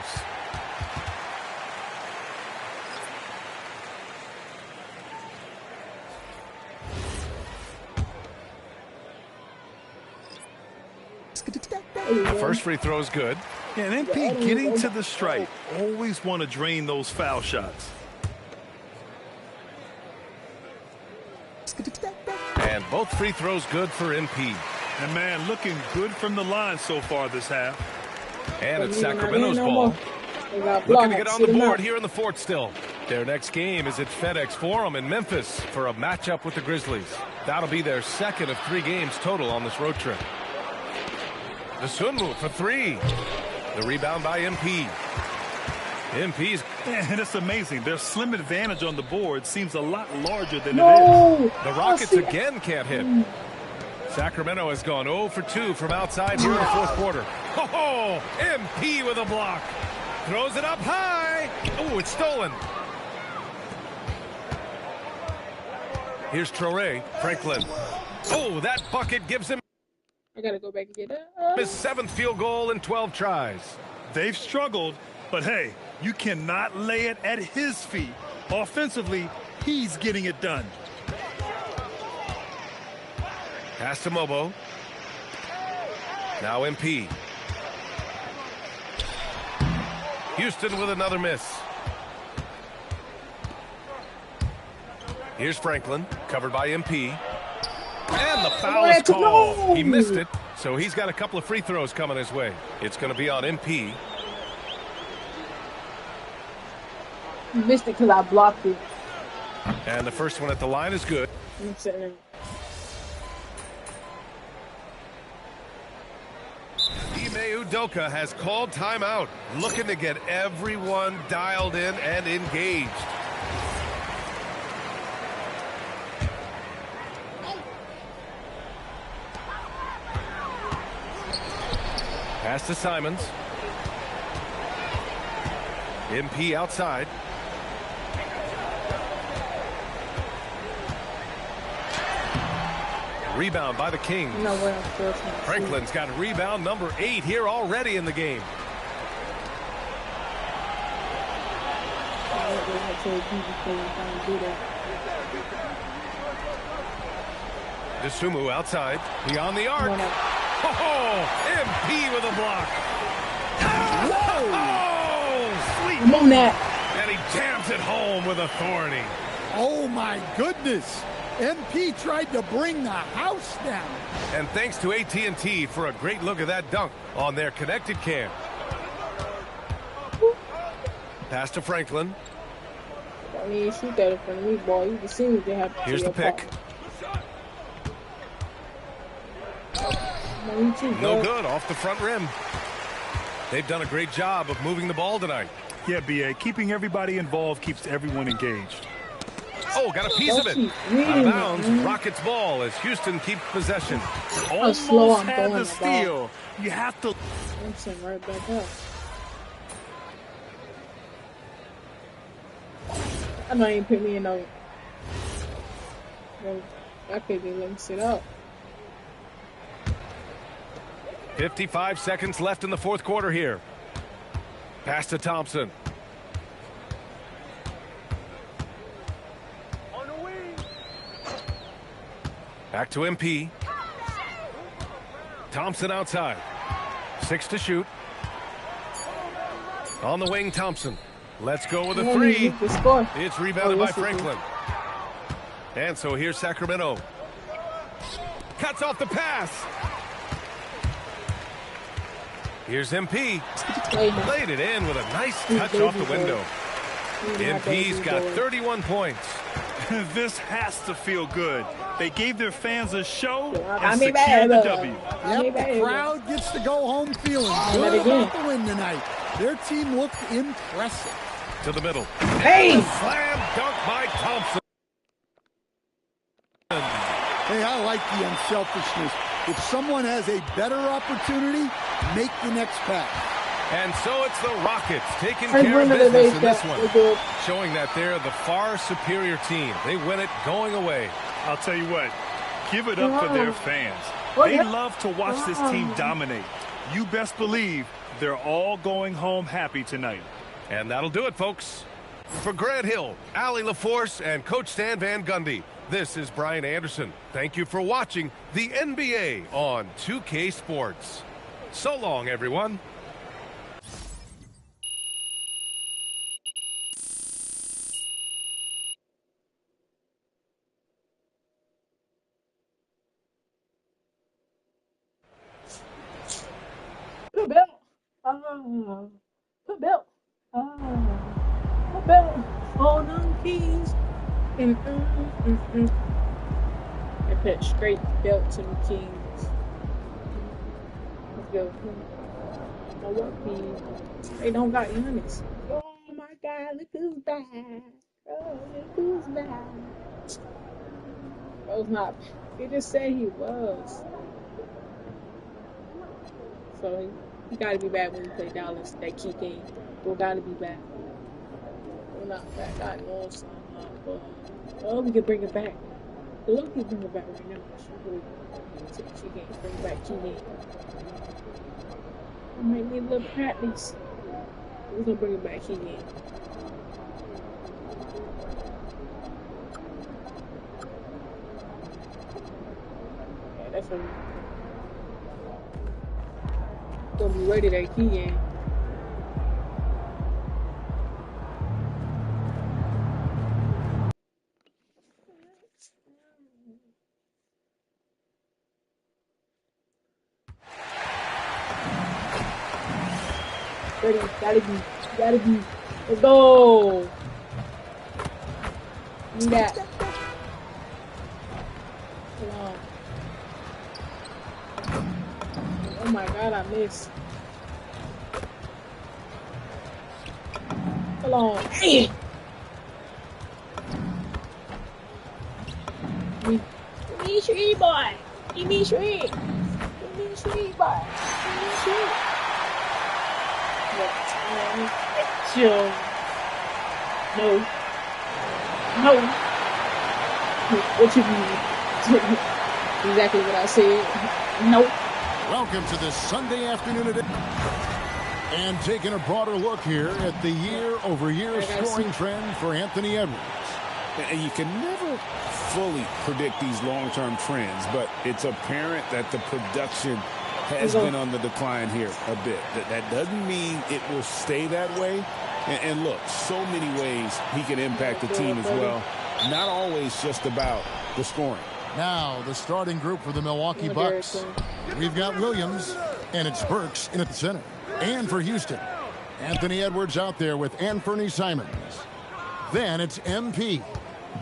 [SPEAKER 10] The first free throw is good.
[SPEAKER 11] Yeah, and MP getting to the stripe. Always want to drain those foul shots.
[SPEAKER 10] And both free throws good for MP.
[SPEAKER 11] And man, looking good from the line so far this half.
[SPEAKER 10] And it's Sacramento's ball. Looking to get on the board here in the fourth still. Their next game is at FedEx Forum in Memphis for a matchup with the Grizzlies. That'll be their second of 3 games total on this road trip. The Sunmu for 3. The rebound by MP. MP's.
[SPEAKER 11] And it's amazing. Their slim advantage on the board seems a lot larger than it is.
[SPEAKER 10] The Rockets again can't hit. Sacramento has gone 0 for 2 from outside here in the fourth quarter. Oh, MP with a block. Throws it up high. Oh, it's stolen. Here's Traore. Franklin. Oh, that bucket gives him.
[SPEAKER 1] I gotta go back and get that.
[SPEAKER 10] His 7th field goal in 12 tries.
[SPEAKER 11] They've struggled, but hey, you cannot lay it at his feet. Offensively, he's getting it done.
[SPEAKER 10] Pass to Mobo. Now MP. Houston with another miss. Here's Franklin, covered by MP. And the foul is called. He missed it, so he's got a couple of free throws coming his way. It's going to be on MP.
[SPEAKER 1] You missed it because I blocked it.
[SPEAKER 10] And the first one at the line is good.
[SPEAKER 1] I'm
[SPEAKER 10] Ime Udoka has called timeout, looking to get everyone dialed in and engaged. Pass to Simons. MP outside. Rebound by the Kings. Franklin's got rebound number 8 here already in the game. DeSumo outside. Beyond the arc. Oh, MP with a block. Oh, sweet.
[SPEAKER 1] I'm on that.
[SPEAKER 10] And he jams it home with authority.
[SPEAKER 12] Oh, my goodness. MP tried to bring the house down.
[SPEAKER 10] And thanks to AT&T for a great look at that dunk on their connected cam. Pass to Franklin.
[SPEAKER 1] I mean, shoot that in front of me, boy. You can see what they have to.
[SPEAKER 10] Here's the pick. No good, off the front rim. They've done a great job of moving the ball tonight.
[SPEAKER 11] Yeah, BA, keeping everybody involved keeps everyone engaged.
[SPEAKER 10] Oh, got a piece of it. Out of bounds, Rockets ball as Houston keeps possession.
[SPEAKER 11] Almost had the steal. You have to.
[SPEAKER 1] I'm right back up. I know you put me in no. I couldn't even let me sit up.
[SPEAKER 10] 55 seconds left in the fourth quarter here. Pass to Thompson. Back to MP. Thompson outside. 6 to shoot. On the wing, Thompson. Let's go with a 3. It's rebounded by Franklin. And so here's Sacramento. Cuts off the pass. Here's MP. Laid it in with a nice touch off the window. MP's got 31 points.
[SPEAKER 11] This has to feel good. They gave their fans a show
[SPEAKER 1] I'm
[SPEAKER 11] and secured the W.
[SPEAKER 12] Yep, the crowd gets to go home feeling good about the win tonight. Their team looked impressive.
[SPEAKER 10] To the middle.
[SPEAKER 1] Hey!
[SPEAKER 10] Slam dunk by Thompson.
[SPEAKER 12] Hey, I like the unselfishness. If someone has a better opportunity, make the next pass.
[SPEAKER 10] And so it's the Rockets taking care of business in this one, showing that they're the far superior team. They win it going away.
[SPEAKER 11] I'll tell you what, give it up for their fans. They love to watch this team dominate. You best believe they're all going home happy tonight.
[SPEAKER 10] And that'll do it, folks. For Grant Hill, Allie LaForce, and Coach Stan Van Gundy, this is Brian Anderson. Thank you for watching the NBA on 2K Sports. So long, everyone.
[SPEAKER 1] Put belt. Put belt. Put belt on them keys. I put straight belt to the Kings. Let's go. Oh, what they don't got Giannis. Oh my God, look who's back. Oh, look who's back. Bro's not. He just said he was. So he gotta be back when we play Dallas, that key game. Bro gotta be back. We're not back. I know somehow, but well, we can bring it back. Look, we bring it back right now. She can't bring back key game. I might need a little practice. We're gonna bring it back key game. Yeah, that's what gonna be ready that key game. Ready. Gotta be. Let's go. Give me that. Come on. Oh my God, I missed. Come on. Hey. Give me three, boy. Give me three. Give me three, boy. Give me three. Chill. No. What you mean? Exactly what I said. Nope.
[SPEAKER 2] Welcome to this Sunday afternoon edition. And taking a broader look here at the year-over-year scoring trend for Anthony Edwards.
[SPEAKER 3] And you can never fully predict these long-term trends, but it's apparent that the production has been on the decline here a bit. That doesn't mean it will stay that way. And look, so many ways he can impact the team as well. Not always just about the scoring.
[SPEAKER 2] Now, the starting group for the Milwaukee Bucks. We've got Williams, and it's Burks in at the center. And for Houston, Anthony Edwards out there with Anthony Simons. Then it's MP.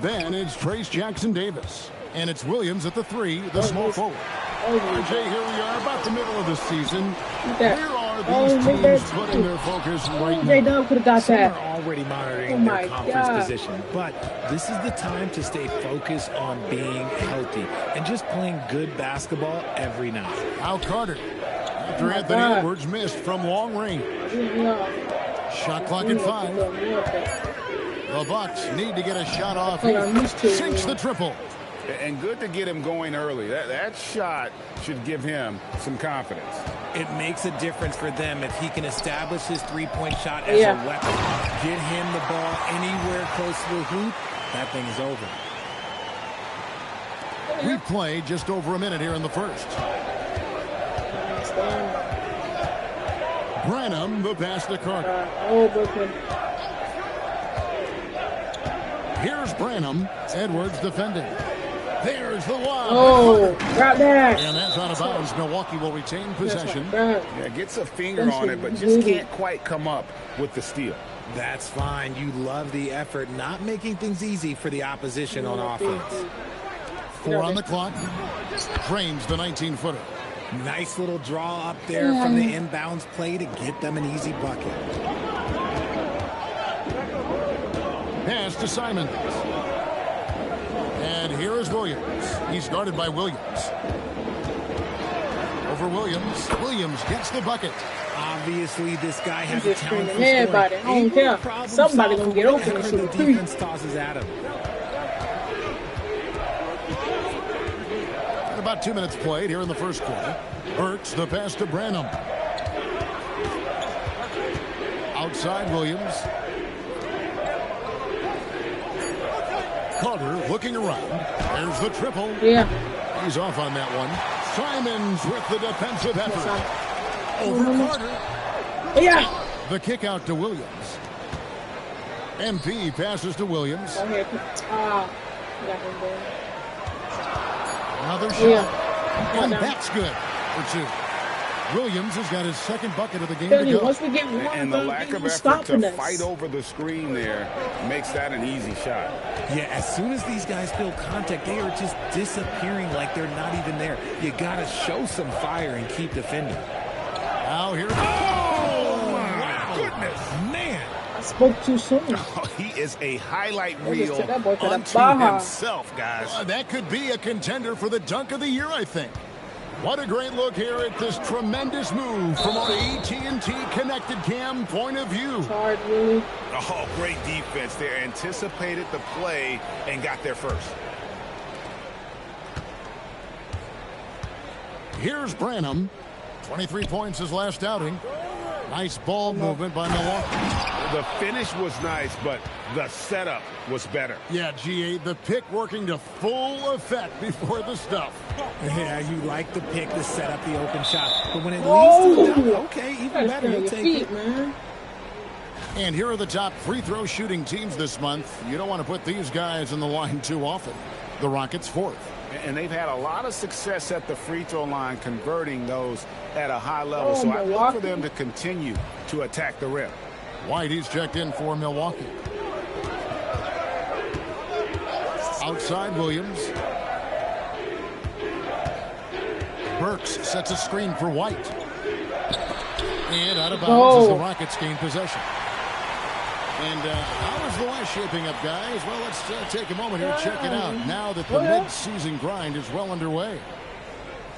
[SPEAKER 2] Then it's Trace Jackson-Davis. And it's Williams at the 3, the small forward. RJ, here we are, about the middle of the season. Where are these teams putting their focus right now?
[SPEAKER 1] J-Dub could have got
[SPEAKER 13] Some
[SPEAKER 1] that.
[SPEAKER 13] are already monitoring their conference position, but this is the time to stay focused on being healthy and just playing good basketball every night.
[SPEAKER 2] Al Carter, after Anthony Edwards missed from long range. Shot clock at 5. The Bucks need to get a shot off here. Sinks the triple.
[SPEAKER 3] And good to get him going early. That shot should give him some confidence.
[SPEAKER 13] It makes a difference for them if he can establish his three-point shot as a weapon. Get him the ball anywhere close to the hoop. That thing is over.
[SPEAKER 2] We've played just over a minute here in the first. Branham, the pass to Carter. Here's Branham. Edwards defending. There's the lob.
[SPEAKER 1] Oh, got that.
[SPEAKER 2] And that's out of bounds. Milwaukee will retain possession.
[SPEAKER 3] Yeah, gets a finger on it, but just can't quite come up with the steal.
[SPEAKER 13] That's fine. You love the effort, not making things easy for the opposition on offense.
[SPEAKER 2] 4 on the clock. Frames the 19-footer.
[SPEAKER 13] Nice little draw up there from the inbounds play to get them an easy bucket.
[SPEAKER 2] Pass to Simons. And here is Williams. He's guarded by Williams. Over Williams. Williams gets the bucket.
[SPEAKER 13] Obviously, this guy has a talent for
[SPEAKER 1] everybody.
[SPEAKER 13] scoring.
[SPEAKER 1] I don't care. Somebody gonna get open and shoot a three.
[SPEAKER 13] Defense tosses at him.
[SPEAKER 2] About 2 minutes played here in the first quarter. Burks, the pass to Branham. Outside Williams. Carter looking around. There's the triple.
[SPEAKER 1] Yeah.
[SPEAKER 2] He's off on that one. Simons with the defensive effort. Over Carter.
[SPEAKER 1] Yeah.
[SPEAKER 2] The kick out to Williams. MP passes to Williams. Another shot.
[SPEAKER 1] Yeah.
[SPEAKER 2] And that's good for 2. Williams has got his second bucket of the game to go.
[SPEAKER 1] Once we get one,
[SPEAKER 3] and the lack of effort to fight over the screen there makes that an easy shot.
[SPEAKER 13] Yeah, as soon as these guys feel contact, they are just disappearing like they're not even there. You got to show some fire and keep defending.
[SPEAKER 2] Now here.
[SPEAKER 3] Oh, my goodness.
[SPEAKER 13] Man.
[SPEAKER 1] I spoke too soon.
[SPEAKER 3] Oh, he is a highlight reel
[SPEAKER 1] unto
[SPEAKER 3] himself, guys.
[SPEAKER 2] That could be a contender for the dunk of the year, I think. What a great look here at this tremendous move from our AT&T Connected Cam point of view.
[SPEAKER 1] Hard, really.
[SPEAKER 3] Oh, great defense there. Anticipated the play and got there first.
[SPEAKER 2] Here's Branham. 23 points his last outing. Nice ball movement by Milwaukee.
[SPEAKER 3] The finish was nice, but the setup was better.
[SPEAKER 2] Yeah, GA, the pick working to full effect before the stuff.
[SPEAKER 13] Yeah, you like the pick to set up the open shot. But when it leads to the dunk, okay, even better. You'll take it.
[SPEAKER 1] Man.
[SPEAKER 2] And here are the top free throw shooting teams this month. You don't want to put these guys in the line too often. The Rockets 4th.
[SPEAKER 3] And they've had a lot of success at the free throw line converting those at a high level. So I look for them to continue to attack the rim.
[SPEAKER 2] White, he's checked in for Milwaukee. Outside Williams. Burks sets a screen for White. And out of bounds as the Rockets gain possession. And how is the West shaping up, guys? Well, let's take a moment here and check it out. Now that the mid-season grind is well underway.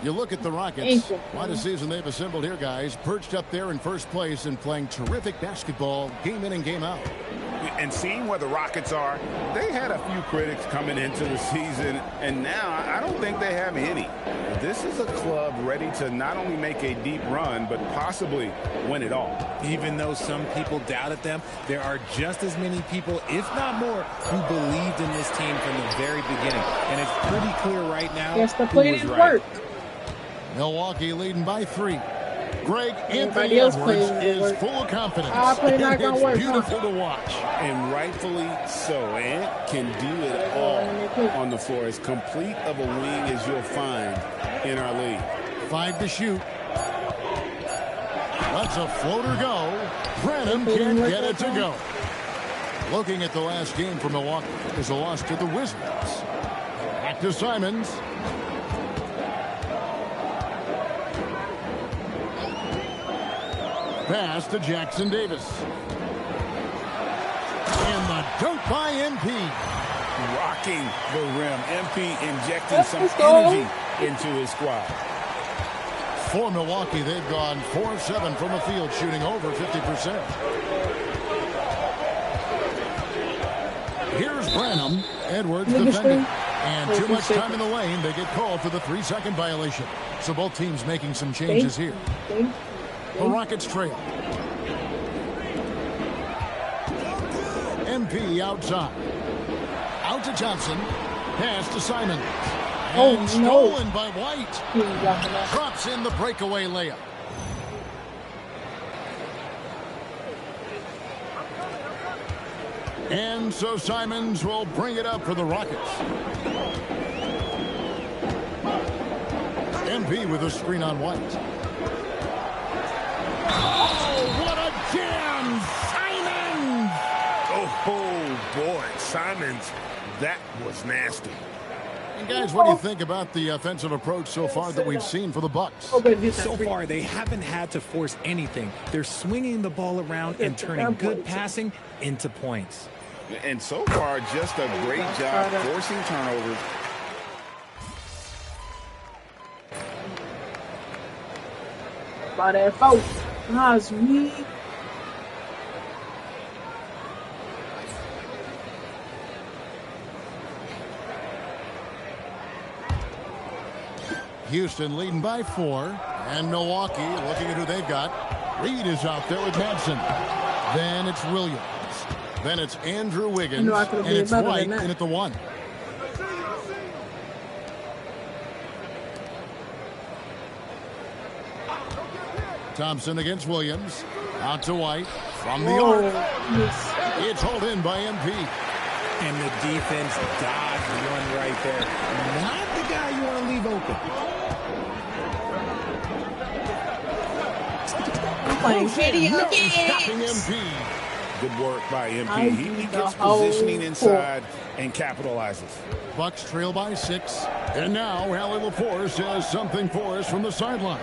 [SPEAKER 2] You look at the Rockets, quite a season they've assembled here, guys. Perched up there in first place and playing terrific basketball game in and game out.
[SPEAKER 3] And seeing where the Rockets are, they had a few critics coming into the season, and now I don't think they have any. This is a club ready to not only make a deep run, but possibly win it all.
[SPEAKER 13] Even though some people doubted them, there are just as many people, if not more, who believed in this team from the very beginning. And it's pretty clear right now who was right.
[SPEAKER 2] Milwaukee leading by 3. Greg Anthony Edwards is full of confidence. It's beautiful to watch.
[SPEAKER 3] And rightfully so. Ant can do it all on the floor. As complete of a wing as you'll find in our league.
[SPEAKER 2] 5 to shoot. Lets a floater go. Branham can't get it to go. Looking at the last game for Milwaukee is a loss to the Wizards. Back to Simons. Pass to Jackson Davis. And the dunk by MP.
[SPEAKER 3] Rocking the rim. MP injecting some energy into his squad.
[SPEAKER 2] For Milwaukee, they've gone 4 of 7 from the field, shooting over 50%. Here's Branham. Edwards defending. And too much time in the lane. They get called for the 3-second violation. So both teams making some changes here. The Rockets trail. MP outside. Out to Johnson. Pass to Simon. And stolen by White. Drops in the breakaway layup. And so Simons will bring it up for the Rockets. MP with a screen on White. Oh, what a jam! Simons!
[SPEAKER 4] Oh, boy, Simons, that was nasty.
[SPEAKER 2] And guys, what do you think about the offensive approach so far that we've seen for the Bucks?
[SPEAKER 13] So far, they haven't had to force anything. They're swinging the ball around and turning good passing into points.
[SPEAKER 3] And so far, just a great job forcing turnovers.
[SPEAKER 1] By that fault. Nice me.
[SPEAKER 2] Houston leading by 4. And Milwaukee looking at who they've got. Reed is out there with Madsen. Then it's Williams. Then it's Andrew Wiggins. And it's White in at the 1. Thompson against Williams. Out to White. From the arc. It's hauled in by MP.
[SPEAKER 13] And the defense dodged one right there. Not the guy you want to leave open.
[SPEAKER 1] Playing video games.
[SPEAKER 2] MP.
[SPEAKER 3] Good work by MP. He gets positioning inside and capitalizes.
[SPEAKER 2] Bucks trail by 6. And now Allie LaForce has something for us from the sideline.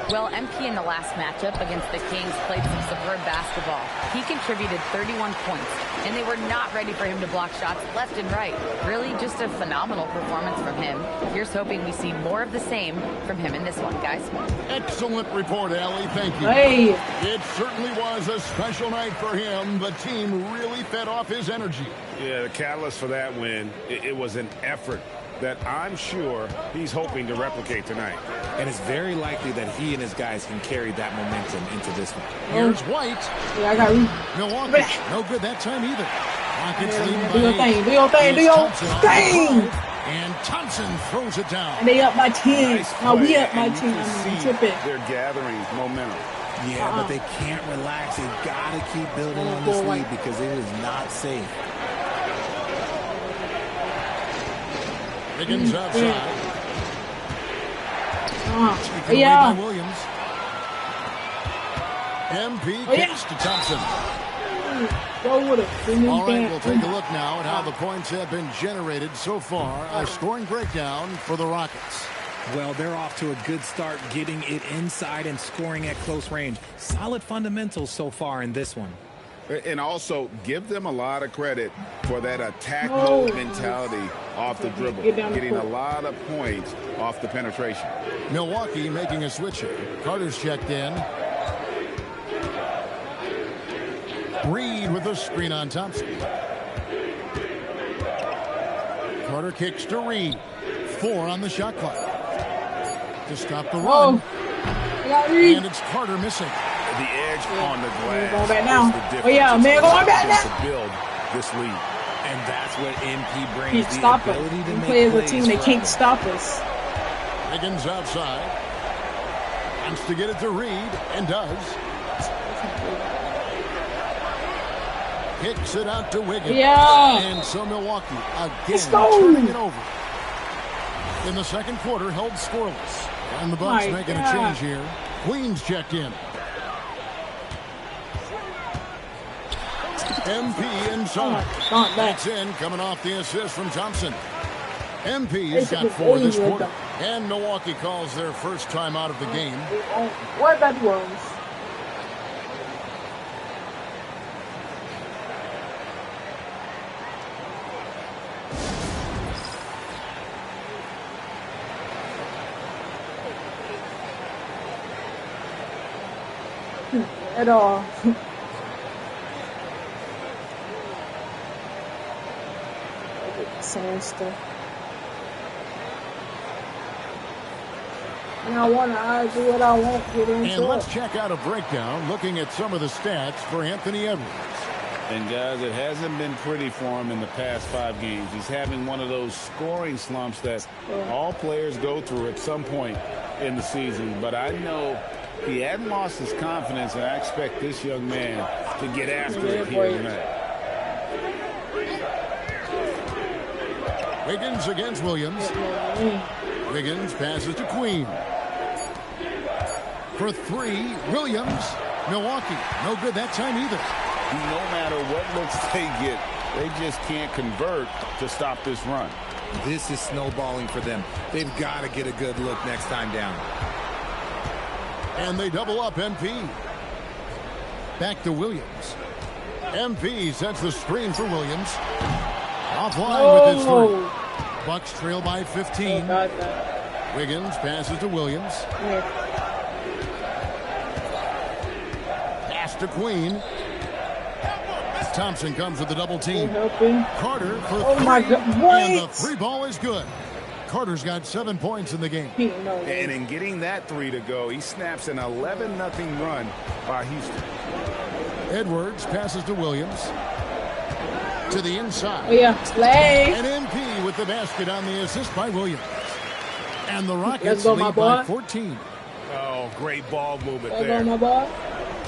[SPEAKER 6] Well, MP in the last matchup against the Kings played some superb basketball. He contributed 31 points, and they were not ready for him to block shots left and right. Really just a phenomenal performance from him. Here's hoping we see more of the same from him in this one, guys.
[SPEAKER 2] Excellent report, Allie. Thank you.
[SPEAKER 1] Hey.
[SPEAKER 2] It certainly was a special night for him. The team really fed off his energy.
[SPEAKER 3] Yeah, the catalyst for that win, it was an effort that I'm sure he's hoping to replicate tonight.
[SPEAKER 13] And it's very likely that he and his guys can carry that momentum into this one.
[SPEAKER 2] Here's White.
[SPEAKER 1] Yeah, I got
[SPEAKER 2] Milwaukee. No good that time either. Rockets leading
[SPEAKER 1] do your
[SPEAKER 2] by 8.
[SPEAKER 1] thing. Do your thing. Do your thing.
[SPEAKER 2] And Thompson throws it down.
[SPEAKER 1] And they up by 10.
[SPEAKER 3] Nice
[SPEAKER 1] Now we
[SPEAKER 3] play,
[SPEAKER 1] up by
[SPEAKER 3] and
[SPEAKER 1] 10.
[SPEAKER 3] you can see
[SPEAKER 1] Tripping.
[SPEAKER 3] they're gathering momentum.
[SPEAKER 13] Yeah, but they can't relax. They've got to keep building on this lead because it is not safe.
[SPEAKER 2] Wiggins outside. Taken away by Williams. MP kicks to Thompson. All right, we'll take a look now at how the points have been generated so far. A scoring breakdown for the Rockets.
[SPEAKER 13] Well, they're off to a good start getting it inside and scoring at close range. Solid fundamentals so far in this one.
[SPEAKER 3] And also, give them a lot of credit for that attack mode mentality off the dribble. Getting a lot of points off the penetration.
[SPEAKER 2] Milwaukee making a switch here. Carter's checked in. Reed with a screen on Thompson. Carter kicks to Reed. 4 on the shot clock. To stop the run. And it's Carter missing.
[SPEAKER 3] The edge on the glass.
[SPEAKER 1] Going back now.
[SPEAKER 3] Is the difference.
[SPEAKER 1] Oh yeah, man, going back now.
[SPEAKER 3] To build this lead.
[SPEAKER 13] And that's what MP brings.
[SPEAKER 1] Can't stop it. We play as a team, they can't stop us.
[SPEAKER 2] Wiggins outside. Wants to get it to Reed, and does. Kicks it out to Wiggins.
[SPEAKER 1] Yeah.
[SPEAKER 2] And so Milwaukee again turning it over. In the second quarter, held scoreless. And the Bucks making a change here. Queens checked in. MP inside. That's in, coming off the assist from Thompson. MP's got 4 this quarter. And Milwaukee calls their first time out of the game.
[SPEAKER 1] What that was. At all. Same stuff. And I want to do what I want, get into
[SPEAKER 2] And let's check out a breakdown looking at some of the stats for Anthony Edwards.
[SPEAKER 3] And guys, it hasn't been pretty for him in the past 5 games. He's having one of those scoring slumps that all players go through at some point in the season. But I know he hadn't lost his confidence, and I expect this young man to get after it here tonight.
[SPEAKER 2] Wiggins against Williams. Wiggins passes to Queen. For 3, Williams. Milwaukee, no good that time either.
[SPEAKER 3] No matter what looks they get, they just can't convert to stop this run.
[SPEAKER 13] This is snowballing for them. They've got to get a good look next time down.
[SPEAKER 2] And they double up MP. Back to Williams. MP sets the screen for Williams. Offline with his 3. Bucks trail by 15. Wiggins passes to Williams. Pass to Queen. Thompson comes with the double team. Carter for 3.
[SPEAKER 1] My God. What?
[SPEAKER 2] And the 3 ball is good. Carter's got 7 points in the game.
[SPEAKER 3] And in getting that 3 to go, he snaps an 11-0 run by Houston.
[SPEAKER 2] Edwards passes to Williams. To the inside.
[SPEAKER 1] Oh, yeah. Slay.
[SPEAKER 2] And MP with the basket on the assist by Williams. And the Rockets
[SPEAKER 1] go,
[SPEAKER 2] lead by 14.
[SPEAKER 4] Oh, great ball movement
[SPEAKER 1] Let's
[SPEAKER 4] there.
[SPEAKER 1] go, my boy.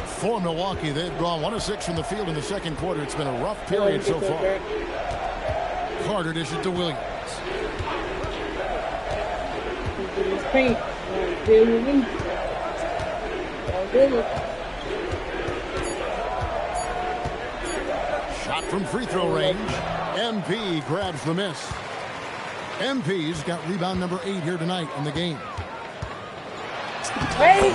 [SPEAKER 2] For Milwaukee, they've drawn 1 of 6 from the field in the second quarter. It's been a rough period so far. Carter dishes to Williams.
[SPEAKER 1] Paint.
[SPEAKER 2] Shot from free throw range. MP grabs the miss. MP's got rebound number 8 here tonight in the game.
[SPEAKER 1] Hey,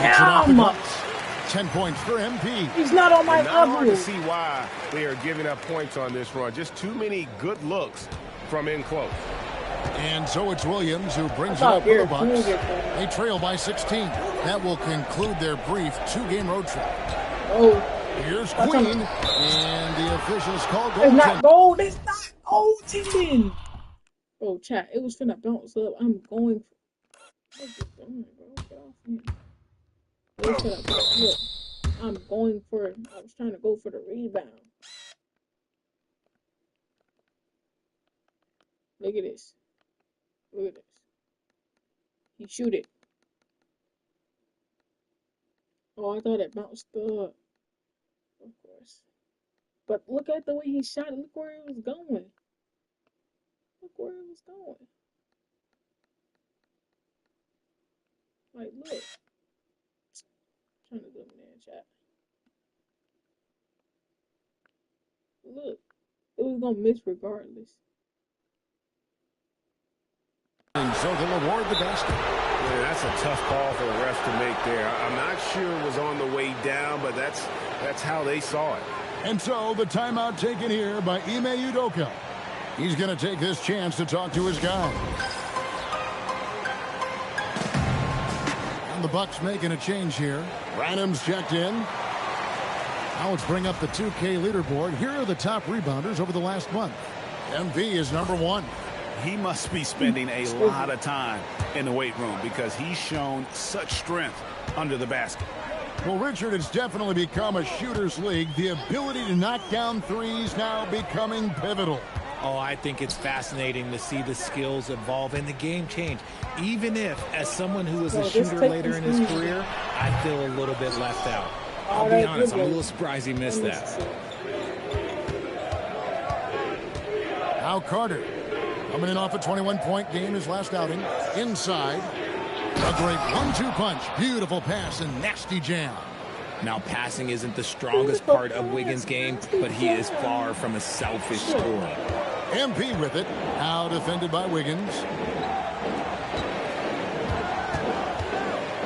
[SPEAKER 2] 10 points for MP.
[SPEAKER 1] He's not on my
[SPEAKER 4] level. Hard to
[SPEAKER 1] level.
[SPEAKER 4] see why they are giving up points on this run. Just too many good looks from in close.
[SPEAKER 2] And so it's Williams who brings it up for the Bucks. They trail by 16. That will conclude their brief 2-game road trip.
[SPEAKER 1] Oh.
[SPEAKER 2] Here's Queen, and the officials call goaltending.
[SPEAKER 1] It's not gold. It's not goaltending. Oh, chat. It was finna bounce up. I'm going. What's it doing, bro? Get off me. Look, I'm going for it. I was trying to go for the rebound. Look at this. Look at this. He shoot it. Oh, I thought it bounced up. Of course. But look at the way he shot it. Look where it was going. Look where it was going. Like, look. I'm trying to zoom in, chat. Look. It was gonna miss regardless.
[SPEAKER 2] And so they'll award the basket.
[SPEAKER 4] Yeah, that's a tough call for the ref to make there. I'm not sure it was on the way down, but that's how they saw it.
[SPEAKER 2] And so the timeout taken here by Ime Udoka. He's going to take this chance to talk to his guy. And the Bucks making a change here. Branham's checked in. Now let's bring up the 2K leaderboard. Here are the top rebounders over the last month. MV is number 1.
[SPEAKER 3] He must be spending a lot of time in the weight room because he's shown such strength under the basket.
[SPEAKER 2] Well, Richard, it's definitely become a shooter's league. The ability to knock down threes now becoming pivotal.
[SPEAKER 13] Oh, I think it's fascinating to see the skills evolve and the game change. Even if, as someone who was a shooter later in his career, I feel a little bit left out. I'll be honest, I'm a little surprised he missed that.
[SPEAKER 2] Now Carter, coming in off a 21-point game his last outing. Inside. A great 1-2 punch. Beautiful pass and nasty jam.
[SPEAKER 13] Now, passing isn't the strongest part of Wiggins' game, but he is far from a selfish scorer.
[SPEAKER 2] MP with it. Now defended by Wiggins.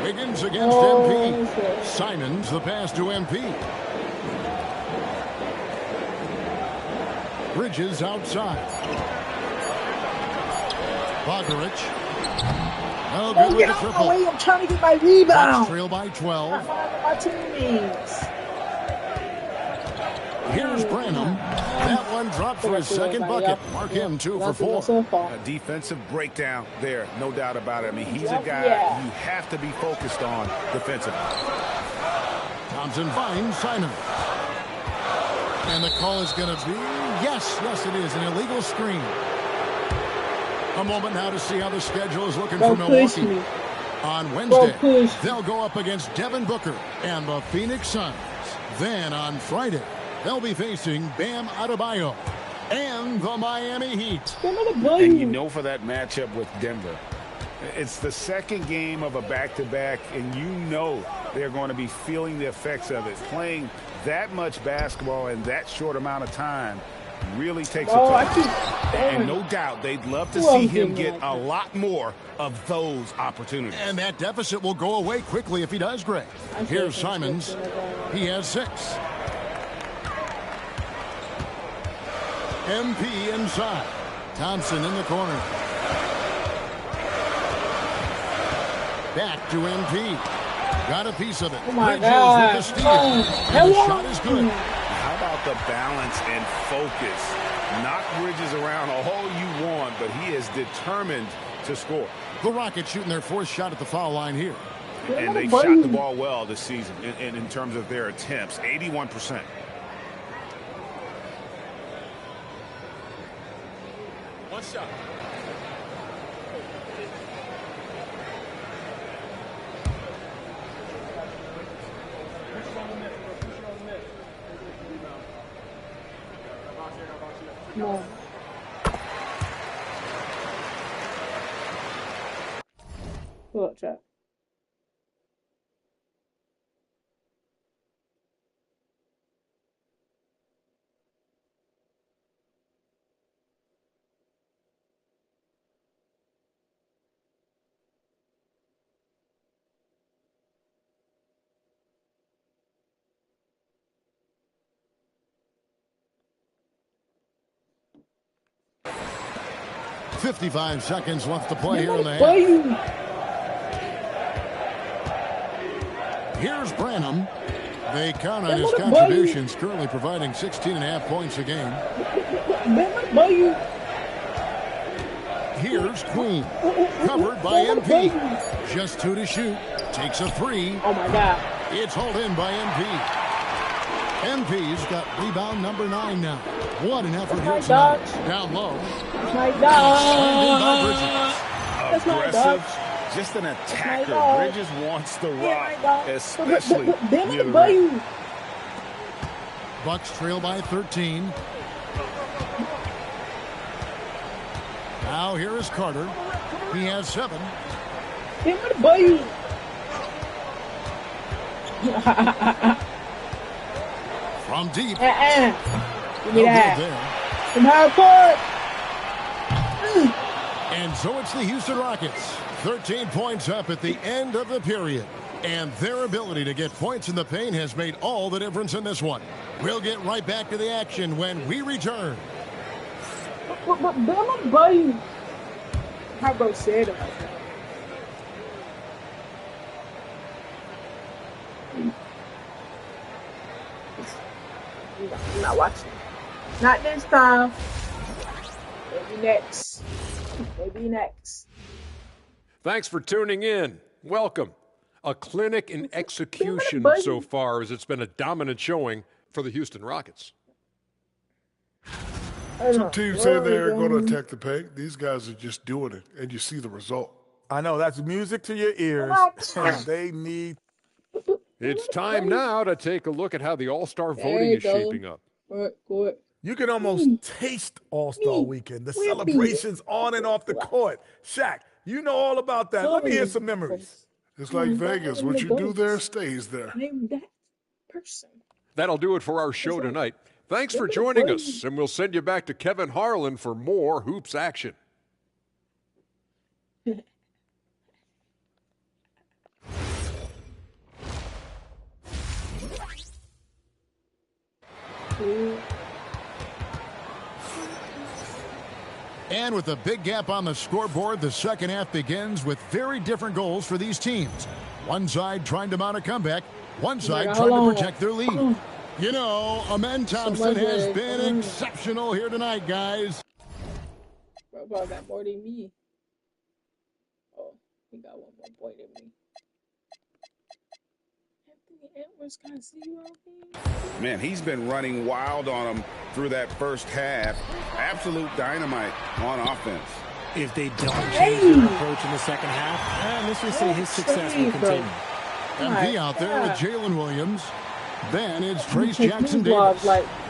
[SPEAKER 2] Wiggins against MP. Simons the pass to MP. Bridges outside. Bogdarich. No good with the triple.
[SPEAKER 1] I'm trying to get my rebound.
[SPEAKER 2] Trail by 12.
[SPEAKER 1] My teammates.
[SPEAKER 2] Here's Branham. That one dropped for his second bucket. Mark him 2 for 4.
[SPEAKER 3] A defensive breakdown there, no doubt about it. I mean, he's a guy you have to be focused on defensively.
[SPEAKER 2] Thompson finds Simon. And the call is going to be, yes, it is, an illegal screen. A moment now to see how the schedule is looking for Milwaukee. On Wednesday, they'll go up against Devin Booker and the Phoenix Suns. Then on Friday, they'll be facing Bam Adebayo and the Miami Heat.
[SPEAKER 3] And you know, for that matchup with Denver, it's the second game of a back-to-back, and you know they're going to be feeling the effects of it. Playing that much basketball in that short amount of time really takes a toll. And no doubt they'd love to see him get a lot more of those opportunities.
[SPEAKER 2] And that deficit will go away quickly if he does, Greg. Here's Simons. He has 6. MP inside. Thompson in the corner. Back to MP. Got a piece of it.
[SPEAKER 1] Oh my God.
[SPEAKER 2] With the steal. And the shot is good.
[SPEAKER 3] How about the balance and focus? Knock Bridges around all you want, but he is determined to score.
[SPEAKER 2] The Rockets shooting their 4th shot at the foul line here.
[SPEAKER 3] And they've shot the ball well this season in terms of their attempts, 81%.
[SPEAKER 13] One shot.
[SPEAKER 1] No. Look, chat.
[SPEAKER 2] .55 seconds left to play here in the half. Here's Branham. They count on his contributions, currently providing 16.5 points a game. Here's Queen, covered by MP. Just 2 to shoot. Takes a 3.
[SPEAKER 1] Oh my God.
[SPEAKER 2] It's hauled in by MP. MP's got rebound number 9 now. What an effort here tonight. Down low.
[SPEAKER 1] My dog.
[SPEAKER 3] That's aggressive. Just an attacker. Bridges wants the rock, especially near the rim.
[SPEAKER 2] Bucks trail by 13. Now here is Carter. He has 7. From deep.
[SPEAKER 1] Give me that. From half court.
[SPEAKER 2] And so it's the Houston Rockets. 13 points up at the end of the period. And their ability to get points in the paint has made all the difference in this one. We'll get right back to the action when we return.
[SPEAKER 1] But my buddy, how about said about that? I'm not watching. Not this time. Maybe next. Maybe next.
[SPEAKER 7] Thanks for tuning in. Welcome. A clinic in execution so far, as it's been a dominant showing for the Houston Rockets.
[SPEAKER 9] Some teams say they're going to attack the paint. These guys are just doing it, and you see the result.
[SPEAKER 8] I know, that's music to your ears. They need...
[SPEAKER 7] It's time now to take a look at how the All-Star voting is shaping up.
[SPEAKER 8] You can almost taste All-Star Weekend, the celebrations on and off the court. Shaq, you know all about that. Let me hear some memories.
[SPEAKER 9] It's like Vegas. What you do there stays there.
[SPEAKER 1] Name that person.
[SPEAKER 7] That'll do it for our show tonight. Thanks for joining us, and we'll send you back to Kevin Harlan for more Hoops action.
[SPEAKER 2] And with a big gap on the scoreboard, the second half begins with very different goals for these teams. One side trying to mount a comeback, one side trying to protect their lead. You know, Amen Thompson has been exceptional here tonight, guys.
[SPEAKER 1] Bro got more than me. Oh, he got one more point than me. Edwards got 0.
[SPEAKER 3] Man, he's been running wild on him through that first half. Absolute dynamite on offense.
[SPEAKER 13] If they don't change their approach in the second half, let's just say his success will continue.
[SPEAKER 2] MP out there with Jalen Williams. Then it's Trace Jackson Davis.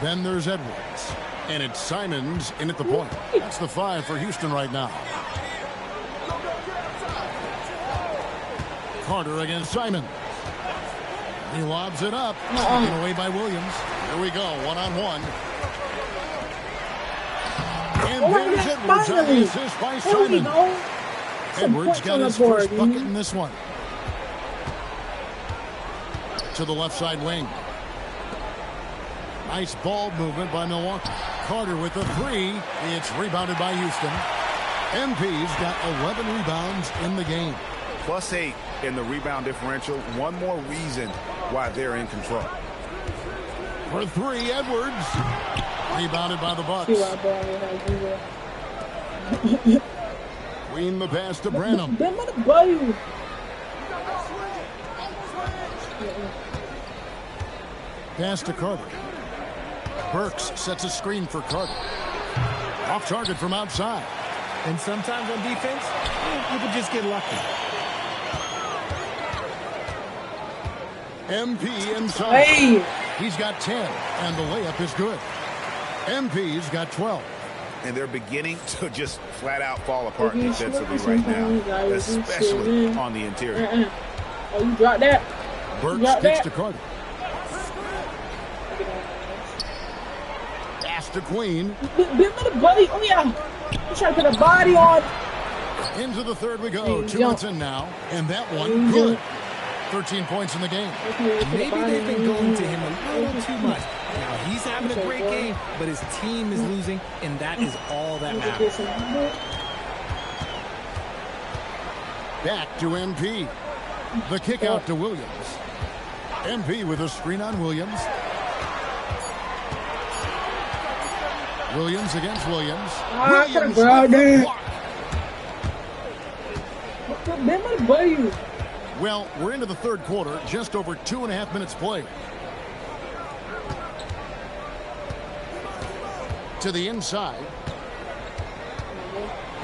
[SPEAKER 2] Then there's Edwards. And it's Simons in at the point. That's the 5 for Houston right now. Carter against Simon. He lobs it up. Taken away by Williams. Here we go, one-on-one. And there's Edwards on the assist by Simon. Edwards got his first bucket in this one. To the left side wing. Nice ball movement by Milwaukee. Carter with the 3. It's rebounded by Houston. MP's got 11 rebounds in the game.
[SPEAKER 3] +8 in the rebound differential. One more reason why they're in control.
[SPEAKER 2] For 3, Edwards. Rebounded by the Bucks. Queen the pass to Branham. Pass to Carter. Burks sets a screen for Carter. Off target from outside.
[SPEAKER 13] And sometimes on defense, people just get lucky.
[SPEAKER 2] MP inside. Hey. He's got 10, and the layup is good. MP's got 12.
[SPEAKER 3] And they're beginning to just flat out fall apart defensively right now, especially on the interior.
[SPEAKER 1] Oh, you dropped that.
[SPEAKER 2] Burks kicks to Carter. Pass to Queen.
[SPEAKER 1] Oh, yeah. He's trying to put a body on.
[SPEAKER 2] Into the third we go. 2 minutes in now, and that one good. 13 points in the game.
[SPEAKER 13] Maybe they've been going to him a little too much. Now, he's having a great game, but his team is losing, and that is all that matters.
[SPEAKER 2] Back to MP. The kick out to Williams. MP with a screen on Williams. Williams against Williams.
[SPEAKER 1] Williams.
[SPEAKER 2] Well, we're into the third quarter, just over 2.5 minutes played. To the inside.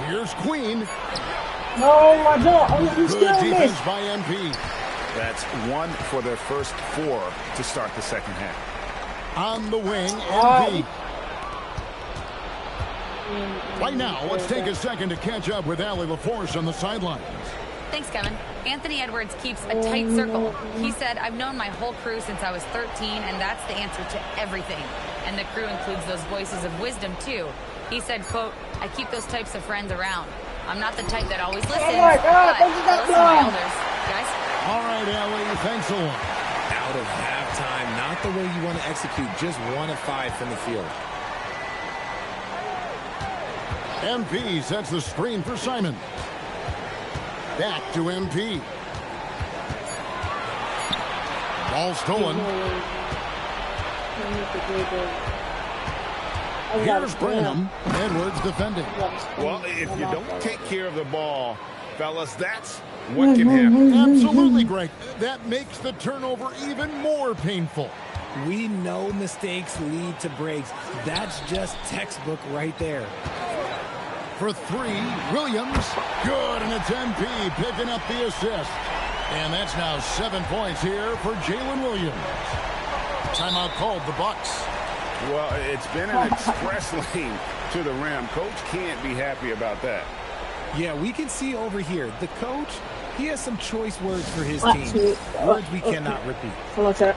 [SPEAKER 2] Here's Queen.
[SPEAKER 1] No, I don't.
[SPEAKER 2] Good defense by MP.
[SPEAKER 3] That's 1 for their first 4 to start the second half.
[SPEAKER 2] On the wing, MP. Right now, let's take a second to catch up with Allie LaForce on the sidelines.
[SPEAKER 6] Thanks, Kevin. Anthony Edwards keeps a tight circle. He said, I've known my whole crew since I was 13, and that's the answer to everything. And the crew includes those voices of wisdom, too. He said, quote, I keep those types of friends around. I'm not the type that always listens, but I listen to my elders. Guys?
[SPEAKER 2] All right, Ellie, thanks a lot.
[SPEAKER 13] Out of halftime, not the way you want to execute, just 1 of 5 from the field.
[SPEAKER 2] MP sets the screen for Simon. Back to MP. Ball stolen. Here's Branham. Edwards defending.
[SPEAKER 3] Well, if you don't take care of the ball, fellas, that's what can happen.
[SPEAKER 2] Absolutely, Greg. That makes the turnover even more painful.
[SPEAKER 13] We know mistakes lead to breaks. That's just textbook right there.
[SPEAKER 2] For 3, Williams. Good, and it's MP picking up the assist. And that's now 7 points here for Jalen Williams. Timeout called, the Bucks.
[SPEAKER 3] Well, it's been an express lane to the rim. Coach can't be happy about that.
[SPEAKER 13] Yeah, we can see over here. The coach, he has some choice words for his team. Words we cannot repeat.
[SPEAKER 1] Hello, sir.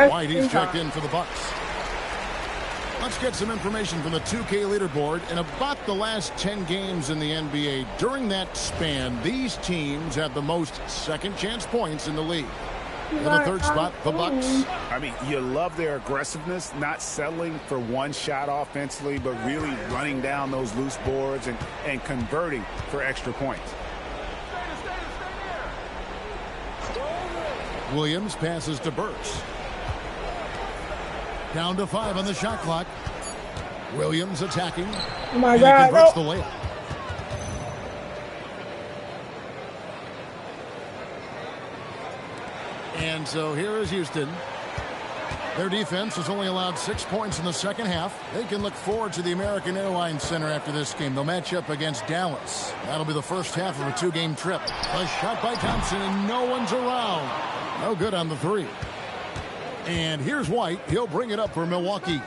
[SPEAKER 2] White, he's checked in for the Bucks. Let's get some information from the 2K leaderboard. In about the last 10 games in the NBA, during that span, these teams have the most second chance points in the league. In the 3rd spot, the Bucks.
[SPEAKER 3] I mean, you love their aggressiveness, not settling for one shot offensively, but really running down those loose boards and converting for extra points.
[SPEAKER 2] Williams passes to Burks. Down to 5 on the shot clock. Williams attacking.
[SPEAKER 1] Oh my God.
[SPEAKER 2] He converts the layup. And so here is Houston. Their defense has only allowed 6 points in the second half. They can look forward to the American Airlines Center after this game. They'll match up against Dallas. That'll be the first half of a 2-game trip. A shot by Thompson, and no one's around. No good on the 3. And here's White. He'll bring it up for Milwaukee.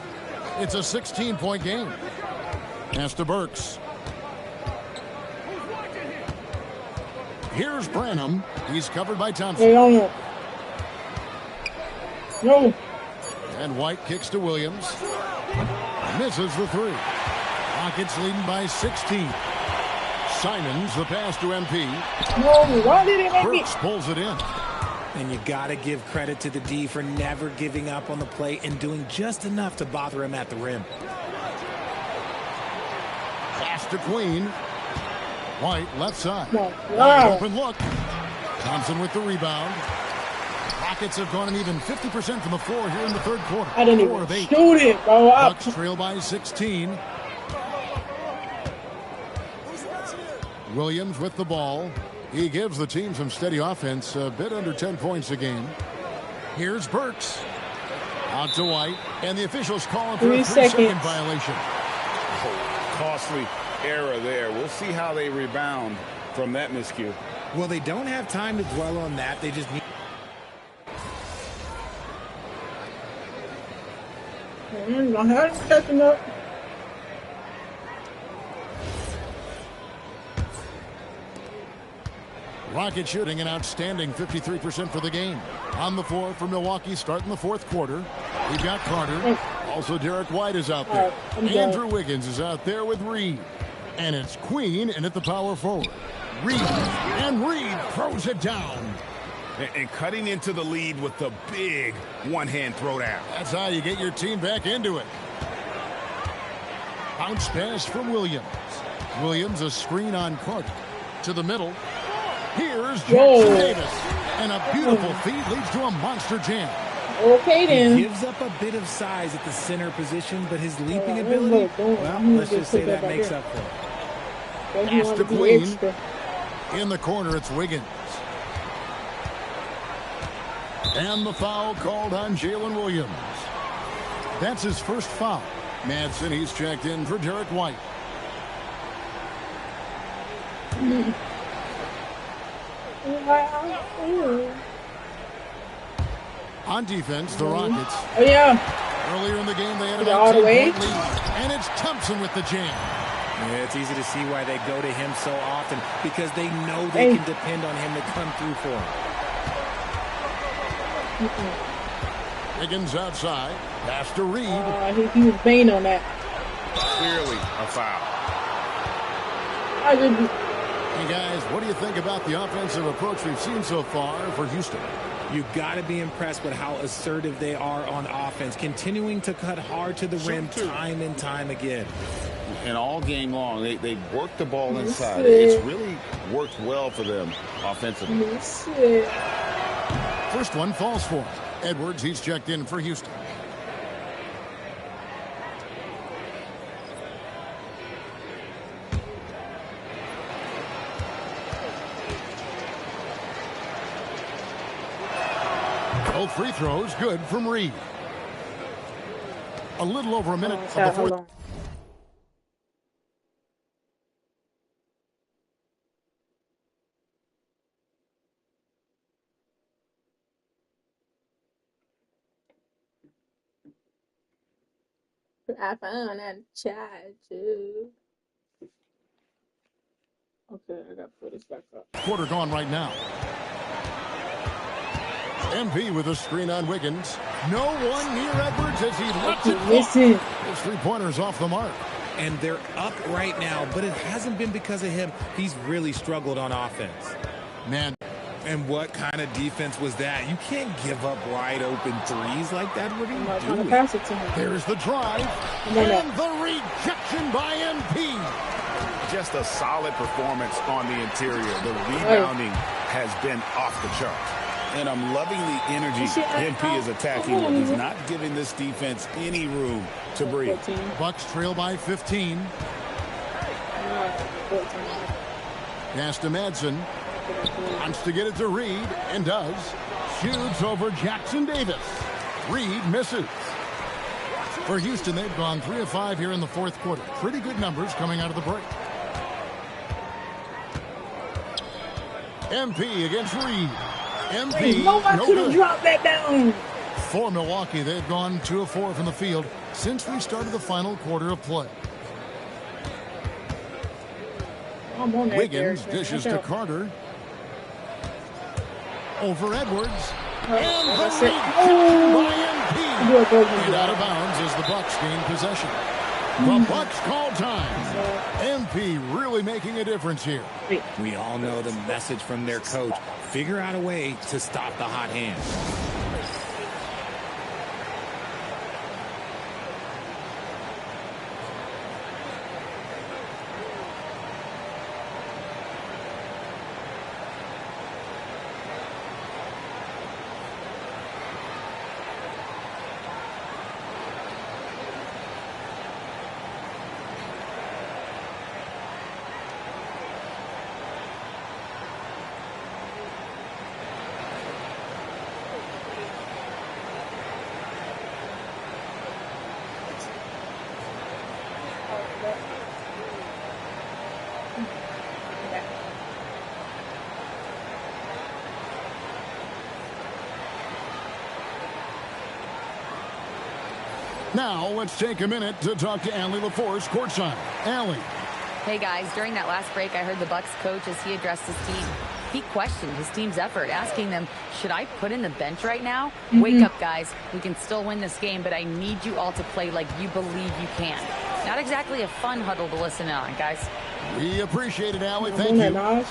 [SPEAKER 2] It's a 16-point game. Pass to Burks. Here's Branham. He's covered by Thompson.
[SPEAKER 1] No.
[SPEAKER 2] And White kicks to Williams. Misses the 3. Rockets leading by 16. Simons, the pass to MP.
[SPEAKER 1] No, why did he make me?
[SPEAKER 2] Burks pulls it in.
[SPEAKER 13] And you got to give credit to the D for never giving up on the play and doing just enough to bother him at the rim.
[SPEAKER 2] Pass to Queen. White, left side.
[SPEAKER 1] Wow.
[SPEAKER 2] Wide open look. Thompson with the rebound. Rockets have gone an even 50% from the floor here in the 3rd quarter.
[SPEAKER 1] I didn't even shoot it, bro.
[SPEAKER 2] Bucks trail by 16. Williams with the ball. He gives the team some steady offense, a bit under 10 points a game. Here's Burks. Out to White, and the officials calling for a 3-second violation.
[SPEAKER 3] Oh, costly error there. We'll see how they rebound from that miscue.
[SPEAKER 13] Well, they don't have time to dwell on that. They just need...
[SPEAKER 1] My head's catching up.
[SPEAKER 2] Rocket shooting an outstanding 53% for the game. On the floor for Milwaukee starting the fourth quarter. We've got Carter. Also Derek White is out there. Andrew Wiggins is out there with Reed. And it's Queen in at the power forward. Reed. And Reed throws it down.
[SPEAKER 4] And cutting into the lead with the big one-hand throwdown.
[SPEAKER 2] That's how you get your team back into it. Bounce pass from Williams. Williams a screen on Carter. To the middle. Here's Jackson Davis. And a beautiful feed leads to a monster jam.
[SPEAKER 1] Okay, then.
[SPEAKER 13] He gives up a bit of size at the center position, but his leaping ability, well, let's just say that makes up for it.
[SPEAKER 2] Pass to Queen. In the corner, it's Wiggins. And the foul called on Jalen Williams. That's his first foul. Madsen, he's checked in for Derek White. On defense, the Rockets.
[SPEAKER 1] Oh, yeah.
[SPEAKER 2] Earlier in the game, they had an
[SPEAKER 1] all the way.
[SPEAKER 2] lead. And it's Thompson with the jam.
[SPEAKER 13] Yeah, it's easy to see why they go to him so often, because they know they can depend on him to come through for him.
[SPEAKER 2] Wiggins outside. Pass to Reed.
[SPEAKER 1] He was banging on that.
[SPEAKER 4] Clearly a foul.
[SPEAKER 2] Hey, guys, what do you think about the offensive approach we've seen so far for Houston?
[SPEAKER 13] You've got to be impressed with how assertive they are on offense, continuing to cut hard to the rim time and time again.
[SPEAKER 3] And all game long, they work the ball inside. It's really worked well for them offensively.
[SPEAKER 2] First one falls for him. Edwards, he's checked in for Houston. Both free throws good from Reed. A little over a minute of the fourth.
[SPEAKER 1] I found that child too. Okay, I gotta put this back up.
[SPEAKER 2] Quarter gone right now. MP with a screen on Wiggins. No one near Edwards as he lets it fall. His three-pointer's off the mark.
[SPEAKER 13] And they're up right now, but it hasn't been because of him. He's really struggled on offense.
[SPEAKER 2] Man.
[SPEAKER 13] And what kind of defense was that? You can't give up wide open threes like that. What are you doing?
[SPEAKER 1] Pass it to him.
[SPEAKER 2] There's the drive. And the rejection by MP.
[SPEAKER 4] Just a solid performance on the interior. The rebounding has been off the charts.
[SPEAKER 3] And I'm loving the energy MP is attacking with. He's not giving this defense any room to breathe.
[SPEAKER 2] Bucks trail by 15. Pass to Madsen. Wants to get it to Reed, and does. Shoots over Jackson Davis. Reed misses. For Houston, they've gone 3 of 5 here in the fourth quarter. Pretty good numbers coming out of the break. MP against Reed. MP,
[SPEAKER 1] nobody
[SPEAKER 2] no
[SPEAKER 1] could have
[SPEAKER 2] good.
[SPEAKER 1] dropped that down.
[SPEAKER 2] For Milwaukee, they've gone 2 of 4 from the field since we started the final quarter of play. Wiggins dishes to Carter. Over Edwards. And the rejection by MP. And out of bounds as the Bucks gain possession. The Bucks call time. MP really making a difference here.
[SPEAKER 13] We all know the message from their coach. Figure out a way to stop the hot hand.
[SPEAKER 2] Now, let's take a minute to talk to Allie LaForce courtside. Allie.
[SPEAKER 6] Hey, guys. During that last break, I heard the Bucks coach as he addressed his team. He questioned his team's effort, asking them, should I put in the bench right now? Wake up, guys. We can still win this game, but I need you all to play like you believe you can. Not exactly a fun huddle to listen on, guys.
[SPEAKER 2] We appreciate it, Allie. Thank you.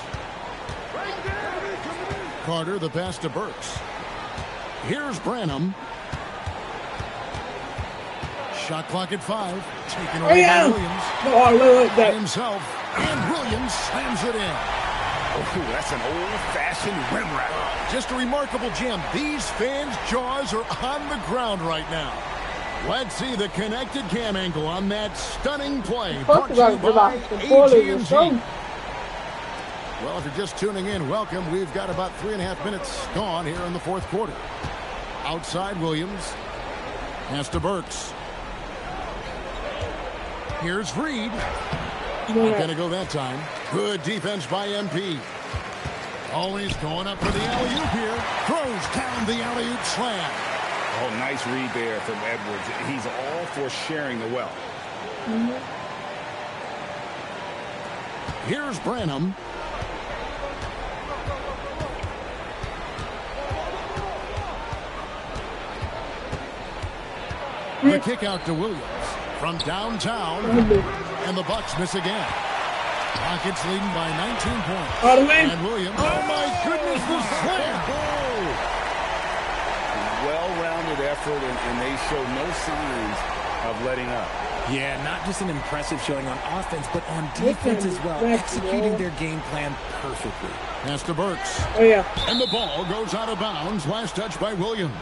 [SPEAKER 2] Carter, the pass to Burks. Here's Branham. Shot clock at 5. Taken away by Williams. By himself. And Williams slams it in.
[SPEAKER 4] Oh, that's an old-fashioned rim wrap.
[SPEAKER 2] Just a remarkable jam. These fans' jaws are on the ground right now. Let's see the connected cam angle on that stunning play. Brought to you by AT&T. Well, if you're just tuning in, welcome. We've got about 3.5 minutes gone here in the fourth quarter. Outside Williams. Pass to Burks. Here's Reed. Not going to go that time. Good defense by MP. Always going up for the alley-oop here. Throws down the alley-oop slam.
[SPEAKER 3] Oh, nice read there from Edwards. He's all for sharing the wealth.
[SPEAKER 2] Here's Branham. The kick out to Williams from downtown, and the Bucks miss again. Rockets leading by 19 points. And Williams, oh my goodness, the slam!
[SPEAKER 3] Well-rounded effort, and they show no signs of letting up.
[SPEAKER 13] Yeah, not just an impressive showing on offense, but on defense as well, executing their game plan perfectly.
[SPEAKER 2] Pass to Burks. And the ball goes out of bounds. Last touch by Williams.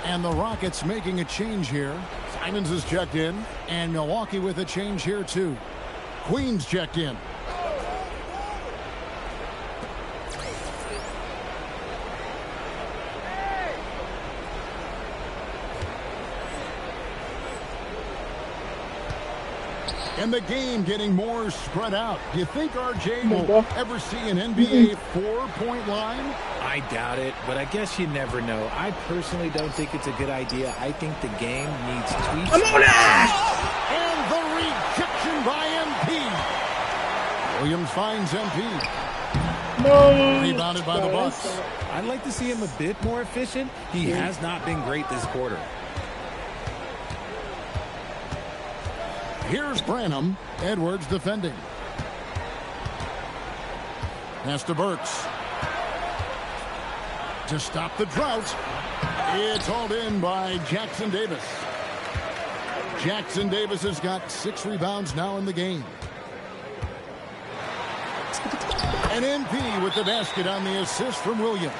[SPEAKER 2] And the Rockets making a change here. Simons is checked in, and Milwaukee with a change here too. Queens checked in. And the game getting more spread out. Do you think RJ will ever see an NBA 4-point line?
[SPEAKER 13] I doubt it, but I guess you never know. I personally don't think it's a good idea. I think the game needs tweaks.
[SPEAKER 2] And the rejection by MP. Williams finds MP. Rebounded by the Bucks.
[SPEAKER 13] I'd like to see him a bit more efficient. He has not been great this quarter.
[SPEAKER 2] Here's Branham. Edwards defending. Pass to Burks. To stop the drought. It's hauled in by Jackson Davis. Jackson Davis has got 6 rebounds now in the game. And MP with the basket on the assist from Williams.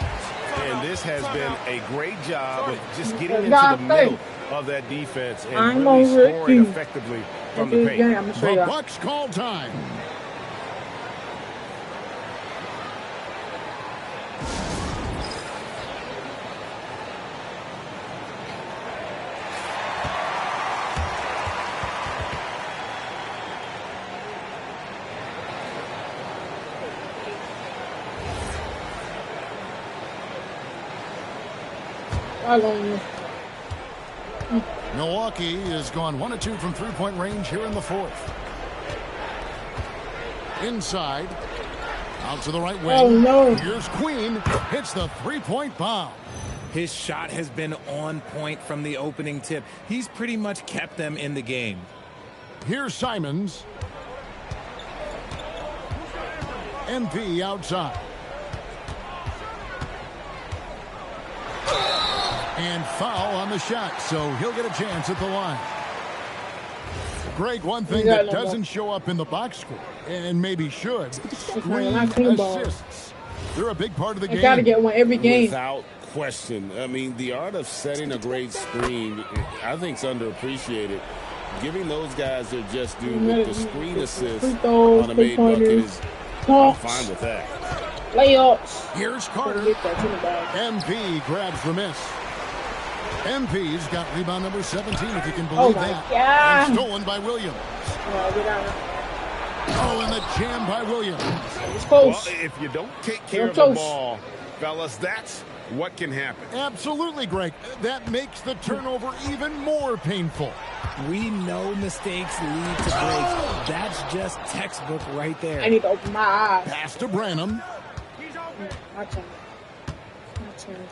[SPEAKER 4] And this has been a great job of just getting into the middle of that defense and really scoring effectively from the paint.
[SPEAKER 2] The Bucks call time. Milwaukee has gone 1 of 2 from three-point range here in the fourth. Inside. Out to the right wing. Here's Queen. Hits the three-point bomb.
[SPEAKER 13] His shot has been on point from the opening tip. He's pretty much kept them in the game.
[SPEAKER 2] Here's Simons. MP outside. And foul on the shot, so he'll get a chance at the line. Greg, one thing that doesn't show up in the box score, and maybe should, screen assists. They're a big part of the game.
[SPEAKER 1] I gotta get one every game.
[SPEAKER 3] Without question. I mean, the art of setting a great screen, I think, is underappreciated. Giving those guys their just due with the screen assist on a made bucket is, I'm fine with that.
[SPEAKER 1] Layups.
[SPEAKER 2] Here's Carter. MP grabs the miss. MP's got rebound number 17, if you can believe that. And stolen by Williams. Oh, and the jam by Williams.
[SPEAKER 4] Well, if you don't take care of the ball, fellas, that's what can happen.
[SPEAKER 2] Absolutely, Greg. That makes the turnover even more painful.
[SPEAKER 13] We know mistakes lead to breaks. That's just textbook right there.
[SPEAKER 1] I need to open my eyes.
[SPEAKER 2] Pass to Branham.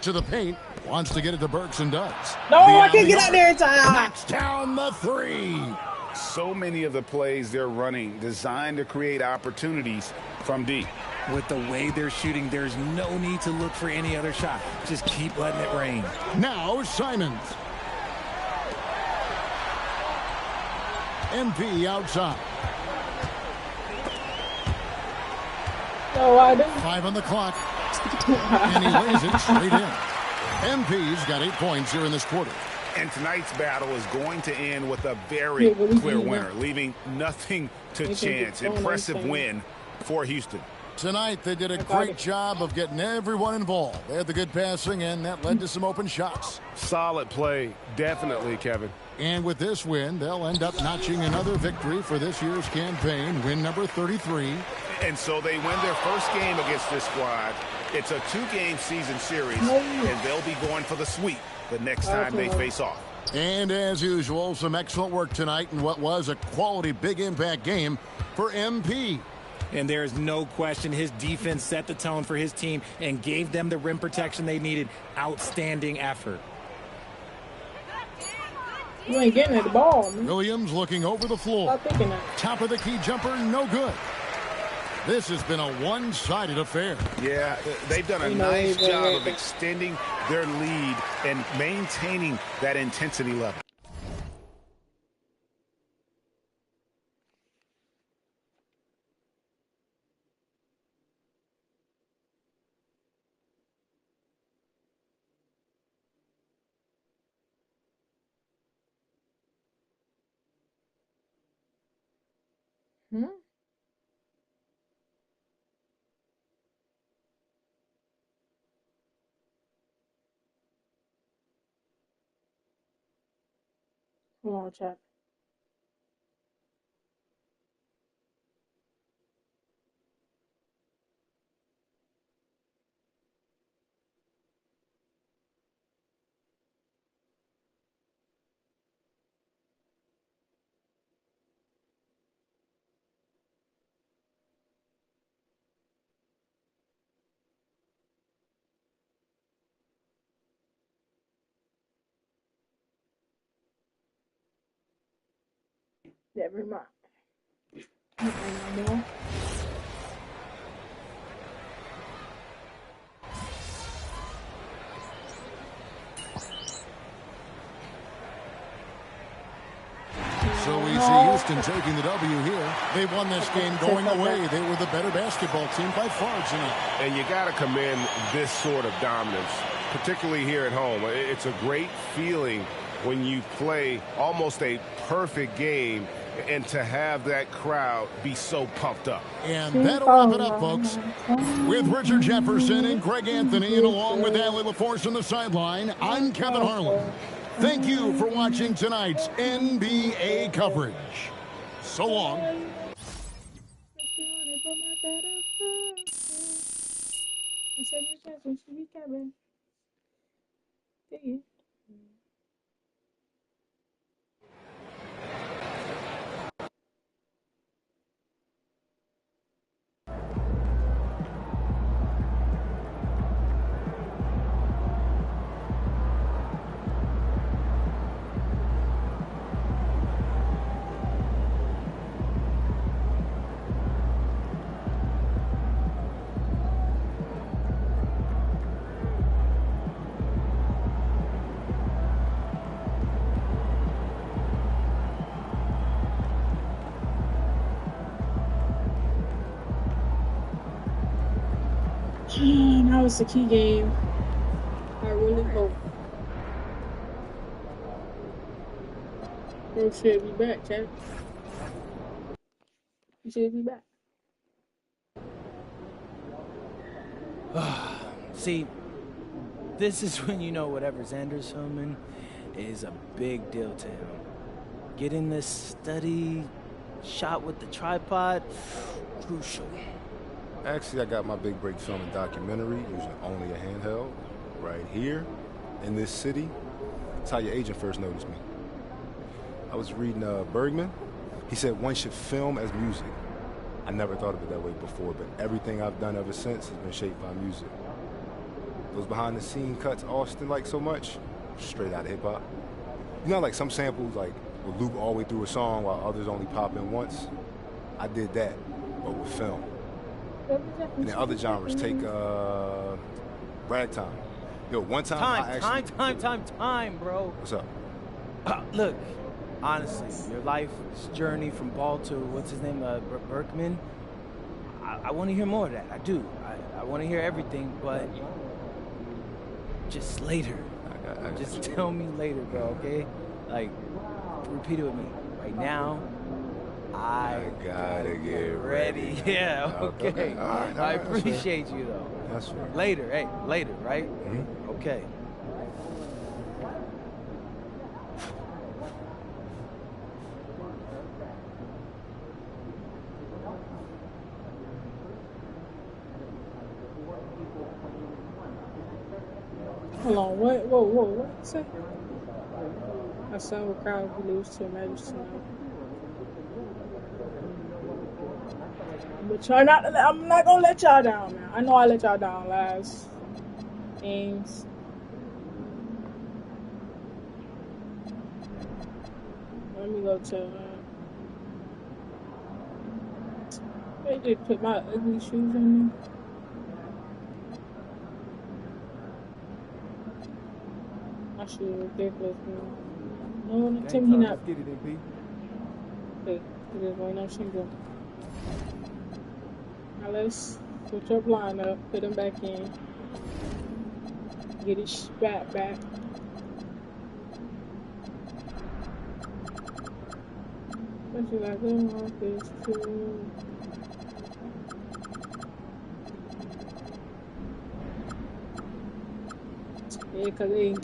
[SPEAKER 2] To the paint, wants to get it to Burks and does.
[SPEAKER 1] No, I can't get out there in time.
[SPEAKER 2] Knocks down the three.
[SPEAKER 3] So many of the plays they're running designed to create opportunities from deep.
[SPEAKER 13] With the way they're shooting, there's no need to look for any other shot. Just keep letting it rain.
[SPEAKER 2] Now Simons. MP outside.
[SPEAKER 1] No, I didn't.
[SPEAKER 2] 5 on the clock. And he lays it straight in. MP's got 8 points here in this quarter.
[SPEAKER 3] And tonight's battle is going to end with a very clear winner, leaving nothing to chance. Impressive win for Houston.
[SPEAKER 2] Tonight, they did a great job of getting everyone involved. They had the good passing, and that led to some open shots.
[SPEAKER 4] Solid play, definitely, Kevin.
[SPEAKER 2] And with this win, they'll end up notching another victory for this year's campaign, win number 33.
[SPEAKER 3] And so they win their first game against this squad. It's a 2-game season series, and they'll be going for the sweep the next time they face off.
[SPEAKER 2] And as usual, some excellent work tonight in what was a quality big impact game for MP.
[SPEAKER 13] And there's no question his defense set the tone for his team and gave them the rim protection they needed. Outstanding effort.
[SPEAKER 1] You ain't getting at the ball, man.
[SPEAKER 2] Williams looking over the floor.
[SPEAKER 1] Stop thinking that.
[SPEAKER 2] Top of the key jumper, no good. This has been a one-sided affair.
[SPEAKER 3] Yeah, they've done a nice job of extending their lead and maintaining that intensity level.
[SPEAKER 1] Hmm? Come on, chat. Never mind. No more.
[SPEAKER 2] So we see Houston taking the W here. They won this game going away. They were the better basketball team by far tonight.
[SPEAKER 4] And you got to commend this sort of dominance, particularly here at home. It's a great feeling when you play almost a perfect game and to have that crowd be so pumped up.
[SPEAKER 2] And that'll wrap it up, folks. With Richard Jefferson and Greg Anthony, and along with Allie LaForce on the sideline, I'm Kevin Harlan. Thank you for watching tonight's NBA coverage. So long.
[SPEAKER 1] That was the key game. I really hope. Bro should be back, chat. He should be back.
[SPEAKER 14] See, this is when you know whatever Xander's filming is a big deal to him. Getting this steady shot with the tripod, crucial.
[SPEAKER 15] Actually, I got my big break filming documentary using only a handheld right here in this city. That's how your agent first noticed me. I was reading Bergman. He said one should film as music. I never thought of it that way before, but everything I've done ever since has been shaped by music. Those behind-the-scene cuts Austin likes so much, straight out of hip-hop. You know, like some samples like will loop all the way through a song while others only pop in once? I did that, but with film. And then other genres take ragtime. Yo, one time
[SPEAKER 14] Time, bro.
[SPEAKER 15] What's up?
[SPEAKER 14] Look, honestly, your life's journey from ball to, what's his name, Berkman, I want to hear more of that. I do. I want to hear everything, but just later. Just tell me later, bro, okay? Like, repeat it with me. Right now, I gotta get ready. Yeah, okay.
[SPEAKER 15] All right,
[SPEAKER 14] I appreciate you, though.
[SPEAKER 15] That's right.
[SPEAKER 14] Later, hey, later, right?
[SPEAKER 15] Mm-hmm.
[SPEAKER 14] Okay.
[SPEAKER 1] Hold on, what? Whoa, what you say? I saw a crowd who lose to a magic tonight. But I'm not gonna let y'all down, man. I know I let y'all down last games. Let me go to. They just put my ugly shoes on me. My shoes are ridiculous, man. No, Tim, he not.
[SPEAKER 14] Get it, AP.
[SPEAKER 1] Hey, it is right now, single. Now let's switch up lineup, put him back in, get his spat back. What you got going on this too? Yeah, cause they.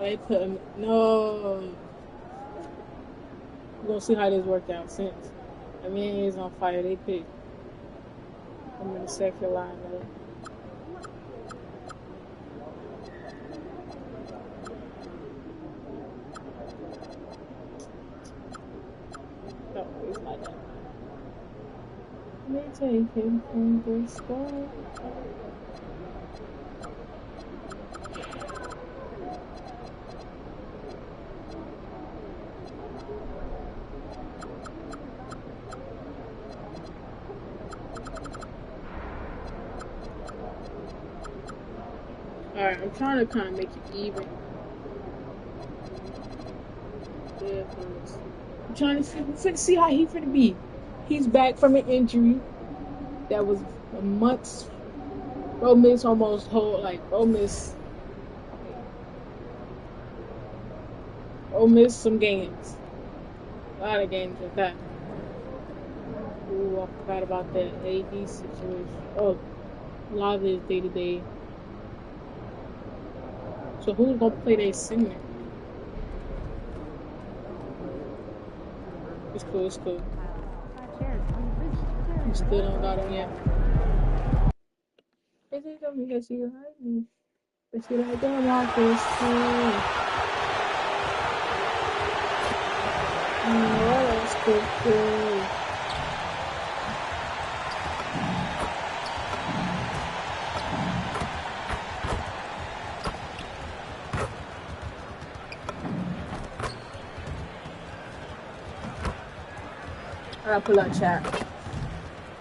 [SPEAKER 1] I put him. No. We're gonna see how this worked out since. I mean, is on fire. They picked. I'm in the second lineup. No, it's like that. They take him from the start. Alright, I'm trying to kind of make it even. Yeah, I'm trying to see how he finna be. He's back from an injury that was months. Bro missed almost bro missed some games. A lot of games with that. Ooh, I forgot about that AD situation. Oh, a lot of it is day to day. So who's gonna play their center? It's cool, it's cool. You still don't got him yet. Is it coming because you heard me? But you don't want this too. Let's go. I gotta pull up chat.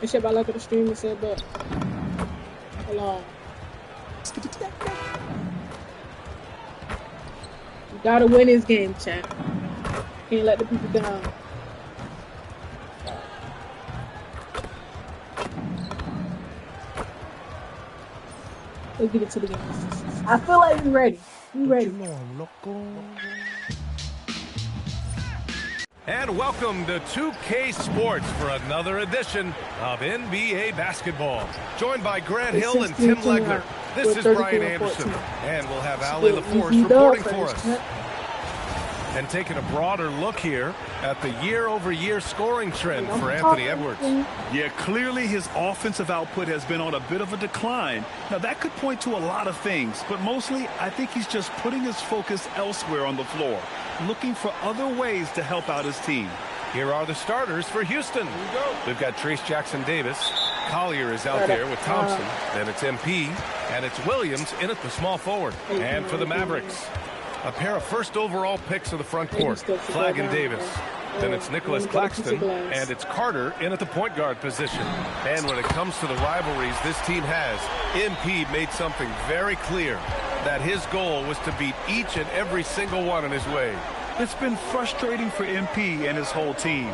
[SPEAKER 1] And shit, I look at the stream and said, but hold on. You gotta win this game, chat. Can't let the people down. Let's get it to the game. I feel like we're ready. We ready.
[SPEAKER 10] And welcome to 2K Sports for another edition of NBA basketball. Joined by Grant Hill and Tim Legler. This is Brian Anderson. And we'll have Ali LaForce reporting for us. And taking a broader look here at the year-over-year scoring trend for Anthony Edwards.
[SPEAKER 11] Yeah, clearly his offensive output has been on a bit of a decline. Now, that could point to a lot of things, but mostly I think he's just putting his focus elsewhere on the floor, looking for other ways to help out his team.
[SPEAKER 10] Here are the starters for Houston. We've got Trace Jackson-Davis. Collier is out there with Thompson. Then it's MP, and it's Williams in at the small forward. And for the Mavericks, a pair of first overall picks of the front court, Flagg and Davis. Then it's Nicholas Claxton, and it's Carter in at the point guard position. And when it comes to the rivalries this team has, MP made something very clear, that his goal was to beat each and every single one in his way.
[SPEAKER 11] It's been frustrating for MP and his whole team.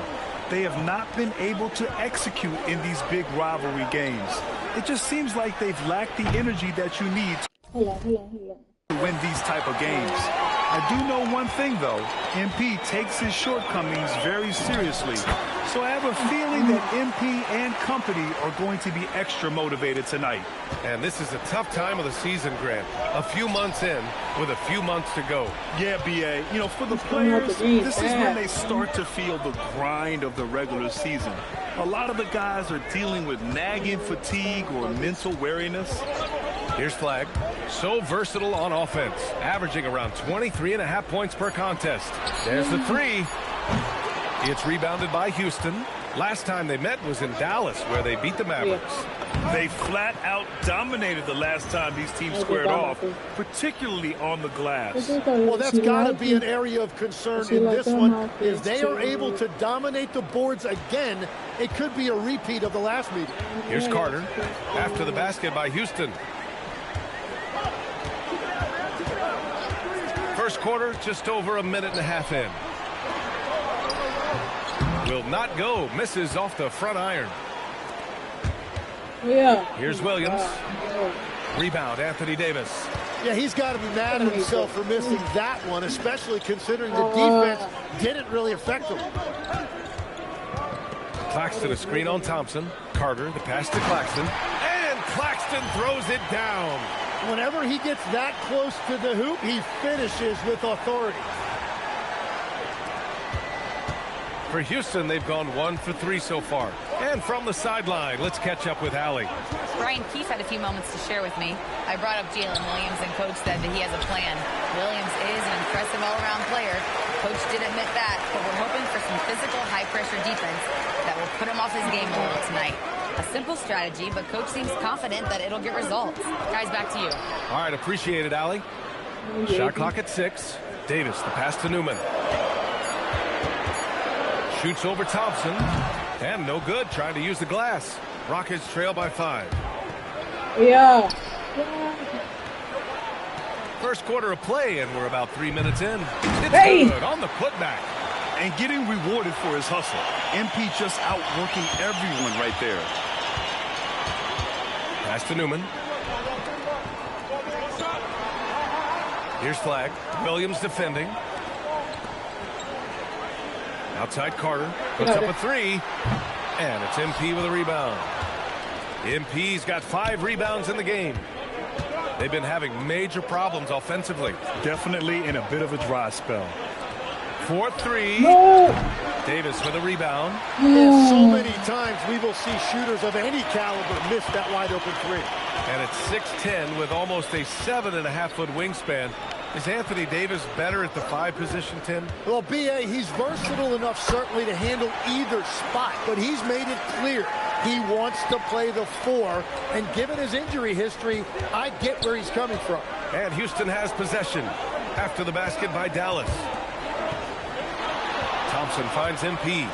[SPEAKER 11] They have not been able to execute in these big rivalry games. It just seems like they've lacked the energy that you need to win these type of games. I do know one thing, though. MP takes his shortcomings very seriously. So I have a feeling that MP and company are going to be extra motivated tonight.
[SPEAKER 10] And this is a tough time of the season, Grant. A few months in with a few months to go.
[SPEAKER 11] Yeah, BA. You know, for the players, this is when they start to feel the grind of the regular season. A lot of the guys are dealing with nagging fatigue or mental weariness.
[SPEAKER 10] Here's Flagg. So versatile on offense, averaging around 23.5 points per contest. There's the three. It's rebounded by Houston. Last time they met was in Dallas, where they beat the Mavericks.
[SPEAKER 11] They flat out dominated the last time these teams squared off, particularly on the glass.
[SPEAKER 16] Well, that's got to be an area of concern in this one. If they are able to dominate the boards again, it could be a repeat of the last meeting.
[SPEAKER 10] Here's Carter after the basket by Houston. First quarter, just over a minute and a half in. Will not go. Misses off the front iron.
[SPEAKER 1] Yeah.
[SPEAKER 10] Here's Williams. Rebound, Anthony Davis.
[SPEAKER 16] Yeah, he's got to be mad at himself for missing that one, especially considering the defense didn't really affect him.
[SPEAKER 10] Claxton, a screen on Thompson. Carter, the pass to Claxton. And Claxton throws it down.
[SPEAKER 16] Whenever he gets that close to the hoop, he finishes with authority.
[SPEAKER 10] For Houston, they've gone 1 for 3 so far. And from the sideline, let's catch up with Allie.
[SPEAKER 6] Brian Keefe had a few moments to share with me. I brought up Jalen Williams, and Coach said that he has a plan. Williams is an impressive all-around player. Coach did admit that, but we're hoping for some physical, high-pressure defense that will put him off his game a little tonight. A simple strategy, but Coach seems confident that it'll get results. Guys, back to you.
[SPEAKER 10] All right, appreciate it, Allie. Shot clock at 6. Davis, the pass to Newman. Shoots over Thompson. And no good, trying to use the glass. Rockets trail by 5.
[SPEAKER 1] Yeah.
[SPEAKER 10] First quarter of play, and we're about 3 minutes in. It's good on the putback.
[SPEAKER 11] And getting rewarded for his hustle. MP just outworking everyone right there.
[SPEAKER 10] Pass to Newman. Here's Flagg. Williams defending. Outside Carter. Puts up a 3. And it's MP with a rebound. MP's got 5 rebounds in the game. They've been having major problems offensively.
[SPEAKER 11] Definitely in a bit of a dry spell.
[SPEAKER 10] 4-3.
[SPEAKER 1] No.
[SPEAKER 10] Davis with a rebound.
[SPEAKER 16] And so many times we will see shooters of any caliber miss that wide open 3.
[SPEAKER 10] And it's 6'10" with almost a 7.5-foot wingspan. Is Anthony Davis better at the 5 position, Tim?
[SPEAKER 16] Well, B.A., he's versatile enough certainly to handle either spot, but he's made it clear he wants to play the 4, and given his injury history, I get where he's coming from.
[SPEAKER 10] And Houston has possession after the basket by Dallas. Thompson finds MP.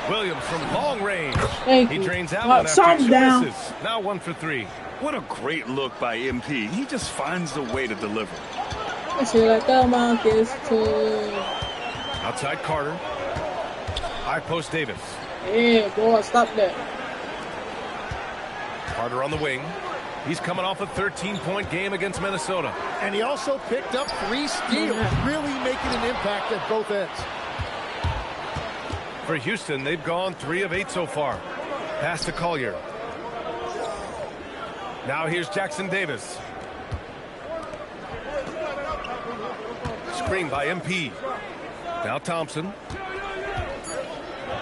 [SPEAKER 10] Williams from long range. He drains out one after 2 misses. Now 1 for 3.
[SPEAKER 11] What a great look by MP. He just finds a way to deliver.
[SPEAKER 10] Outside Carter. High post Davis.
[SPEAKER 1] Yeah, boy, stop that.
[SPEAKER 10] Carter on the wing. He's coming off a 13-point game against Minnesota.
[SPEAKER 16] And he also picked up 3 steals, really making an impact at both ends.
[SPEAKER 10] For Houston, they've gone 3 of 8 so far. Pass to Collier. Now here's Jackson Davis. Screen by MP. Now Thompson.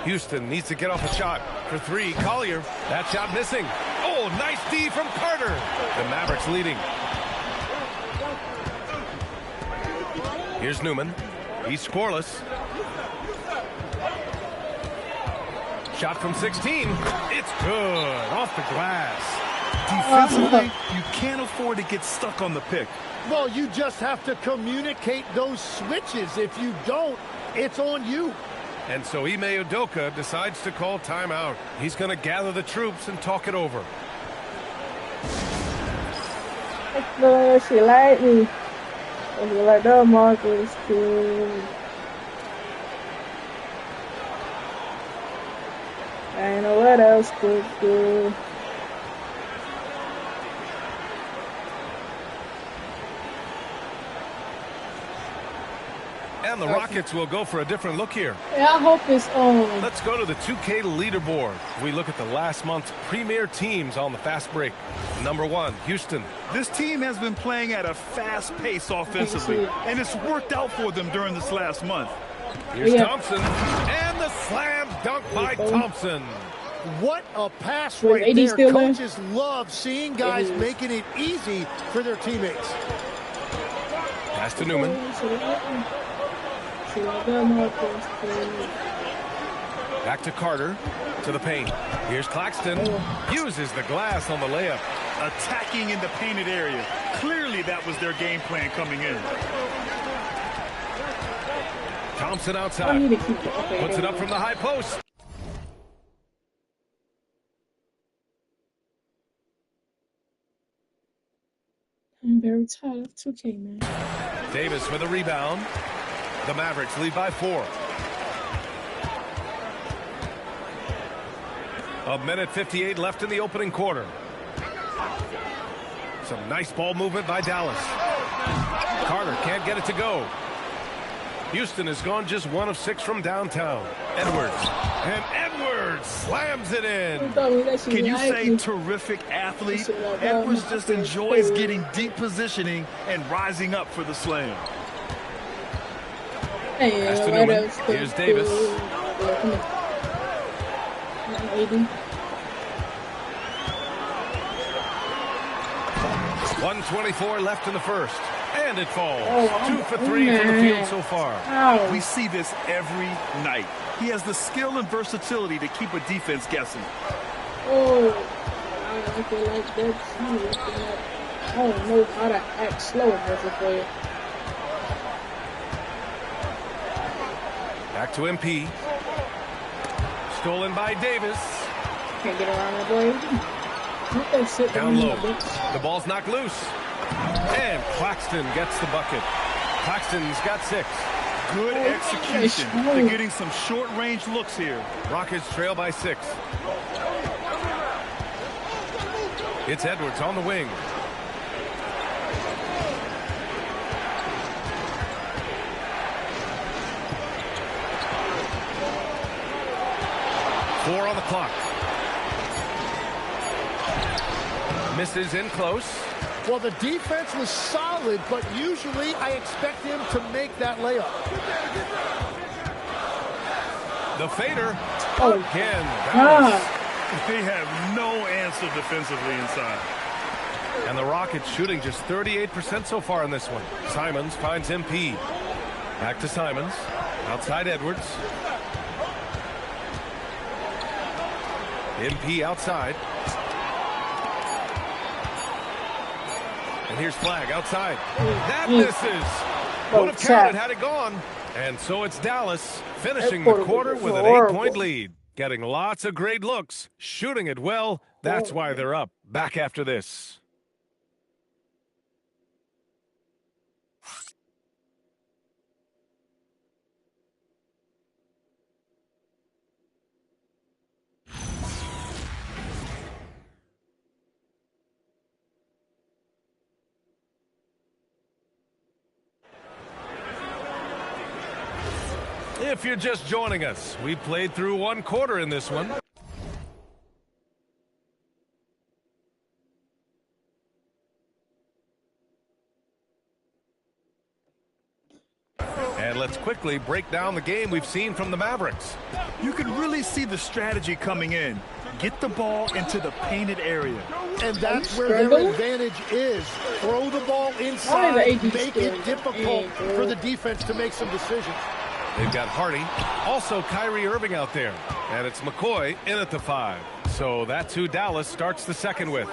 [SPEAKER 10] Houston needs to get off a shot. For three, Collier. That shot missing. Oh, nice D from Carter. The Mavericks leading. Here's Newman. He's scoreless. Shot from 16. It's good. Off the glass.
[SPEAKER 11] Defensively, you can't afford to get stuck on the pick.
[SPEAKER 16] Well, you just have to communicate those switches. If you don't, it's on you.
[SPEAKER 10] And so Ime Udoka decides to call timeout. He's going to gather the troops and talk it over.
[SPEAKER 1] She like me. She like the Marcus too. I don't know what else to do.
[SPEAKER 10] And the Rockets will go for a different look here.
[SPEAKER 1] Yeah, I hope it's on.
[SPEAKER 10] Let's go to the 2K leaderboard. We look at the last month's premier teams on the fast break. Number 1, Houston.
[SPEAKER 11] This team has been playing at a fast pace offensively, and it's worked out for them during this last month.
[SPEAKER 10] Here's Thompson, and the slam dunk by Thompson.
[SPEAKER 16] What a pass right there. Coaches love seeing guys making it easy for their teammates.
[SPEAKER 10] Pass to Newman. Back to Carter, to the paint. Here's Claxton. Uses the glass on the layup.
[SPEAKER 11] Attacking in the painted area. Clearly that was their game plan coming in.
[SPEAKER 10] Thompson outside. Puts it up from the high post.
[SPEAKER 1] I'm very tired of 2K, man.
[SPEAKER 10] Davis with a rebound. The Mavericks lead by 4. A minute 58 left in the opening quarter. Some nice ball movement by Dallas. Carter can't get it to go. Houston has gone just 1 of 6 from downtown. Edwards. And Edwards slams it in.
[SPEAKER 11] Can you say terrific athlete? Edwards just enjoys getting deep positioning and rising up for the slam.
[SPEAKER 10] Pass to Newman. Here's Davis. 1:24 left in the first. And it falls. 2 for 3 from the field so far.
[SPEAKER 11] We see this every night. He has the skill and versatility to keep a defense guessing.
[SPEAKER 1] Oh, I feel like that's I don't know how to act slow as a player.
[SPEAKER 10] Back to MP. Stolen by Davis.
[SPEAKER 1] Can't get around that boy.
[SPEAKER 10] Down low. The ball's knocked loose. And Claxton gets the bucket. Claxton's got 6.
[SPEAKER 11] Good execution. They're getting some short-range looks here.
[SPEAKER 10] Rockets trail by 6. It's Edwards on the wing. Four on the clock. Misses in close.
[SPEAKER 16] Well, the defense was solid, but usually I expect him to make that layup.
[SPEAKER 10] The fader. Again.
[SPEAKER 11] They have no answer defensively inside.
[SPEAKER 10] And the Rockets shooting just 38% so far in this one. Simons finds MP. Back to Simons. Outside Edwards. MP outside. And here's Flag outside. That misses. Would have counted had it gone. And so it's Dallas finishing the quarter with an 8-point lead. Getting lots of great looks. Shooting it well. That's why they're up. Back after this. If you're just joining us, we played through one quarter in this one. And let's quickly break down the game we've seen from the Mavericks.
[SPEAKER 11] You can really see the strategy coming in. Get the ball into the painted area.
[SPEAKER 16] And that's where their advantage is. Throw the ball inside, make it difficult for the defense to make some decisions.
[SPEAKER 10] They've got Hardy, also Kyrie Irving out there. And it's McCoy in at the 5. So that's who Dallas starts the second with.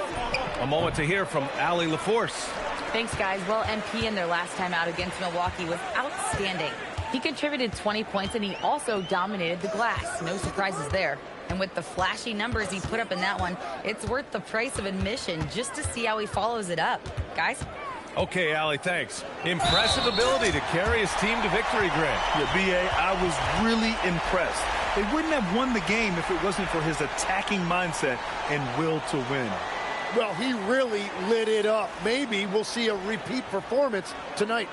[SPEAKER 10] A moment to hear from Allie LaForce.
[SPEAKER 6] Thanks, guys. Well, MP in their last time out against Milwaukee was outstanding. He contributed 20 points, and he also dominated the glass. No surprises there. And with the flashy numbers he put up in that one, it's worth the price of admission just to see how he follows it up. Guys?
[SPEAKER 10] Okay, Allie, thanks. Impressive ability to carry his team to victory, Grant.
[SPEAKER 11] Yeah, B.A., I was really impressed. They wouldn't have won the game if it wasn't for his attacking mindset and will to win.
[SPEAKER 16] Well, he really lit it up. Maybe we'll see a repeat performance tonight.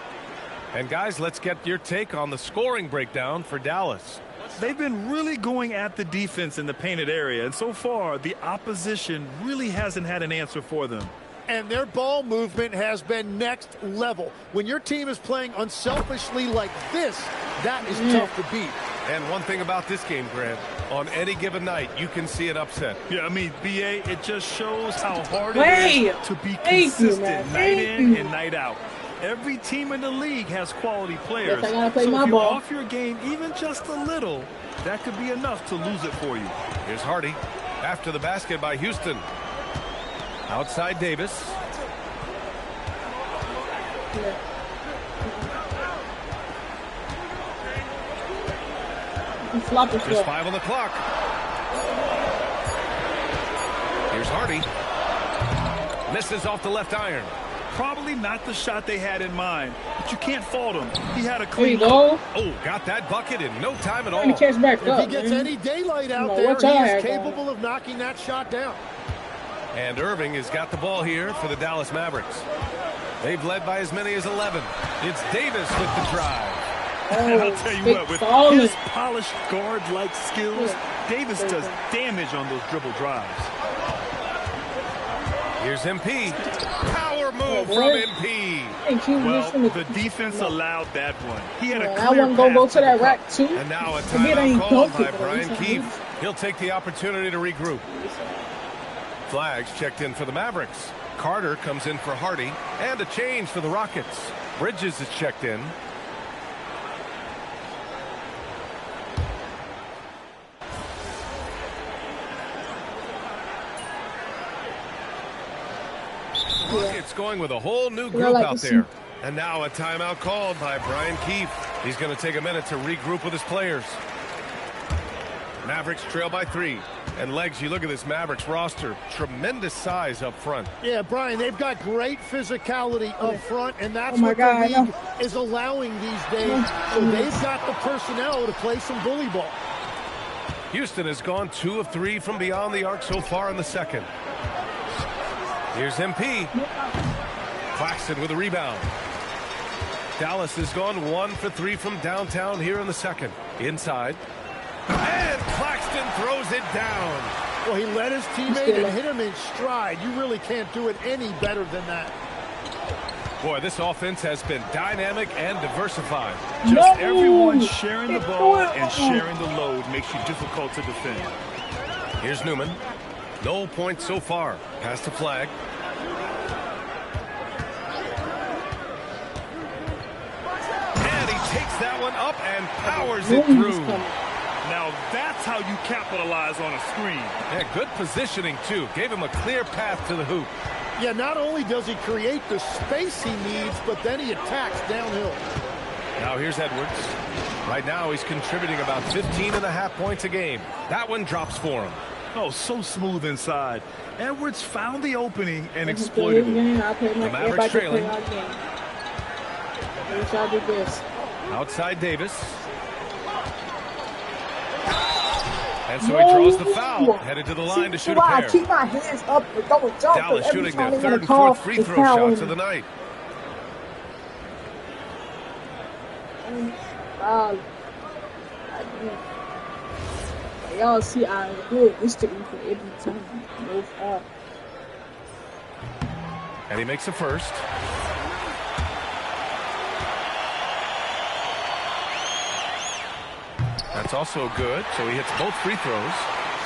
[SPEAKER 10] And guys, let's get your take on the scoring breakdown for Dallas.
[SPEAKER 11] They've been really going at the defense in the painted area, and so far the opposition really hasn't had an answer for them.
[SPEAKER 16] And their ball movement has been next level. When your team is playing unselfishly like this, that is tough to beat.
[SPEAKER 10] And one thing about this game, Grant, on any given night, you can see an upset.
[SPEAKER 11] Yeah, I mean, B.A., it just shows how hard it is to be consistent night in and night out. Every team in the league has quality players. So if you're off your game even just a little, that could be enough to lose it for you.
[SPEAKER 10] Here's Hardy after the basket by Houston. Outside Davis. Just 5 on the clock. Here's Hardy. Misses off the left iron.
[SPEAKER 11] Probably not the shot they had in mind, but you can't fault him. He had a clean
[SPEAKER 10] look. Oh, got that bucket in no time at all.
[SPEAKER 16] If he gets any daylight out there, he is capable of knocking that shot down.
[SPEAKER 10] And Irving has got the ball here for the Dallas Mavericks. They've led by as many as 11. It's Davis with the drive.
[SPEAKER 11] And I'll tell you what, with his polished guard-like skills, Davis does damage on those dribble drives.
[SPEAKER 10] Here's MP. Power move from MP.
[SPEAKER 11] Well, the defense allowed that one. He had a clear
[SPEAKER 1] I want to go to that rack too.
[SPEAKER 10] And now a timeout called by Brian Keefe. He'll take the opportunity to regroup. Flags checked in for the Mavericks. Carter comes in for Hardy. And a change for the Rockets. Bridges is checked in. Rockets going with a whole new group out there. And now a timeout called by Brian Keefe. He's going to take a minute to regroup with his players. Mavericks trail by 3. And Legs, you look at this Mavericks roster, tremendous size up front.
[SPEAKER 16] Yeah, Brian, they've got great physicality up front, and that's what the league is allowing these days. So they've got the personnel to play some bully ball.
[SPEAKER 10] Houston has gone 2 of 3 from beyond the arc so far in the second. Here's MP. Claxton with a rebound. Dallas has gone 1 for 3 from downtown here in the second. Inside. And Claxton throws it down.
[SPEAKER 16] Well, he led his teammate and hit him in stride. You really can't do it any better than that.
[SPEAKER 10] Boy, this offense has been dynamic and diversified.
[SPEAKER 11] Just everyone sharing the ball and sharing the load makes you difficult to defend.
[SPEAKER 10] Here's Newman. No points so far. Past the flag. And he takes that one up and powers it through.
[SPEAKER 11] Now that's how you capitalize on a screen.
[SPEAKER 10] Yeah, good positioning, too. Gave him a clear path to the hoop.
[SPEAKER 16] Yeah, not only does he create the space he needs, but then he attacks downhill.
[SPEAKER 10] Now here's Edwards. Right now he's contributing about 15.5 points a game. That one drops for him.
[SPEAKER 11] Oh, so smooth inside. Edwards found the opening and exploited it.
[SPEAKER 10] The Mavericks trailing. Outside Davis. And so he draws the foul. Headed to the line to shoot a pair.
[SPEAKER 1] Keep my hands up and don't jump.
[SPEAKER 10] Dallas shooting their 3rd and 4th free throw shots of the night.
[SPEAKER 1] Y'all see, I go instantly for every time. No foul.
[SPEAKER 10] And he makes a first. It's also good, so he hits both free throws.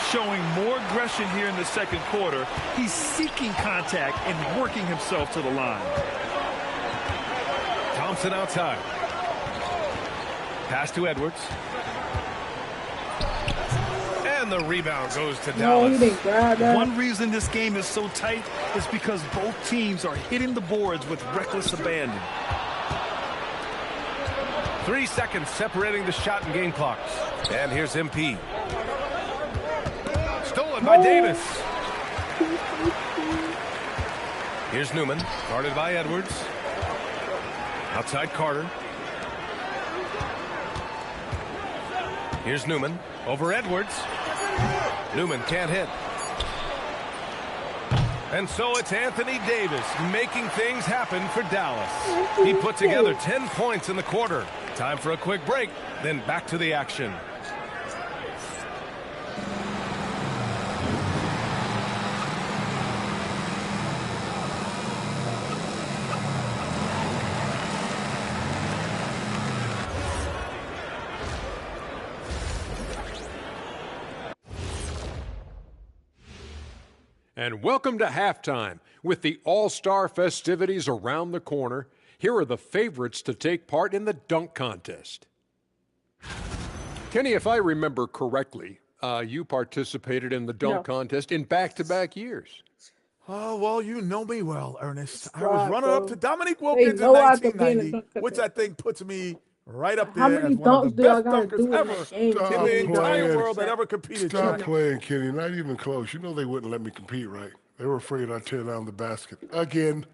[SPEAKER 11] Showing more aggression here in the second quarter. He's seeking contact and working himself to the line.
[SPEAKER 10] Thompson outside. Pass to Edwards. And the rebound goes to Dallas.
[SPEAKER 1] He didn't grab that.
[SPEAKER 11] One reason this game is so tight is because both teams are hitting the boards with reckless abandon.
[SPEAKER 10] 3 seconds separating the shot and game clocks. And here's MP. Stolen by Davis. Here's Newman, guarded by Edwards. Outside Carter. Here's Newman, over Edwards. Newman can't hit. And so it's Anthony Davis making things happen for Dallas. He put together 10 points in the quarter. Time for a quick break, then back to the action.
[SPEAKER 7] And welcome to halftime. With the All-Star festivities around the corner, here are the favorites to take part in the dunk contest. Kenny, if I remember correctly, you participated in the dunk contest in back-to-back years.
[SPEAKER 8] Oh, well, you know me well, Ernest. I was runner-up to Dominique Wilkins in 1990, which I think puts me right up there as one of the best dunkers ever in the entire world that ever competed.
[SPEAKER 9] Stop playing, Kenny. Not even close. You know they wouldn't let me compete, right? They were afraid I'd tear down the basket again.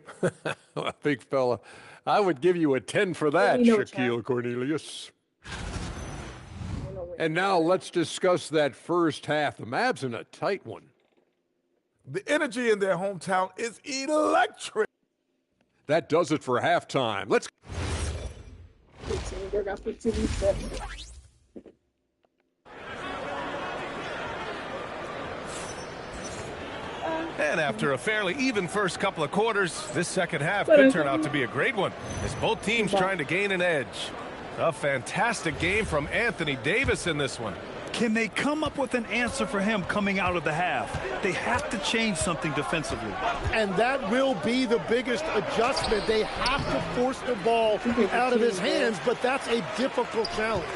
[SPEAKER 7] Big fella, I would give you a 10 for that, Shaquille Cornelius. And now let's discuss that first half. The Mavs in a tight one.
[SPEAKER 8] The energy in their hometown is electric.
[SPEAKER 7] That does it for halftime. Let's.
[SPEAKER 10] And after a fairly even first couple of quarters, this second half could turn out to be a great one, as both teams trying to gain an edge. A fantastic game from Anthony Davis in this one.
[SPEAKER 11] Can they come up with an answer for him coming out of the half? They have to change something defensively.
[SPEAKER 16] And that will be the biggest adjustment. They have to force the ball out of his hands, but that's a difficult challenge.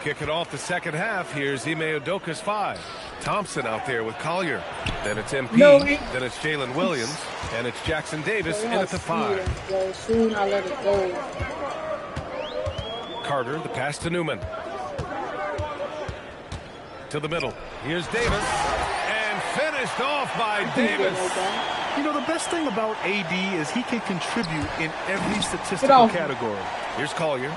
[SPEAKER 10] Kicking off the second half, here's Ime Udoka's 5. Thompson out there with Collier. Then it's MP. Then it's Jalen Williams. And it's Jackson Davis in at the 5.
[SPEAKER 1] Soon I let it go.
[SPEAKER 10] Carter, the pass to Newman. To the middle. Here's Davis. And finished off by Davis.
[SPEAKER 11] You know, the best thing about AD is he can contribute in every statistical category.
[SPEAKER 10] Here's Collier.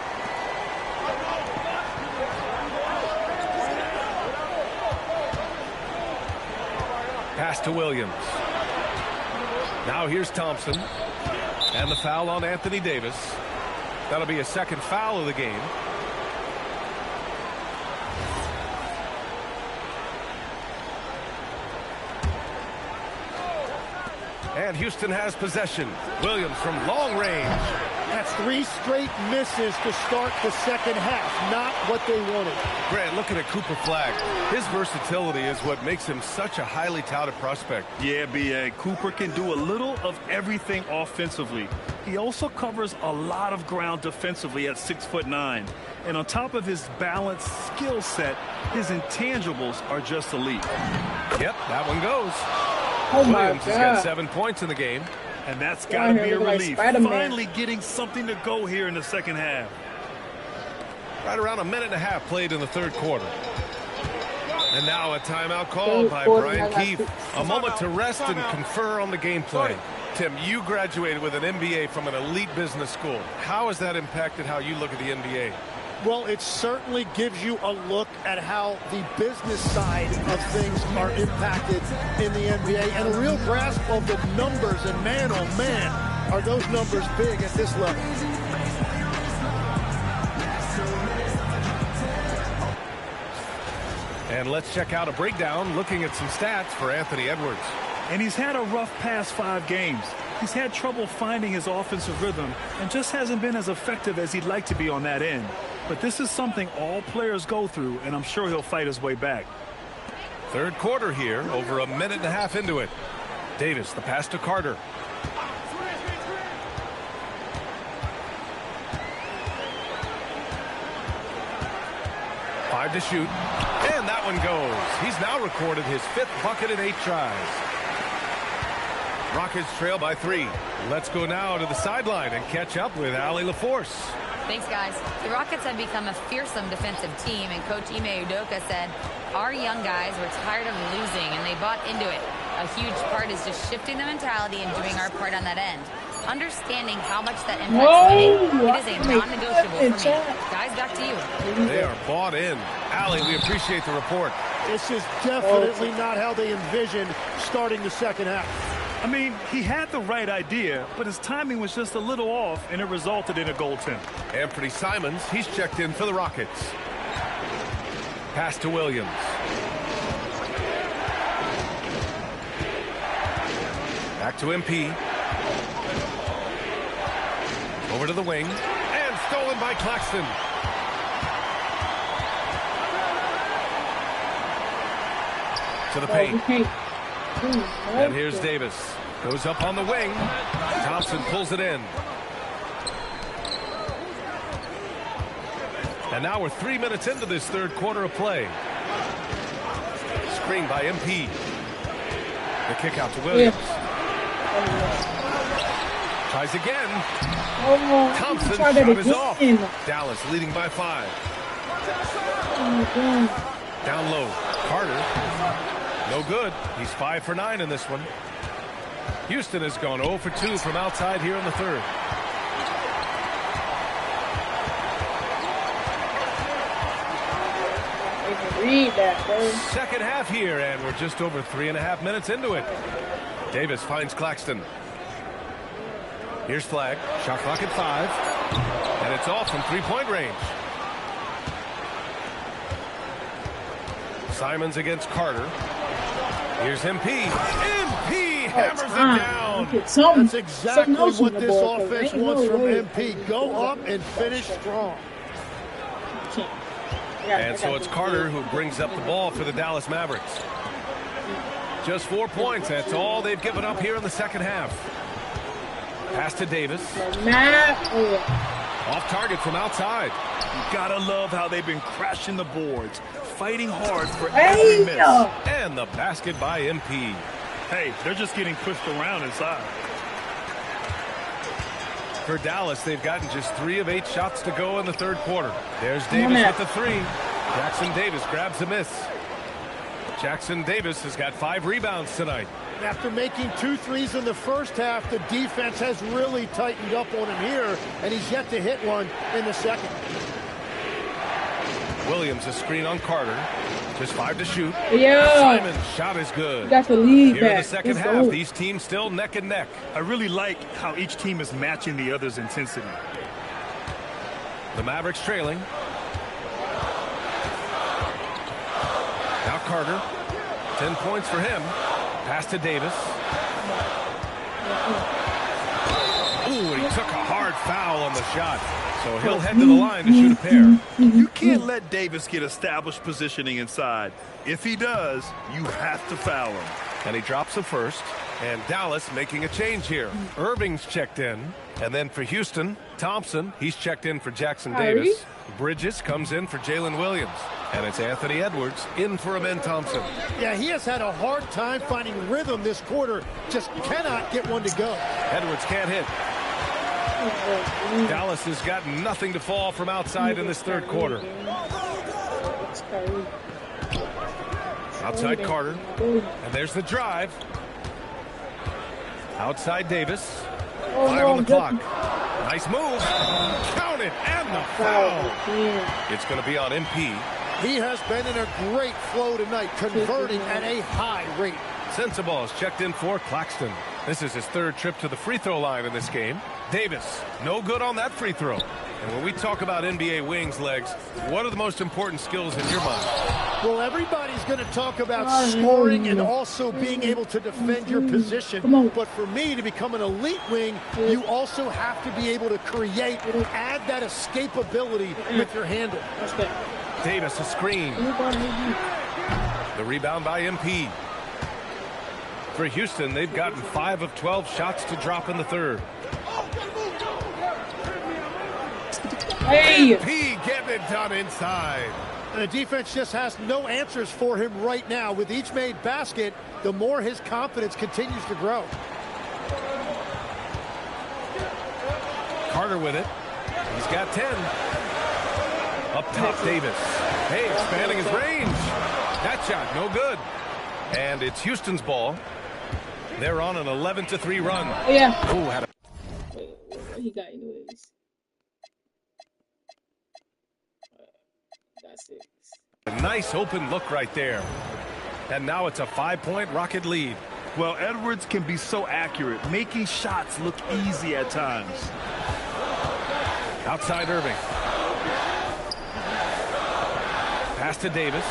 [SPEAKER 10] Pass to Williams. Now here's Thompson. And the foul on Anthony Davis. That'll be a second foul of the game. And Houston has possession. Williams from long range.
[SPEAKER 16] That's 3 straight misses to start the second half. Not what they wanted.
[SPEAKER 10] Grant, looking at Cooper Flagg, his versatility is what makes him such a highly touted prospect.
[SPEAKER 11] Yeah, B.A. Cooper can do a little of everything offensively. He also covers a lot of ground defensively at 6'9". And on top of his balanced skill set, his intangibles are just elite.
[SPEAKER 10] Yep, that one goes.
[SPEAKER 1] Williams
[SPEAKER 10] has got 7 points in the game.
[SPEAKER 11] And that's got to be a relief. Finally getting something to go here in the second half.
[SPEAKER 10] Right around a minute and a half played in the third quarter. And now a timeout called by Brian Keefe. A moment to rest and confer on the game play. Tim, you graduated with an MBA from an elite business school. How has that impacted how you look at the NBA?
[SPEAKER 16] Well, it certainly gives you a look at how the business side of things are impacted in the NBA and a real grasp of the numbers. And man, oh man, are those numbers big at this level.
[SPEAKER 10] And let's check out a breakdown looking at some stats for Anthony Edwards.
[SPEAKER 11] And he's had a rough past 5 games. He's had trouble finding his offensive rhythm and just hasn't been as effective as he'd like to be on that end. But this is something all players go through, and I'm sure he'll fight his way back.
[SPEAKER 10] Third quarter here, over a minute and a half into it. Davis, the pass to Carter. Five to shoot, and that one goes. He's now recorded his 5th bucket in 8 tries. Rockets trail by 3. Let's go now to the sideline and catch up with Allie LaForce.
[SPEAKER 6] Thanks, guys. The Rockets have become a fearsome defensive team, and Coach Ime Udoka said, our young guys were tired of losing, and they bought into it. A huge part is just shifting the mentality and doing our part on that end. Understanding how much that impacts winning, it is a non-negotiable for me. Guys, back to you.
[SPEAKER 10] They are bought in. Allie, we appreciate the report.
[SPEAKER 16] This is definitely not how they envisioned starting the second half.
[SPEAKER 11] I mean, he had the right idea, but his timing was just a little off, and it resulted in a goaltend.
[SPEAKER 10] Anthony Simons, he's checked in for the Rockets. Pass to Williams. Back to MP. Over to the wing. And stolen by Claxton. To the paint. And here's Davis. Goes up on the wing. Thompson pulls it in. And now we're 3 minutes into this third quarter of play. Screen by MP. The kick out to Williams. Tries again. Thompson shot is off. Dallas leading by 5. Down low. Carter. No good. He's 5 for 9 in this one. Houston has gone 0 for 2 from outside here in the third.
[SPEAKER 1] Read that, bro.
[SPEAKER 10] Second half here, and we're just over 3.5 minutes into it. Davis finds Claxton. Here's Flagg. Shot clock at 5. And it's off from 3-point range. Simons against Carter. Here's MP. MP hammers it down.
[SPEAKER 16] That's exactly what this offense wants from MP. Go up and finish strong.
[SPEAKER 10] And so it's Carter who brings up the ball for the Dallas Mavericks. Just 4 points. That's all they've given up here in the second half. Pass to Davis. Off target from outside.
[SPEAKER 11] You gotta love how they've been crashing the boards, fighting hard for every miss.
[SPEAKER 10] And the basket by MP.
[SPEAKER 11] Hey, they're just getting pushed around inside.
[SPEAKER 10] For Dallas, they've gotten just 3 of 8 shots to go in the third quarter. There's Davis with the 3. Jackson Davis grabs a miss. Jackson Davis has got 5 rebounds tonight.
[SPEAKER 16] After making 2 threes in the first half, the defense has really tightened up on him here, and he's yet to hit one in the second.
[SPEAKER 10] Williams a screen on Carter. Just 5 to shoot.
[SPEAKER 1] Yeah.
[SPEAKER 10] Simon's shot is good.
[SPEAKER 1] You got the lead
[SPEAKER 10] here
[SPEAKER 1] back.
[SPEAKER 10] In the second half, these teams still neck and neck.
[SPEAKER 11] I really like how each team is matching the other's intensity.
[SPEAKER 10] The Mavericks trailing. Now Carter. 10 points for him. Pass to Davis. Ooh, he took a hard foul on the shot. So he'll head to the line to shoot a pair.
[SPEAKER 11] You can't let Davis get established positioning inside. If he does, you have to foul him.
[SPEAKER 10] And he drops the first. And Dallas making a change here. Irving's checked in. And then for Houston, Thompson, he's checked in for Jackson Davis. Bridges comes in for Jalen Williams. And it's Anthony Edwards in for Amen Thompson.
[SPEAKER 16] Yeah, he has had a hard time finding rhythm this quarter. Just cannot get one to go.
[SPEAKER 10] Edwards can't hit. Dallas has got nothing to fall from outside in this third quarter. Outside Carter. And there's the drive. Outside Davis. 5 on the clock. Nice move. Count it. And the foul. It's going to be on MP.
[SPEAKER 16] He has been in a great flow tonight, converting at a high rate.
[SPEAKER 10] Sensabaugh is checked in for Claxton. This is his third trip to the free throw line in this game. Davis, no good on that free throw. And when we talk about NBA wings, Legs, what are the most important skills in your mind?
[SPEAKER 16] Well, everybody's going to talk about scoring and also being able to defend your position. But for me, to become an elite wing, you also have to be able to create, add that escapability with your handle.
[SPEAKER 10] Davis, a screen. The rebound by MP. For Houston, they've gotten 5 of 12 shots to drop in the third.
[SPEAKER 1] Hey!
[SPEAKER 10] MP getting it done inside.
[SPEAKER 16] The defense just has no answers for him right now. With each made basket, the more his confidence continues to grow.
[SPEAKER 10] Carter with it. He's got 10. Up top, Davis. Hey, expanding his range. That shot, no good. And it's Houston's ball. They're on an 11-3 run.
[SPEAKER 1] Yeah.
[SPEAKER 10] Ooh, had a...
[SPEAKER 1] Wait, what he got anyways? That's it.
[SPEAKER 10] A nice open look right there. And now it's a 5-point Rocket lead.
[SPEAKER 11] Well, Edwards can be so accurate, making shots look easy at times.
[SPEAKER 10] Outside Irving. Pass to Davis.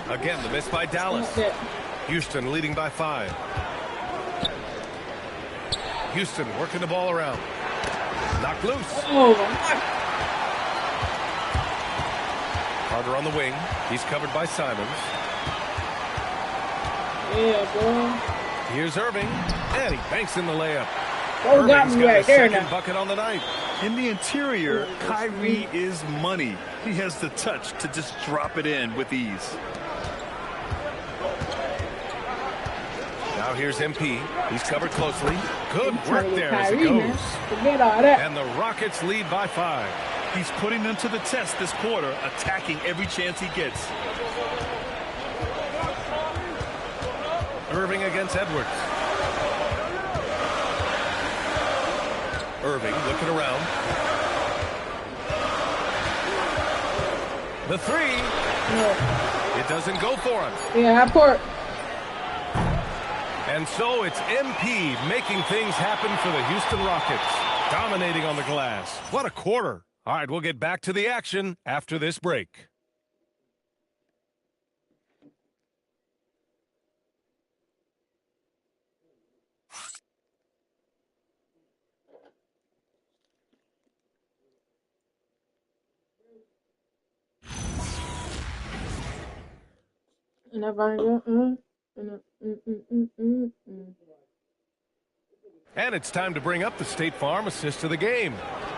[SPEAKER 10] Again, the miss by Dallas. Houston leading by 5. Houston working the ball around. Knocked loose. Carter on the wing. He's covered by Simons.
[SPEAKER 1] Yeah, boy.
[SPEAKER 10] Here's Irving. And he banks in the layup.
[SPEAKER 1] Oh, got me right there now.
[SPEAKER 10] Bucket on the night.
[SPEAKER 11] In the interior, Kyrie is money. He has the touch to just drop it in with ease.
[SPEAKER 10] Now here's MP. He's covered closely. Good work there as it goes.
[SPEAKER 1] Forget all that.
[SPEAKER 10] And the Rockets lead by 5.
[SPEAKER 11] He's putting them to the test this quarter, attacking every chance he gets.
[SPEAKER 10] Irving against Edwards. Irving looking around. The 3.
[SPEAKER 1] No.
[SPEAKER 10] It doesn't go for him.
[SPEAKER 1] Yeah, half court.
[SPEAKER 10] And so it's MP making things happen for the Houston Rockets. Dominating on the glass. What a quarter. All right, we'll get back to the action after this break. And it's time to bring up the State Farm assist to the game.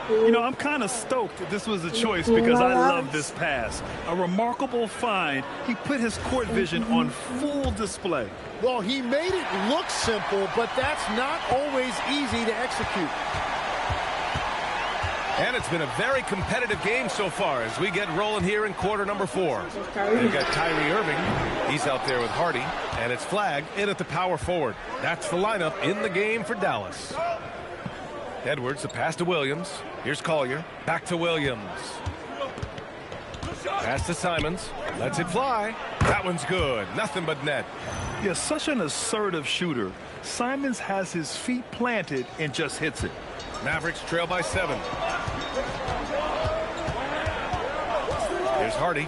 [SPEAKER 11] You know, I'm kind of stoked that this was a choice because I love this pass. A remarkable find. He put his court vision on full display.
[SPEAKER 16] Well, he made it look simple, but that's not always easy to execute.
[SPEAKER 10] And it's been a very competitive game so far as we get rolling here in quarter number 4. We've got Kyrie Irving. He's out there with Hardy. And it's Flagg in at the power forward. That's the lineup in the game for Dallas. Edwards, the pass to Williams. Here's Collier. Back to Williams. Pass to Simons. Lets it fly. That one's good. Nothing but net.
[SPEAKER 11] Yeah, such an assertive shooter. Simons has his feet planted and just hits it.
[SPEAKER 10] Mavericks trail by 7. Here's Hardy.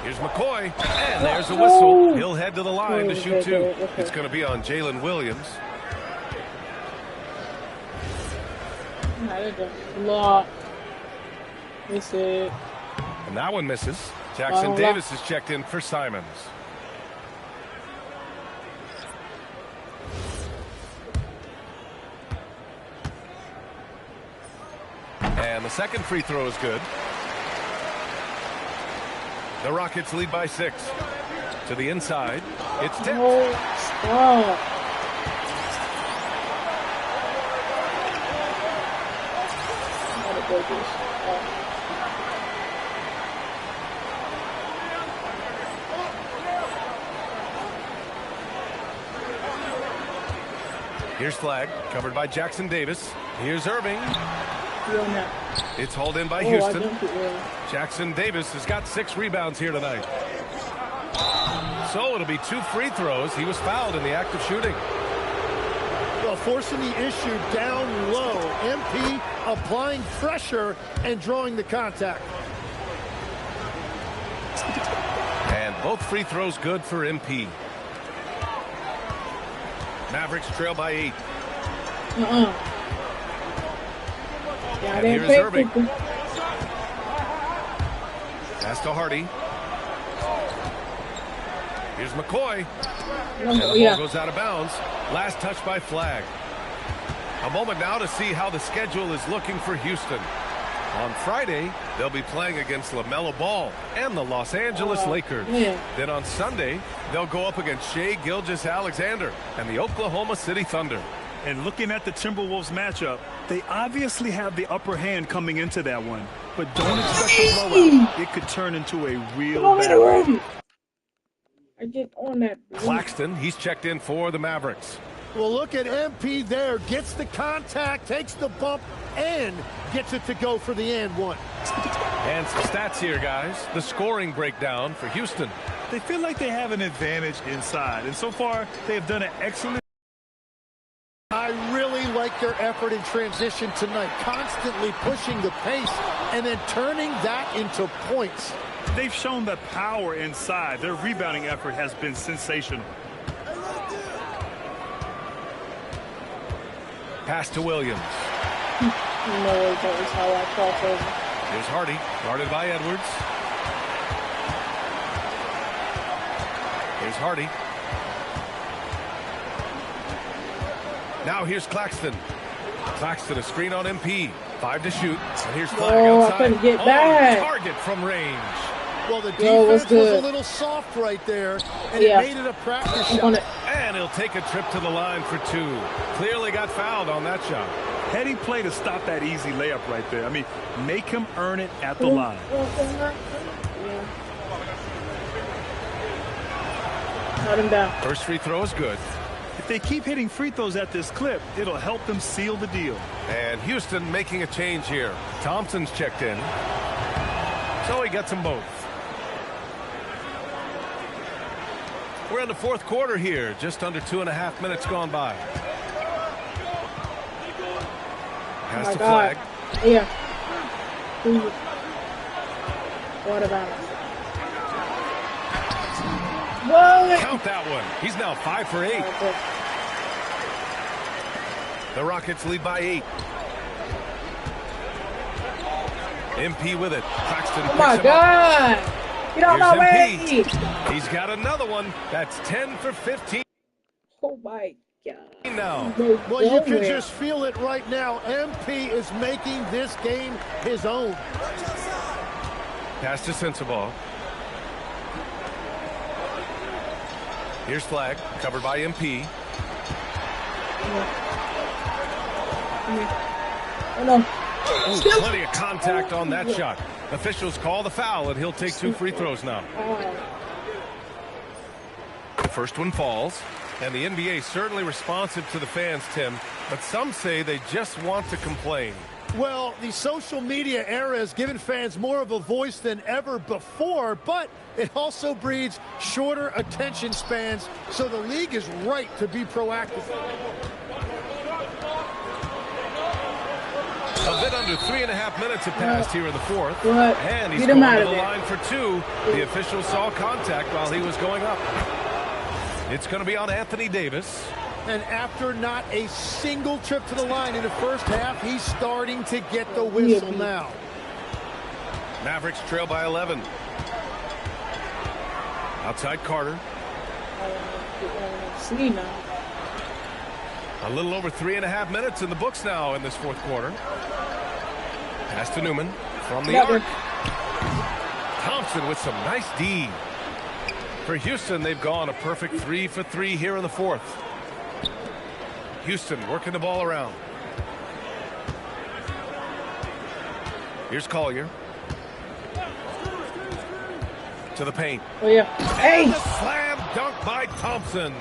[SPEAKER 10] Here's McCoy. And there's a whistle. He'll head to the line to shoot 2. It's going to be on Jalen Williams.
[SPEAKER 1] Miss it.
[SPEAKER 10] And that one misses. Jackson Davis is checked in for Simons. And the second free throw is good. The Rockets lead by 6. To the inside. It's tipped. Here's Flag, covered by Jackson Davis. Here's Irving. It's hauled in by Houston. Jackson Davis has got 6 rebounds here tonight. So it'll be 2 free throws. He was fouled in the act of shooting.
[SPEAKER 16] Well, forcing the issue down low. MP applying pressure and drawing the contact.
[SPEAKER 10] And both free throws good for MP. Mavericks trail by 8. And here's Irving. Pass to Hardy. Here's McCoy. And the ball goes out of bounds. Last touch by Flag. A moment now to see how the schedule is looking for Houston. On Friday, they'll be playing against LaMelo Ball and the Los Angeles Lakers. Then on Sunday, they'll go up against Shai Gilgeous-Alexander and the Oklahoma City Thunder.
[SPEAKER 11] And looking at the Timberwolves matchup, they obviously have the upper hand coming into that one. But don't expect a blowout. It could turn into a real battle.
[SPEAKER 1] I get on that.
[SPEAKER 10] Claxton, he's checked in for the Mavericks.
[SPEAKER 16] Well, look at MP there. Gets the contact, takes the bump, and gets it to go for the and one.
[SPEAKER 10] And some stats here, guys. The scoring breakdown for Houston.
[SPEAKER 11] They feel like they have an advantage inside. And so far, they have done an excellent.
[SPEAKER 16] I really like their effort in transition tonight. Constantly pushing the pace and then turning that into points.
[SPEAKER 11] They've shown the power inside. Their rebounding effort has been sensational.
[SPEAKER 10] Pass to Williams.
[SPEAKER 1] No, that was how I crossed over.
[SPEAKER 10] Here's Hardy, guarded by Edwards. Here's Hardy. Now here's Claxton. Claxton, a screen on MP. 5 to shoot. And here's Flag outside.
[SPEAKER 1] I couldn't get back.
[SPEAKER 10] Target from range.
[SPEAKER 16] Well, the defense was a little soft right there, and it made it a practice shot.
[SPEAKER 10] And he'll take a trip to the line for 2. Clearly got fouled on that shot.
[SPEAKER 11] Heady play to stop that easy layup right there. I mean, make him earn it at the line.
[SPEAKER 1] Cut him down.
[SPEAKER 10] First free throw is good.
[SPEAKER 11] If they keep hitting free throws at this clip, it'll help them seal the deal.
[SPEAKER 10] And Houston making a change here. Thompson's checked in. So he gets them both. We're in the fourth quarter here. Just under 2.5 minutes gone by. Pass to Flag.
[SPEAKER 1] Yeah. What about it? What?
[SPEAKER 10] Count that one. He's now 5 for 8. The Rockets lead by 8. MP with it. Claxton picks him up.
[SPEAKER 1] Get out my way.
[SPEAKER 10] He's got another one. That's 10 for 15.
[SPEAKER 1] Oh my God.
[SPEAKER 10] Now.
[SPEAKER 16] Well, you can just feel it right now. MP is making this game his own.
[SPEAKER 10] Pass to Sensabaugh. Here's Flag, covered by MP. Plenty of contact on that shot. Officials call the foul, and he'll take 2 free throws now. First one falls, and the NBA certainly responsive to the fans, Tim, but some say they just want to complain.
[SPEAKER 16] Well, the social media era has given fans more of a voice than ever before, but it also breeds shorter attention spans, so the league is right to be proactive.
[SPEAKER 10] A bit under 3.5 minutes have passed here in the fourth. And he's
[SPEAKER 1] going
[SPEAKER 10] to the line for 2. The official saw contact while he was going up. It's going to be on Anthony Davis.
[SPEAKER 16] And after not a single trip to the line in the first half, he's starting to get the whistle now.
[SPEAKER 10] Mavericks trail by 11. Outside Carter. A little over 3.5 minutes in the books now in this fourth quarter. Pass to Newman from the arc. Thompson with some nice D. For Houston, they've gone a perfect 3 for 3 here in the fourth. Houston working the ball around. Here's Collier. To the paint.
[SPEAKER 1] Hey!
[SPEAKER 10] The slam dunk by Thompson.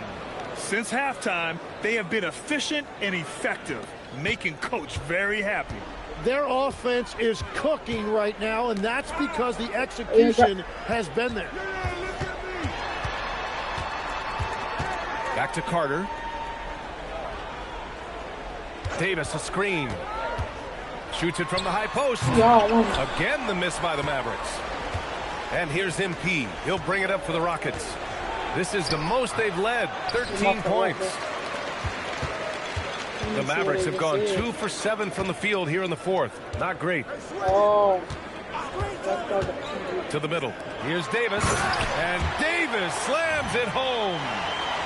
[SPEAKER 11] Since halftime, they have been efficient and effective, making Coach very happy.
[SPEAKER 16] Their offense is cooking right now, and that's because the execution has been there.
[SPEAKER 10] Back to Carter. Davis, a screen. Shoots it from the high post. Again, the miss by the Mavericks. And here's MP. He'll bring it up for the Rockets. This is the most they've led, 13 points. The Mavericks have gone 2 for 7 from the field here in the fourth. Not great. To the middle. Here's Davis. And Davis slams it home.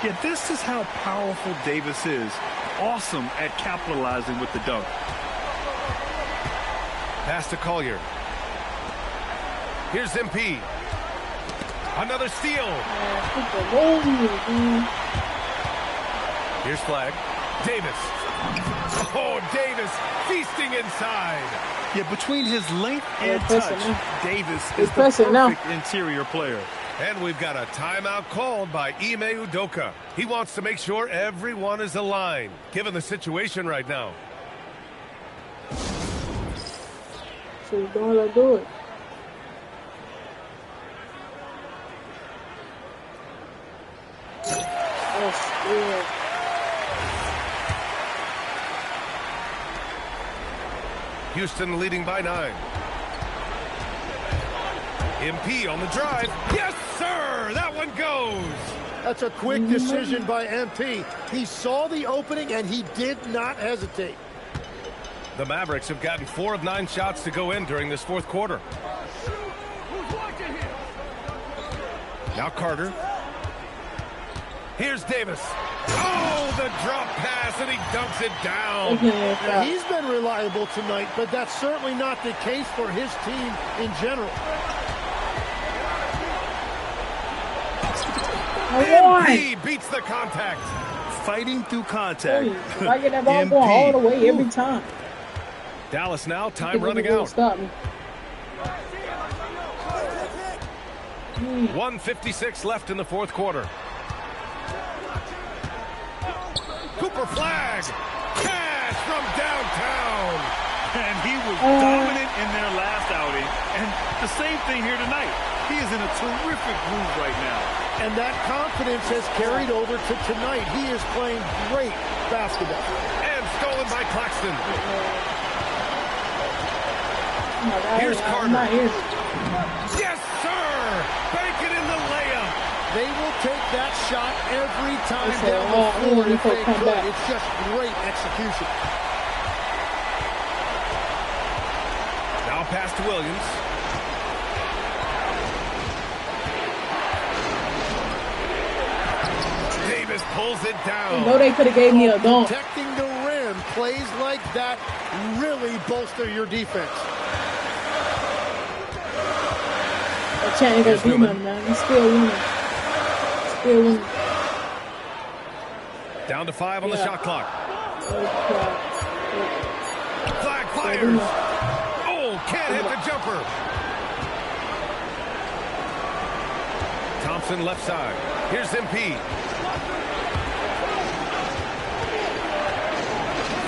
[SPEAKER 11] Yeah, this is how powerful Davis is. Awesome at capitalizing with the dunk.
[SPEAKER 10] Pass to Collier. Here's MP. Another steal. Here's Flag. Davis. Oh, Davis feasting inside.
[SPEAKER 11] Yeah, between his length and touch, Davis is the perfect interior player.
[SPEAKER 10] And we've got a timeout called by Ime Udoka. He wants to make sure everyone is aligned, given the situation right now.
[SPEAKER 1] So don't let do it.
[SPEAKER 10] Houston leading by 9. MP on the drive. Yes, sir! That one goes!
[SPEAKER 16] That's a quick decision by MP. He saw the opening, and he did not hesitate.
[SPEAKER 10] The Mavericks have gotten 4 of 9 shots to go in during this fourth quarter. Now Carter. Here's Davis. Oh, the drop pass, and he dumps it down.
[SPEAKER 16] Yeah, he's been reliable tonight, but that's certainly not the case for his team in general.
[SPEAKER 10] MP beats the contact.
[SPEAKER 11] Fighting through contact.
[SPEAKER 1] I get that ball going all the way every time.
[SPEAKER 10] Dallas now, time running out.
[SPEAKER 1] Stop me.
[SPEAKER 10] 1:56 left in the fourth quarter. Cooper Flag. Cash from downtown.
[SPEAKER 11] And he was dominant in their last outing. And the same thing here tonight. He is in a terrific groove right now.
[SPEAKER 16] And that confidence has carried over to tonight. He is playing great basketball.
[SPEAKER 10] And stolen by Claxton. Here's Carter. Yes, sir! Bank it in the layup.
[SPEAKER 16] They will take that shot every time down the floor if they could. It's just great execution.
[SPEAKER 10] Now pass to Williams. Davis pulls it down.
[SPEAKER 1] No, they could have gave me a dunk.
[SPEAKER 16] Protecting the rim, plays like that really bolster your defense.
[SPEAKER 1] That chant ain't gonna do nothing, man. He's still winning. Still winning.
[SPEAKER 10] Down to 5 on the shot clock. Flag fires. Oh, can't hit the jumper. Thompson left side. Here's MP.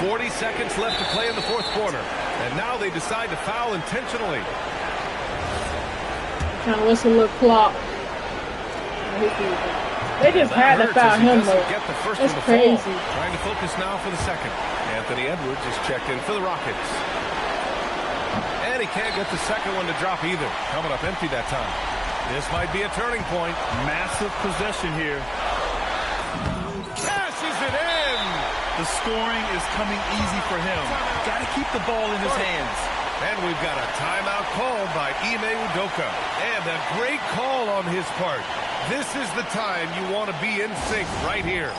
[SPEAKER 10] 40 seconds left to play in the fourth quarter. And now they decide to foul intentionally.
[SPEAKER 1] Kind of whistle a little clock. They just had to foul him, though. That's crazy.
[SPEAKER 10] Trying to focus now for the second. Anthony Edwards is checked in for the Rockets. And he can't get the second one to drop either. Coming up empty that time. This might be a turning point.
[SPEAKER 11] Massive possession here.
[SPEAKER 10] Cashes it in.
[SPEAKER 11] The scoring is coming easy for him. Got to keep the ball in his hands.
[SPEAKER 10] And we've got a timeout called by Ime Udoka. And a great call on his part. This is the time you want to be in sync right here.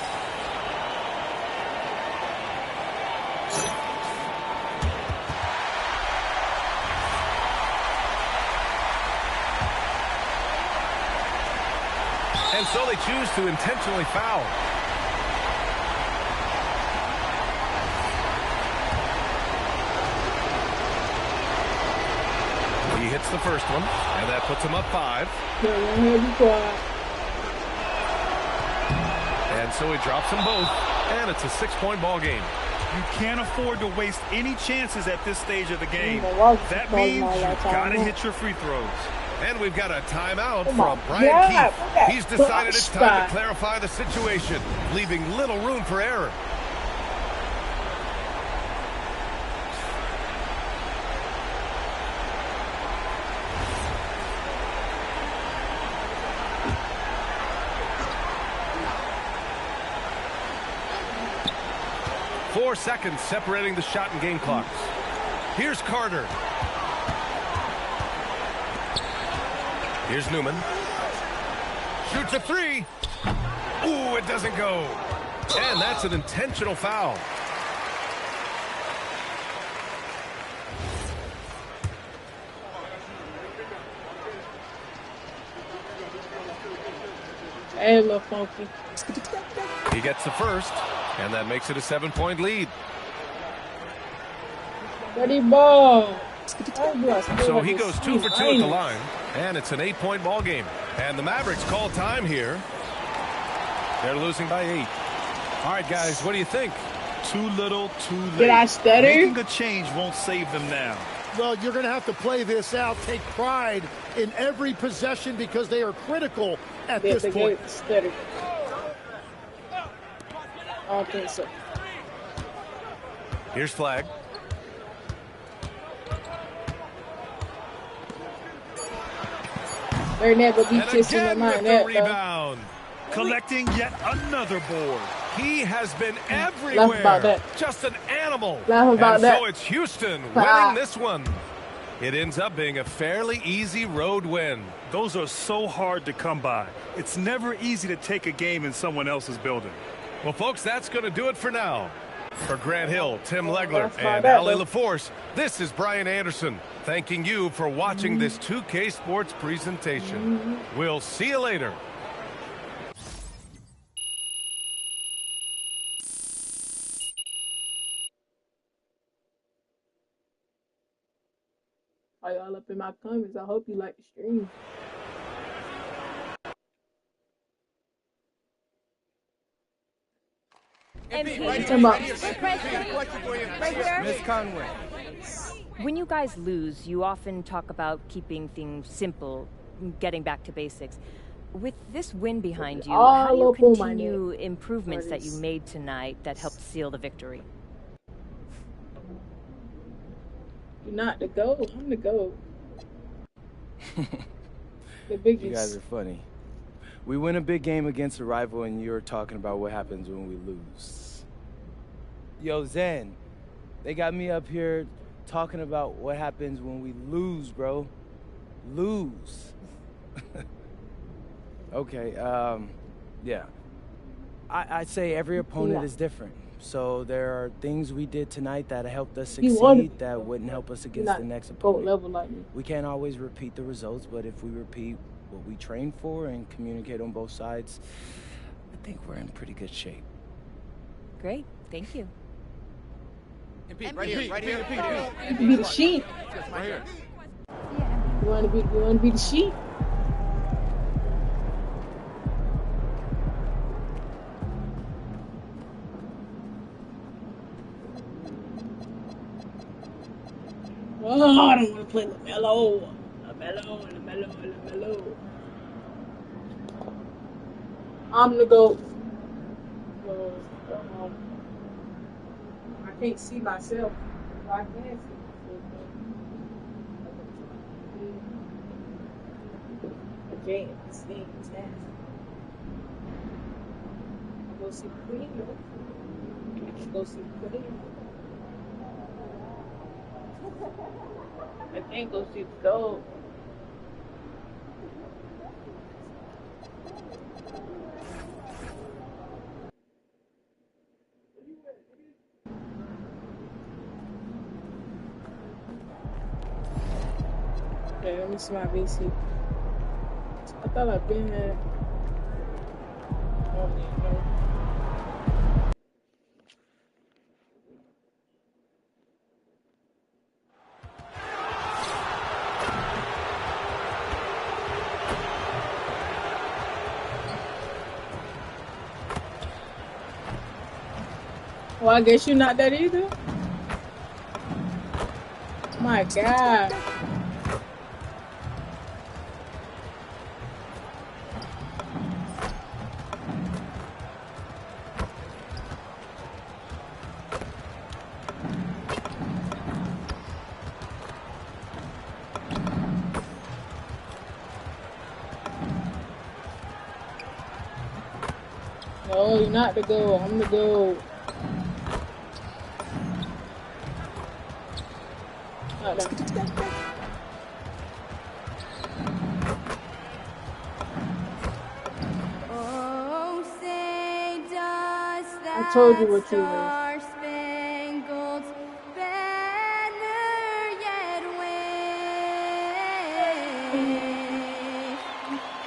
[SPEAKER 10] And so they choose to intentionally foul. He hits the first one, and that puts him up 5. And And so he drops them both, and it's a 6-point ball game.
[SPEAKER 11] You can't afford to waste any chances at this stage of the game. That means you've got to hit your free throws.
[SPEAKER 10] And we've got a timeout from Brian Keefe. He's decided it's time to clarify the situation, leaving little room for error. Four seconds separating the shot and game clocks. Here's Carter. Here's Newman. Shoots a three. Ooh, it doesn't go. And that's an intentional foul.
[SPEAKER 1] Hey, little funky.
[SPEAKER 10] He gets the first, and that makes it a 7-point lead.
[SPEAKER 1] Ready ball.
[SPEAKER 10] So he goes 2 for 2 at the line, and it's an 8-point ball game. And the Mavericks call time here. They're losing by 8. All right, guys, what do you think?
[SPEAKER 11] Too little, too late.
[SPEAKER 1] Did I stutter?
[SPEAKER 11] Making a change won't save them now.
[SPEAKER 16] Well, you're going to have to play this out. Take pride in every possession because they are critical at this point.
[SPEAKER 1] Stutter. I don't think so.
[SPEAKER 10] Here's Flag.
[SPEAKER 1] They're never be kissing the mind that
[SPEAKER 10] rebound.
[SPEAKER 11] Collecting yet another board.
[SPEAKER 10] He has been everywhere. Just an animal.
[SPEAKER 1] And
[SPEAKER 10] so it's Houston winning this one. It ends up being a fairly easy road win.
[SPEAKER 11] Those are so hard to come by. It's never easy to take a game in someone else's building.
[SPEAKER 10] Well, folks, that's going to do it for now. For Grant Hill, Tim Legler, and Ali LaForce, this is Brian Anderson, thanking you for watching this 2K Sports presentation. We'll see you later.
[SPEAKER 1] Are y'all up in my comments? I hope you like the stream.
[SPEAKER 17] Miss Conway. When you guys lose, you often talk about keeping things simple, getting back to basics. With this win behind you, how do you continue improvements that you made tonight that helped seal the victory?
[SPEAKER 1] You're not the GOAT. I'm the GOAT. The biggest.
[SPEAKER 14] You guys are funny. We win a big game against a rival, and you're talking about what happens when we lose. Yo, Zen, they got me up here talking about what happens when we lose, bro. Lose. Okay, yeah. I'd say every opponent is different. So there are things we did tonight that helped us succeed that wouldn't help us against the next opponent. We can't always repeat the results, but if we repeat what we train for and communicate on both sides, I think we're in pretty good shape.
[SPEAKER 17] Great, thank you.
[SPEAKER 8] Right here.
[SPEAKER 1] You can be the sheep.
[SPEAKER 8] Right here.
[SPEAKER 1] You want to be the sheep? Oh, I don't want to play LaMelo. LaMelo. I'm gonna go. I can't see myself. I can see myself. I can't see myself. Go see Queen. Go see Queen. I can't go see the gold. Okay, let me see my VC. I thought I'd been there. I don't even know. Well, I guess you're not that either. My God. No, you're not the goal. I'm the goal.
[SPEAKER 18] Oh, say does
[SPEAKER 1] I told you what you were.
[SPEAKER 18] Star-Spangled Banner yet wave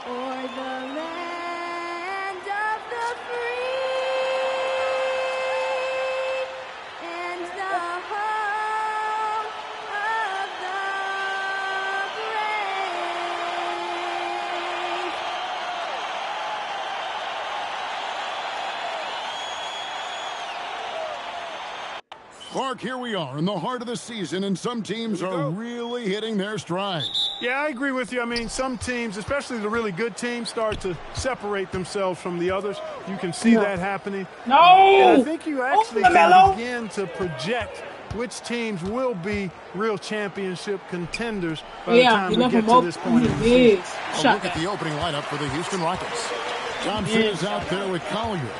[SPEAKER 18] o'er the land of the free and the home of the brave.
[SPEAKER 2] Clark, here we are in the heart of the season, and some teams are really hitting their stride.
[SPEAKER 5] Yeah, I agree with you. I mean, some teams, especially the really good teams, start to separate themselves from the others. You can see that happening.
[SPEAKER 1] No!
[SPEAKER 5] And I think you actually can begin to project which teams will be real championship contenders by the time we get to this point in the season.
[SPEAKER 2] A look at the opening lineup for the Houston Rockets. Thompson is out there with Collier.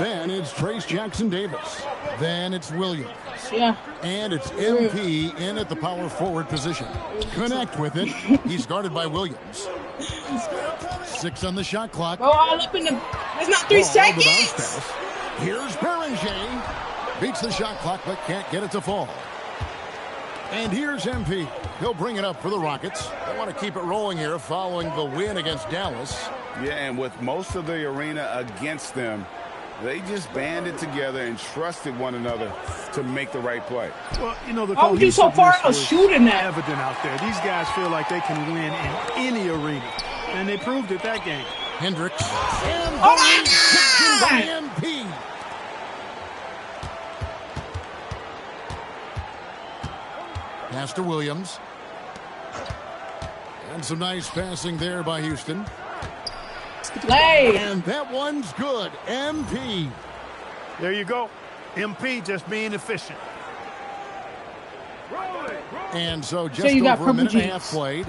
[SPEAKER 2] Then it's Trace Jackson-Davis. Then it's Williams.
[SPEAKER 1] Yeah.
[SPEAKER 2] And it's MP in at the power forward position. Connect with it. He's guarded by Williams. 6 on the shot clock.
[SPEAKER 1] Go all up in the... There's not 3 seconds.
[SPEAKER 2] Here's Beringer. Beats the shot clock, but can't get it to fall. And here's MP. He'll bring it up for the Rockets. They want to keep it rolling here following the win against Dallas.
[SPEAKER 3] Yeah, and with most of the arena against them, they just banded together and trusted one another to make the right play.
[SPEAKER 5] Well, you know, the
[SPEAKER 1] Why would you so far out shooting that?
[SPEAKER 5] Evident out there. These guys feel like they can win in any arena, and they proved it that game.
[SPEAKER 2] Hendricks. And
[SPEAKER 1] oh my God!
[SPEAKER 2] MP. Pass to Williams. And some nice passing there by Houston.
[SPEAKER 1] Play.
[SPEAKER 2] And that one's good. MP.
[SPEAKER 5] There you go. MP just being efficient.
[SPEAKER 2] And so just over a minute and a half played.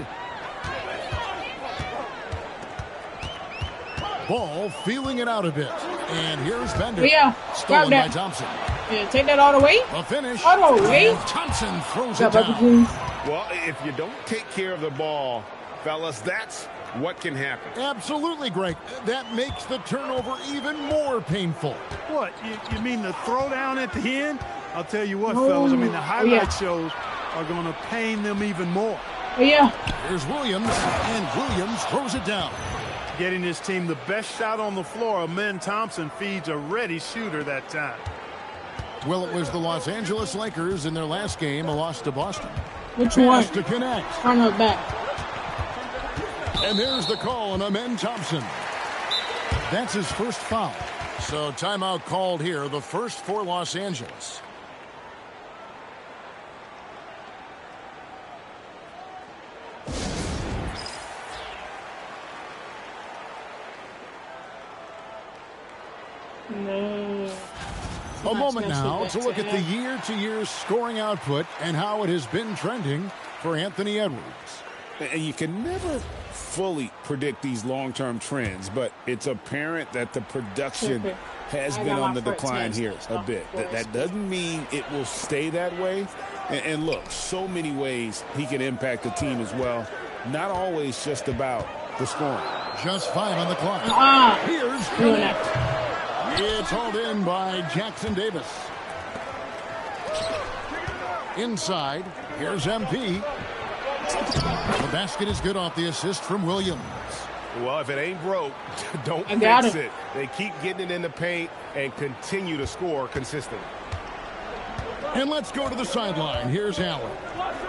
[SPEAKER 2] Ball feeling it out a bit. And here's Bender.
[SPEAKER 1] Yeah.
[SPEAKER 2] Stolen by Thompson.
[SPEAKER 1] Yeah, take that all the way.
[SPEAKER 2] A finish.
[SPEAKER 1] All the way.
[SPEAKER 2] Thompson throws it down.
[SPEAKER 3] Well, if you don't take care of the ball, fellas, that's what can happen.
[SPEAKER 2] Absolutely, Greg. That makes the turnover even more painful.
[SPEAKER 5] What? You mean the throwdown at the end? I'll tell you what, fellas. I mean, the highlight shows are going to pain them even more.
[SPEAKER 1] Yeah.
[SPEAKER 2] Here's Williams, and Williams throws it down.
[SPEAKER 5] Getting his team the best shot on the floor. Amen Thompson feeds a ready shooter that time.
[SPEAKER 2] Well, it was the Los Angeles Lakers in their last game, a loss to Boston.
[SPEAKER 1] Which one?
[SPEAKER 2] To connect.
[SPEAKER 1] I'm not back.
[SPEAKER 2] And there's the call on Amen Thompson. That's his first foul. So timeout called here, the first for Los Angeles.
[SPEAKER 1] No.
[SPEAKER 2] A moment now to look at the year-to-year scoring output and how it has been trending for Anthony Edwards.
[SPEAKER 3] And you can never fully predict these long-term trends, but it's apparent that the production has been on the decline here a bit. That doesn't mean it will stay that way. And look, so many ways he can impact the team as well. Not always just about the scoring.
[SPEAKER 2] Just 5 on the clock. Here's Connect. It's hauled in by Jackson-Davis. Inside, here's MP. The basket is good off the assist from Williams.
[SPEAKER 4] Well, if it ain't broke, don't fix it. They keep getting it in the paint and continue to score consistently.
[SPEAKER 2] And let's go to the sideline. Here's Allen.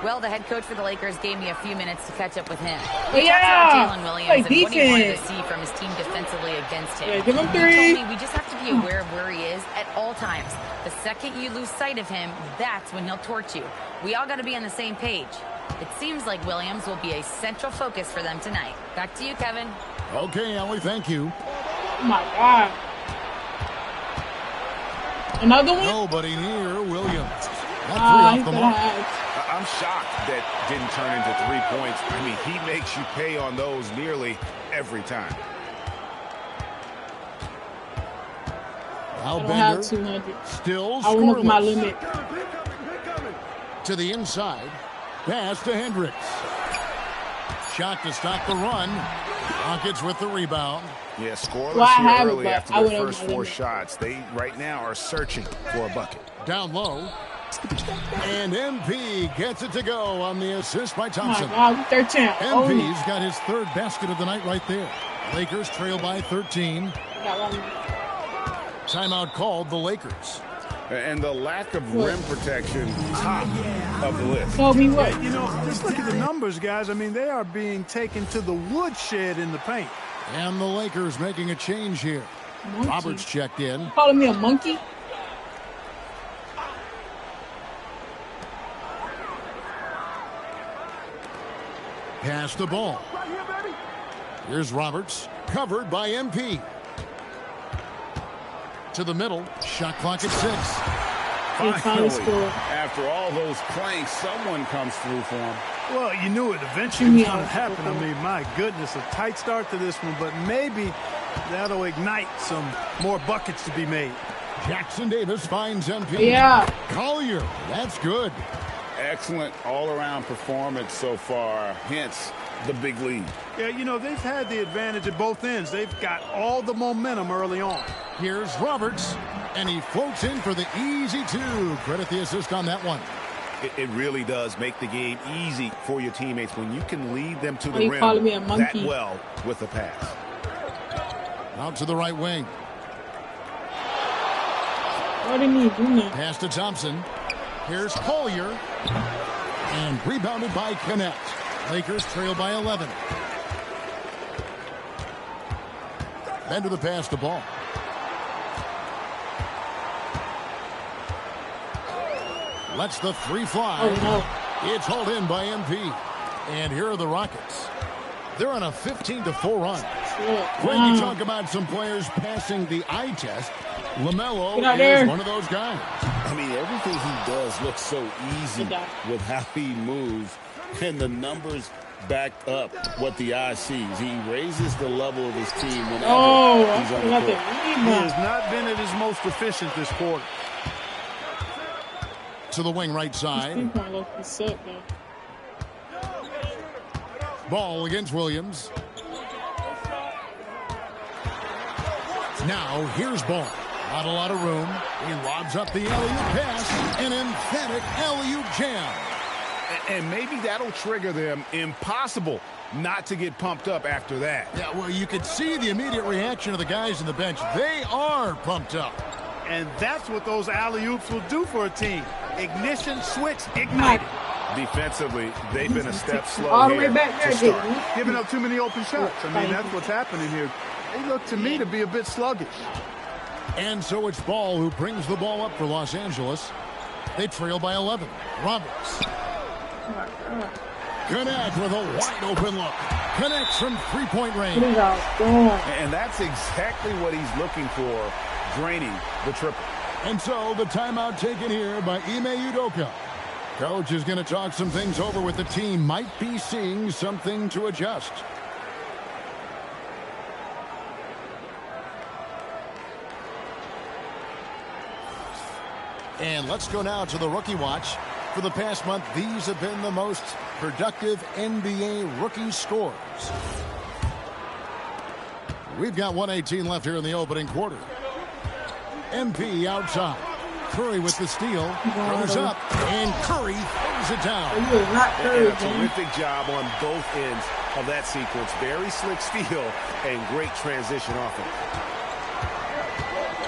[SPEAKER 6] Well, the head coach for the Lakers gave me a few minutes to catch up with him.
[SPEAKER 1] We
[SPEAKER 6] talked about
[SPEAKER 1] yeah.
[SPEAKER 6] Jalen Williams
[SPEAKER 1] Like
[SPEAKER 6] and what he wanted to
[SPEAKER 1] defense.
[SPEAKER 6] see from his team defensively against him.
[SPEAKER 1] Yeah, give him
[SPEAKER 6] He
[SPEAKER 1] 3.
[SPEAKER 6] told me we just have to be aware of where he is at all times. The second you lose sight of him, that's when he'll torch you. We all got to be on the same page. It seems like Williams will be a central focus for them tonight. Back to you, Kevin.
[SPEAKER 2] Okay, Ellie, thank you.
[SPEAKER 1] Oh my God. Another one?
[SPEAKER 2] Nobody near Williams. Got 3 off the mark.
[SPEAKER 3] I'm shocked that didn't turn into 3 points. I mean, he makes you pay on those nearly every time.
[SPEAKER 2] Al
[SPEAKER 1] I don't
[SPEAKER 2] Bender
[SPEAKER 1] have 200.
[SPEAKER 2] still
[SPEAKER 1] I went over my
[SPEAKER 2] scoreless.
[SPEAKER 1] limit.
[SPEAKER 2] To the inside. Pass to Hendricks. Shot to stop the run. Rockets with the rebound.
[SPEAKER 3] Yeah, scoreless
[SPEAKER 1] Well, I
[SPEAKER 3] here
[SPEAKER 1] have it,
[SPEAKER 3] early
[SPEAKER 1] but
[SPEAKER 3] after
[SPEAKER 1] I
[SPEAKER 3] their
[SPEAKER 1] went over
[SPEAKER 3] first
[SPEAKER 1] my
[SPEAKER 3] 4
[SPEAKER 1] limit.
[SPEAKER 3] shots. They right now are searching for a bucket.
[SPEAKER 2] Down low. And MP gets it to go on the assist by
[SPEAKER 1] Oh my
[SPEAKER 2] Thompson.
[SPEAKER 1] God, 13.
[SPEAKER 2] MP's got his 3rd basket of the night right there. Lakers trail by 13. Timeout called the Lakers.
[SPEAKER 3] And the lack of rim protection, top of the list.
[SPEAKER 1] Told me what?
[SPEAKER 5] Yeah, you know, just look at the numbers, guys. I mean, they are being taken to the woodshed in the paint.
[SPEAKER 2] And the Lakers making a change here.
[SPEAKER 1] Monkey.
[SPEAKER 2] Roberts checked in.
[SPEAKER 1] Calling me a monkey?
[SPEAKER 2] Pass the ball. Here's Roberts. Covered by MP. To the middle. Shot clock at 6.
[SPEAKER 3] Finally, after all those planks, someone comes through for him.
[SPEAKER 5] Well, you knew it eventually was going to happen. I mean, my goodness, a tight start to this one, but maybe that'll ignite some more buckets to be made.
[SPEAKER 2] Jackson Davis finds MP.
[SPEAKER 1] Yeah.
[SPEAKER 2] Collier. That's good.
[SPEAKER 3] Excellent all-around performance so far, hence the big lead.
[SPEAKER 5] Yeah, you know, they've had the advantage at both ends. They've got all the momentum early on.
[SPEAKER 2] Here's Roberts, and he floats in for the easy 2. Credit the assist on that one.
[SPEAKER 3] It really does make the game easy for your teammates when you can lead them to the
[SPEAKER 1] Why you
[SPEAKER 3] rim
[SPEAKER 1] calling me a
[SPEAKER 3] that
[SPEAKER 1] monkey?
[SPEAKER 3] well with a pass.
[SPEAKER 2] Out to the right wing.
[SPEAKER 1] What didn't he do now?
[SPEAKER 2] Pass to Thompson. Here's Collier. And rebounded by Connect. Lakers trail by 11. Bender the pass to ball. Lets the 3 fly.
[SPEAKER 1] Oh, no.
[SPEAKER 2] It's hauled in by MP. And here are the Rockets. They're on a 15-4 run. When you talk about some players passing the eye test, LaMelo is one of those guys.
[SPEAKER 3] I mean, everything he does looks so easy with how he moves, and the numbers back up what the eye sees. He raises the level of his team whenever he's on the court.
[SPEAKER 5] He has not been at his most efficient this quarter.
[SPEAKER 2] To the wing right side. Ball against Williams. Now here's Ball. Not a lot of room. He lobs up the alley-oop pass. An emphatic alley-oop jam.
[SPEAKER 3] And maybe that'll trigger them. Impossible not to get pumped up after that.
[SPEAKER 2] Yeah, well, you could see the immediate reaction of the guys on the bench. They are pumped up.
[SPEAKER 5] And that's what those alley-oops will do for a team. Ignition, switch, ignited.
[SPEAKER 3] Defensively, they've been a step slow
[SPEAKER 1] All the
[SPEAKER 3] here
[SPEAKER 1] way back
[SPEAKER 3] to
[SPEAKER 1] there,
[SPEAKER 3] start.
[SPEAKER 5] Giving up too many open shots. I mean, that's what's happening here. They look to me to be a bit sluggish.
[SPEAKER 2] And so it's Ball who brings the ball up for Los Angeles. They trail by 11. Roberts. Connect with a wide open look. Connects from 3-point range.
[SPEAKER 3] And that's exactly what he's looking for, draining the triple.
[SPEAKER 2] And so the timeout taken here by Ime Udoka. Coach is going to talk some things over with the team. Might be seeing something to adjust. And let's go now to the rookie watch. For the past month, these have been the most productive NBA rookie scores. We've got 1:18 left here in the opening quarter. MP outside. Curry with the steal. Goes up. And Curry throws it down.
[SPEAKER 3] A terrific job on both ends of that sequence. Very slick steal and great transition offense.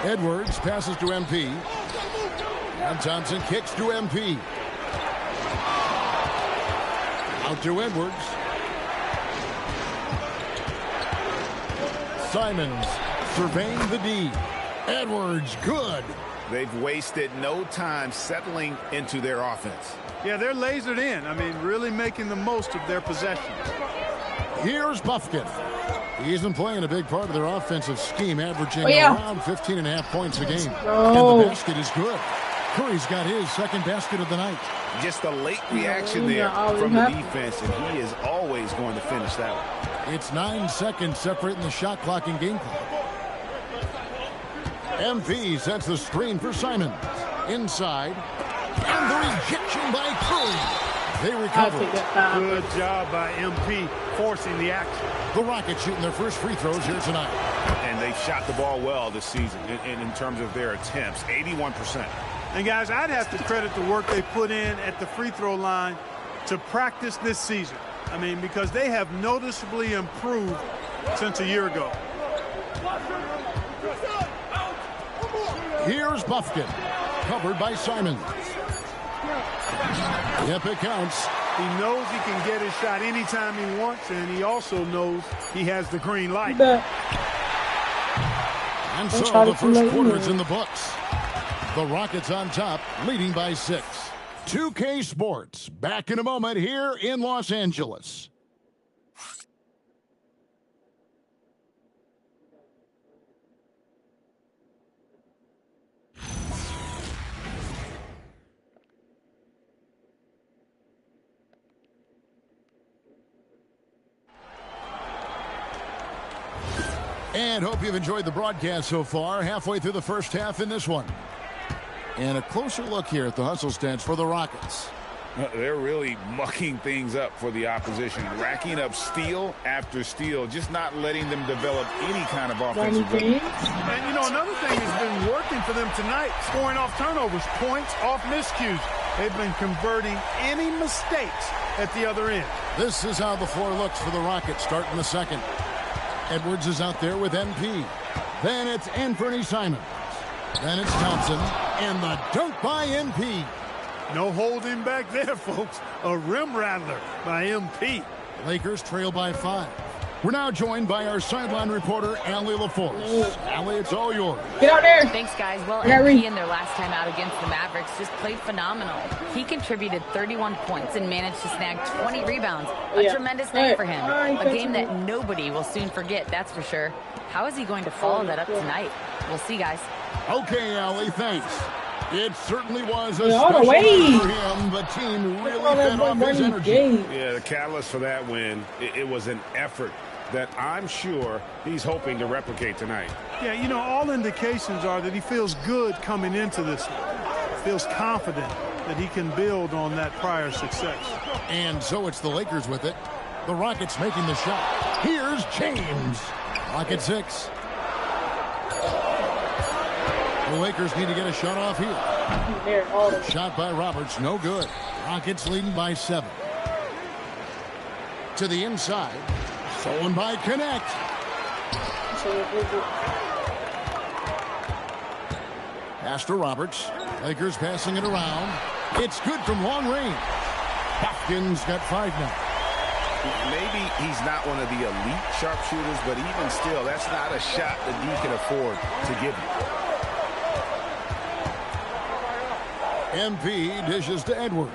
[SPEAKER 2] Edwards passes to MP. And Thompson kicks to MP. Out to Edwards. Simons surveying the D. Edwards, good.
[SPEAKER 3] They've wasted no time settling into their offense.
[SPEAKER 5] Yeah, they're lasered in. I mean, really making the most of their possessions.
[SPEAKER 2] Here's Bufkin. He's been playing a big part of their offensive scheme, averaging around 15.5 points a game. And the basket is good. Curry's got his second basket of the night.
[SPEAKER 3] Just a late reaction there from the defense, and he is always going to finish that one.
[SPEAKER 2] It's 9 seconds separating the shot clock and game clock. MP sets the screen for Simons. Inside. And the rejection by Curry. They recover.
[SPEAKER 5] Good job by MP forcing the action.
[SPEAKER 2] The Rockets shooting their first free throws here tonight.
[SPEAKER 3] And they've shot the ball well this season in terms of their attempts, 81%.
[SPEAKER 5] And, guys, I'd have to credit the work they put in at the free throw line to practice this season. I mean, because they have noticeably improved since a year ago.
[SPEAKER 2] Here's Bufkin, covered by Simons. Yep, it counts.
[SPEAKER 5] He knows he can get his shot anytime he wants, and he also knows he has the green light.
[SPEAKER 2] And so the first quarter is in the books. The Rockets on top, leading by 6. 2K Sports, back in a moment here in Los Angeles. And hope you've enjoyed the broadcast so far. Halfway through the first half in this one. And a closer look here at the hustle stats for the Rockets.
[SPEAKER 3] They're really mucking things up for the opposition, racking up steal after steal, just not letting them develop any kind of offensive rhythm.
[SPEAKER 5] And, you know, another thing has been working for them tonight, scoring off turnovers, points off miscues. They've been converting any mistakes at the other end.
[SPEAKER 2] This is how the floor looks for the Rockets starting the second. Edwards is out there with MP. Then it's Anthony Simons. Then it's Thompson. And the dunk by MP.
[SPEAKER 5] No holding back there, folks. A rim rattler by MP.
[SPEAKER 2] Lakers trail by 5. We're now joined by our sideline reporter, Allie LaForce. Allie, it's all yours.
[SPEAKER 1] Get out there.
[SPEAKER 6] Thanks, guys. Well, MP in their last time out against the Mavericks just played phenomenal. He contributed 31 points and managed to snag 20 rebounds. A tremendous night for him. A game that nobody will soon forget, that's for sure. How is he going to follow that up tonight? We'll see, guys.
[SPEAKER 2] Okay, Allie, thanks. It certainly was a special win for him. The team really fed off his energy.
[SPEAKER 3] Yeah, the catalyst for that win, it was an effort that I'm sure he's hoping to replicate tonight.
[SPEAKER 5] Yeah, you know, all indications are that he feels good coming into this one. Feels confident that he can build on that prior success.
[SPEAKER 2] And so it's the Lakers with it. The Rockets making the shot. Here's James. Rocket 6. The Lakers need to get a shot off here. Shot by Roberts, no good. Rockets leading by 7. To the inside. Stolen by Connect. Pass to Roberts. Lakers passing it around. It's good from long range. Bufkin's got 5 now.
[SPEAKER 3] Maybe he's not one of the elite sharpshooters, but even still, that's not a shot that he can afford to give him.
[SPEAKER 2] MP dishes to Edwards.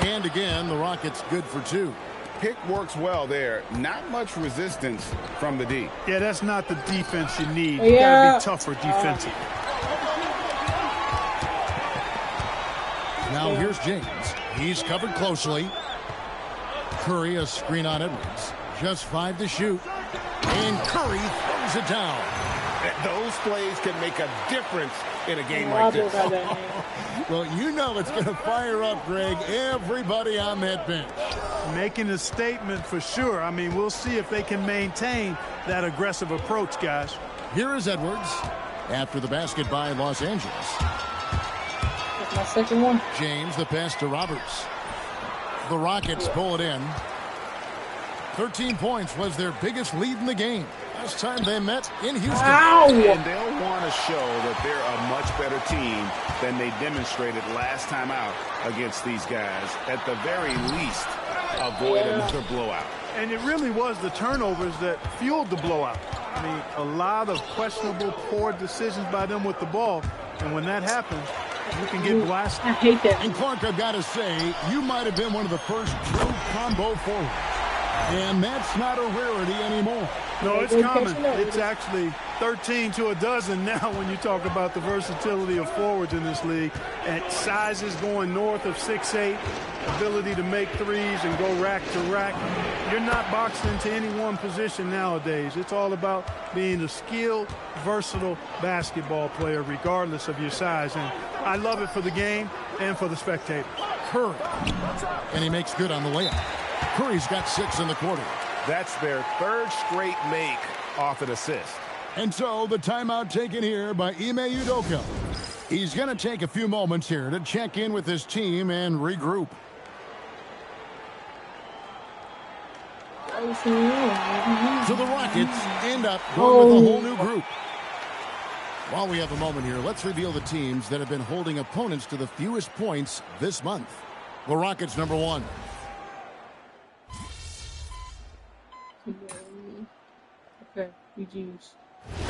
[SPEAKER 2] And again, the Rockets good for 2.
[SPEAKER 3] Pick works well there. Not much resistance from the D.
[SPEAKER 5] Yeah, that's not the defense you need. You gotta be tougher defensively.
[SPEAKER 2] Now here's James. He's covered closely. Curry a screen on Edwards. Just 5 to shoot. And Curry throws it down.
[SPEAKER 4] Those plays can make a difference in a game like this.
[SPEAKER 2] Well, you know it's going to fire up, Greg, everybody on that bench.
[SPEAKER 5] Making a statement for sure. I mean, we'll see if they can maintain that aggressive approach, guys.
[SPEAKER 2] Here is Edwards after the basket by Los Angeles.
[SPEAKER 1] That's my second one.
[SPEAKER 2] James, the pass to Roberts. The Rockets pull it in. 13 points was their biggest lead in the game. Last time they met in Houston.
[SPEAKER 3] Ow. And they'll want to show that they're a much better team than they demonstrated last time out against these guys. At the very least, avoid another blowout.
[SPEAKER 5] And it really was the turnovers that fueled the blowout. I mean, a lot of questionable, poor decisions by them with the ball. And when that happens, you can get blasted.
[SPEAKER 1] I hate that.
[SPEAKER 2] And Clark, I've got to say, you might have been one of the first true combo forwards. And that's not a rarity anymore.
[SPEAKER 5] No, it's common. It's actually 13 to a dozen now when you talk about the versatility of forwards in this league. At sizes going north of 6'8", ability to make threes and go rack to rack. You're not boxed into any one position nowadays. It's all about being a skilled, versatile basketball player regardless of your size. And I love it for the game and for the spectator.
[SPEAKER 2] Curry. And he makes good on the layup. Curry's got 6 in the quarter.
[SPEAKER 4] That's their third straight make off an assist.
[SPEAKER 2] And so the timeout taken here by Ime Udoka. He's going to take a few moments here to check in with his team and regroup. So the Rockets end up going with a whole new group. While we have a moment here, let's reveal the teams that have been holding opponents to the fewest points this month. The Rockets, number 1.
[SPEAKER 1] Okay, GG's.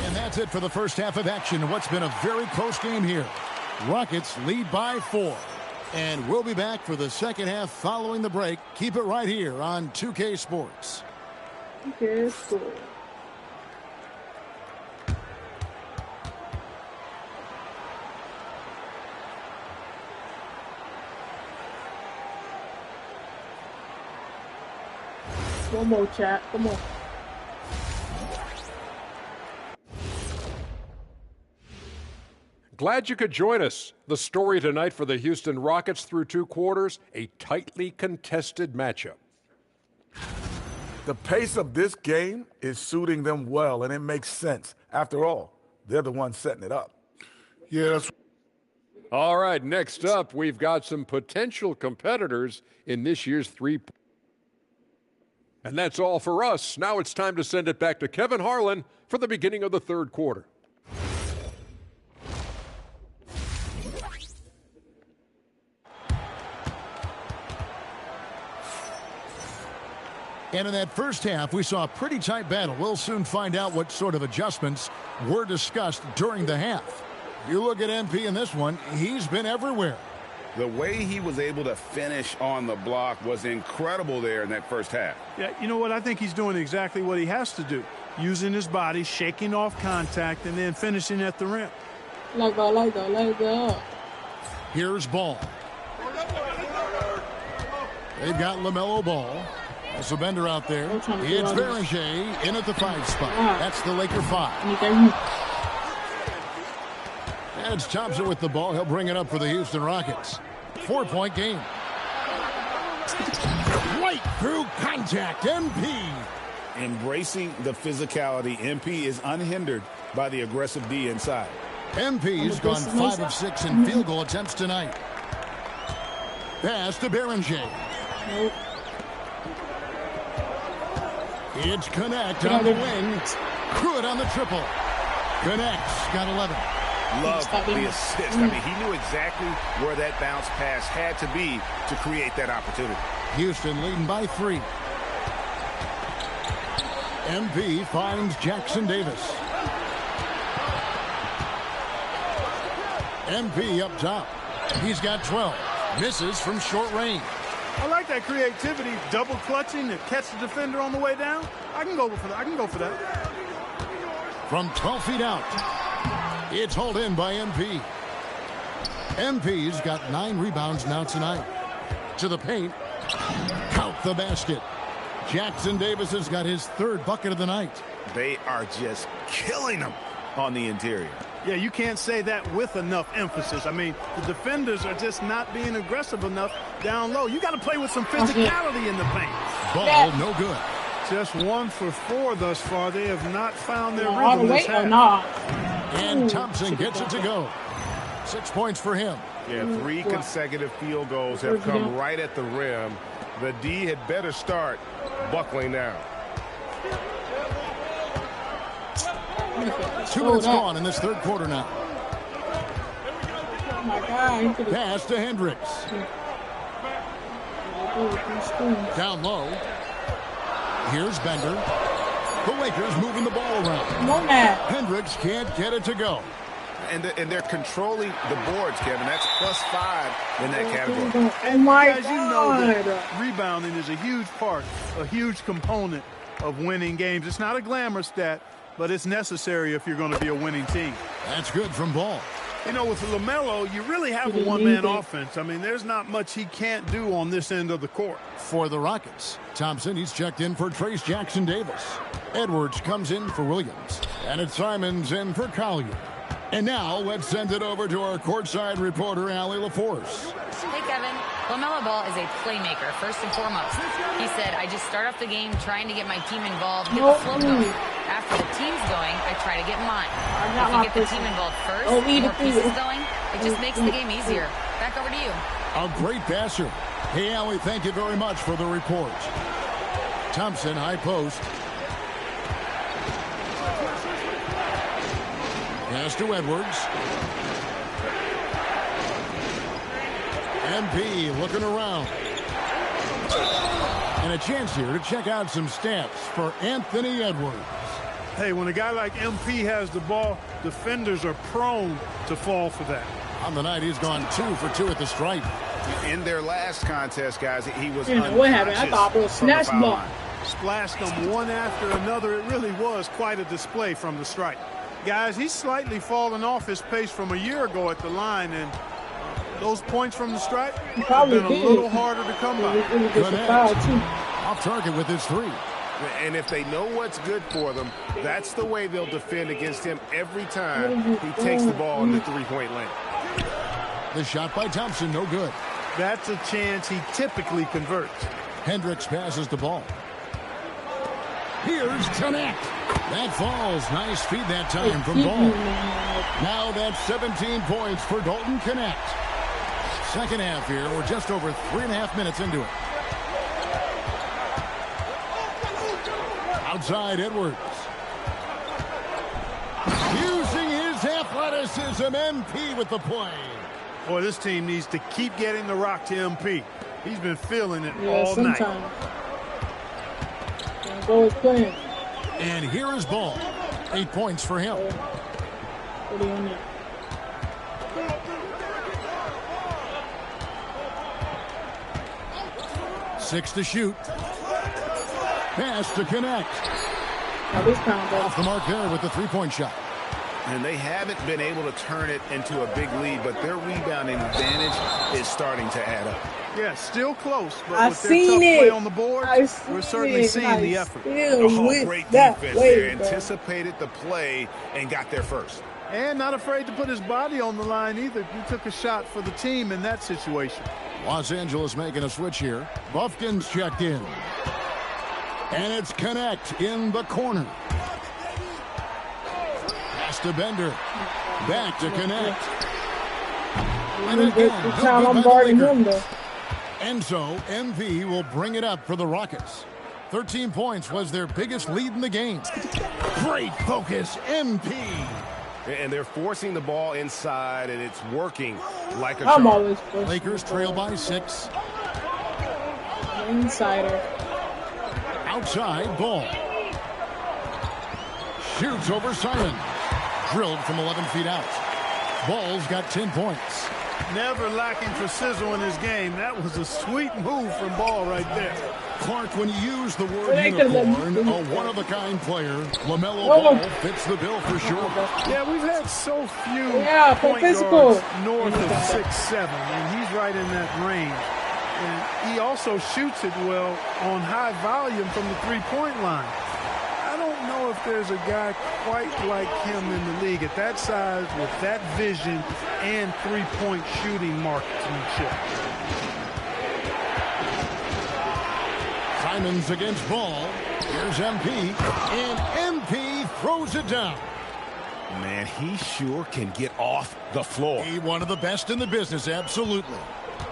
[SPEAKER 2] And that's it for the first half of action in what's been a very close game here. Rockets lead by 4. And we'll be back for the second half following the break. Keep it right here on 2K Sports.
[SPEAKER 1] 2K Sports. One more, chat. Come on.
[SPEAKER 7] Glad you could join us. The story tonight for the Houston Rockets through 2 quarters, a tightly contested matchup.
[SPEAKER 8] The pace of this game is suiting them well, and it makes sense. After all, they're the ones setting it up.
[SPEAKER 9] Yes.
[SPEAKER 7] All right, next up, we've got some potential competitors in this year's 3. And that's all for us. Now it's time to send it back to Kevin Harlan for the beginning of the 3rd quarter.
[SPEAKER 2] And in that first half, we saw a pretty tight battle. We'll soon find out what sort of adjustments were discussed during the half. You look at MP in this one, he's been everywhere.
[SPEAKER 3] The way he was able to finish on the block was incredible there in that first half.
[SPEAKER 5] Yeah, you know what? I think he's doing exactly what he has to do. Using his body, shaking off contact, and then finishing at the rim.
[SPEAKER 1] Let go.
[SPEAKER 2] Here's Ball. They've got LaMelo Ball. Also Bender out there. It's Beringer in at the 5 spot. That's the Laker 5. It's Thompson with the ball. He'll bring it up for the Houston Rockets. 4-point game. Right through contact. MP.
[SPEAKER 3] Embracing the physicality, MP is unhindered by the aggressive D inside.
[SPEAKER 2] MP's gone 5 of 6 in field goal attempts tonight. Pass to Beringer.
[SPEAKER 1] Nope.
[SPEAKER 2] It's Connect on the wing. Good on the triple. Connect's got 11.
[SPEAKER 3] Love the assist. I mean, he knew exactly where that bounce pass had to be to create that opportunity.
[SPEAKER 2] Houston leading by 3. MP finds Jackson Davis. MP up top. He's got 12. Misses from short range.
[SPEAKER 5] I like that creativity, double clutching to catch the defender on the way down. I can go for that.
[SPEAKER 2] From 12 feet out, it's hauled in by MP. MP's got 9 rebounds now tonight. To the paint, count the basket. Jackson Davis has got his 3rd bucket of the night.
[SPEAKER 3] They are just killing them on the interior.
[SPEAKER 5] Yeah, you can't say that with enough emphasis. I mean, the defenders are just not being aggressive enough down low. You got to play with some physicality in the paint.
[SPEAKER 2] Ball, no good.
[SPEAKER 5] Just 1 for 4 thus far. They have not found their rhythm this half.
[SPEAKER 2] And Thompson gets it to go. 6 points for him.
[SPEAKER 4] Yeah, 3 consecutive field goals have come right at the rim. The D had better start buckling down.
[SPEAKER 2] 2 minutes gone in this third quarter now.
[SPEAKER 1] Oh my God.
[SPEAKER 2] Pass to Hendricks. Down low. Here's Bender. The Lakers moving the ball around.
[SPEAKER 1] Come on now.
[SPEAKER 2] Hendricks can't get it to go.
[SPEAKER 3] And they're controlling the boards, Kevin. That's +5 in that category.
[SPEAKER 1] Oh my
[SPEAKER 5] Guys, you know
[SPEAKER 1] God.
[SPEAKER 5] that rebounding is a huge part, a huge component of winning games. It's not a glamour stat, but it's necessary if you're going to be a winning team.
[SPEAKER 2] That's good from Ball.
[SPEAKER 5] You know, with LaMelo, you really have a one-man offense. I mean, there's not much he can't do on this end of the court.
[SPEAKER 2] For the Rockets, Thompson, he's checked in for Trace Jackson-Davis. Edwards comes in for Williams. And it's Simons in for Collier. And now, let's send it over to our courtside reporter, Allie LaForce.
[SPEAKER 6] Hey, Kevin. LaMelo Ball is a playmaker, first and foremost. He said, I just start off the game trying to get my team involved, get the flow going. After the team's going, I try to get mine. If you get the team involved first, more pieces going, it just makes the game easier. Back over to you.
[SPEAKER 2] A great passer. Hey, Allie, thank you very much for the report. Thompson, high post. Pass to Edwards. MP looking around. And a chance here to check out some stats for Anthony Edwards.
[SPEAKER 5] Hey, when a guy like MP has the ball, defenders are prone to fall for that.
[SPEAKER 2] On the night, he's gone 2 for 2 at the stripe.
[SPEAKER 3] In their last contest, guys, he was
[SPEAKER 1] what happened? I thought it was snatch block.
[SPEAKER 5] Splashed them one after another. It really was quite a display from the stripe. Guys, he's slightly fallen off his pace from a year ago at the line, and those points from the stripe have been a little harder to come by.
[SPEAKER 2] Off target with his 3.
[SPEAKER 3] And if they know what's good for them, that's the way they'll defend against him every time he takes the ball in the three-point lane.
[SPEAKER 2] The shot by Thompson, no good.
[SPEAKER 5] That's a chance he typically converts.
[SPEAKER 2] Hendricks passes the ball. Here's Connect. That falls. Nice feed that time from Ball. Now that's 17 points for Dalton Connect. Second half here. We're just over 3.5 minutes into it. Outside Edwards. Using his athleticism, MP with the play.
[SPEAKER 5] Boy, this team needs to keep getting the rock to MP. He's been feeling it all night.
[SPEAKER 1] Go is playing.
[SPEAKER 2] And here is Ball. 8 points for him. 6 to shoot. Pass to Connect. Off the mark there with the three-point shot.
[SPEAKER 3] And they haven't been able to turn it into a big lead, but their rebounding advantage is starting to add up.
[SPEAKER 5] Yeah, still close, but with their tough play on the board, we're certainly seeing the effort.
[SPEAKER 3] Great defense there. Anticipated the play and got there first.
[SPEAKER 5] And not afraid to put his body on the line either. He took a shot for the team in that situation.
[SPEAKER 2] Los Angeles making a switch here. Buffkin's checked in. And it's Connect in the corner. Pass to Bender. Back to Connect. And again, and so MV will bring it up for the Rockets. 13 points was their biggest lead in the game. Great focus, MP.
[SPEAKER 3] And they're forcing the ball inside, and it's working like a charm.
[SPEAKER 2] Lakers trail by 6.
[SPEAKER 1] Insider.
[SPEAKER 2] Outside, Ball. Shoots over Simon. Drilled from 11 feet out. Ball's got 10 points.
[SPEAKER 5] Never lacking for sizzle in his game. That was a sweet move from Ball right there.
[SPEAKER 2] Clark, when you use the word unicorn, a one-of-a-kind player, LaMelo Ball fits the bill for sure.
[SPEAKER 5] Yeah, we've had so few point
[SPEAKER 1] physical
[SPEAKER 5] guards north of 6'7", and he's right in that range. And he also shoots it well on high volume from the three-point line. I don't know if there's a guy quite like him in the league at that size with that vision and three-point shooting marksmanship.
[SPEAKER 2] Simons against Ball. Here's MP. And MP throws it down.
[SPEAKER 3] Man, he sure can get off the floor.
[SPEAKER 2] He one of the best in the business, absolutely.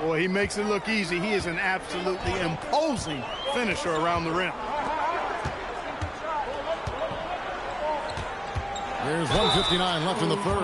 [SPEAKER 5] Boy, he makes it look easy. He is an absolutely imposing finisher around the rim.
[SPEAKER 2] There's 1:59 left in the third.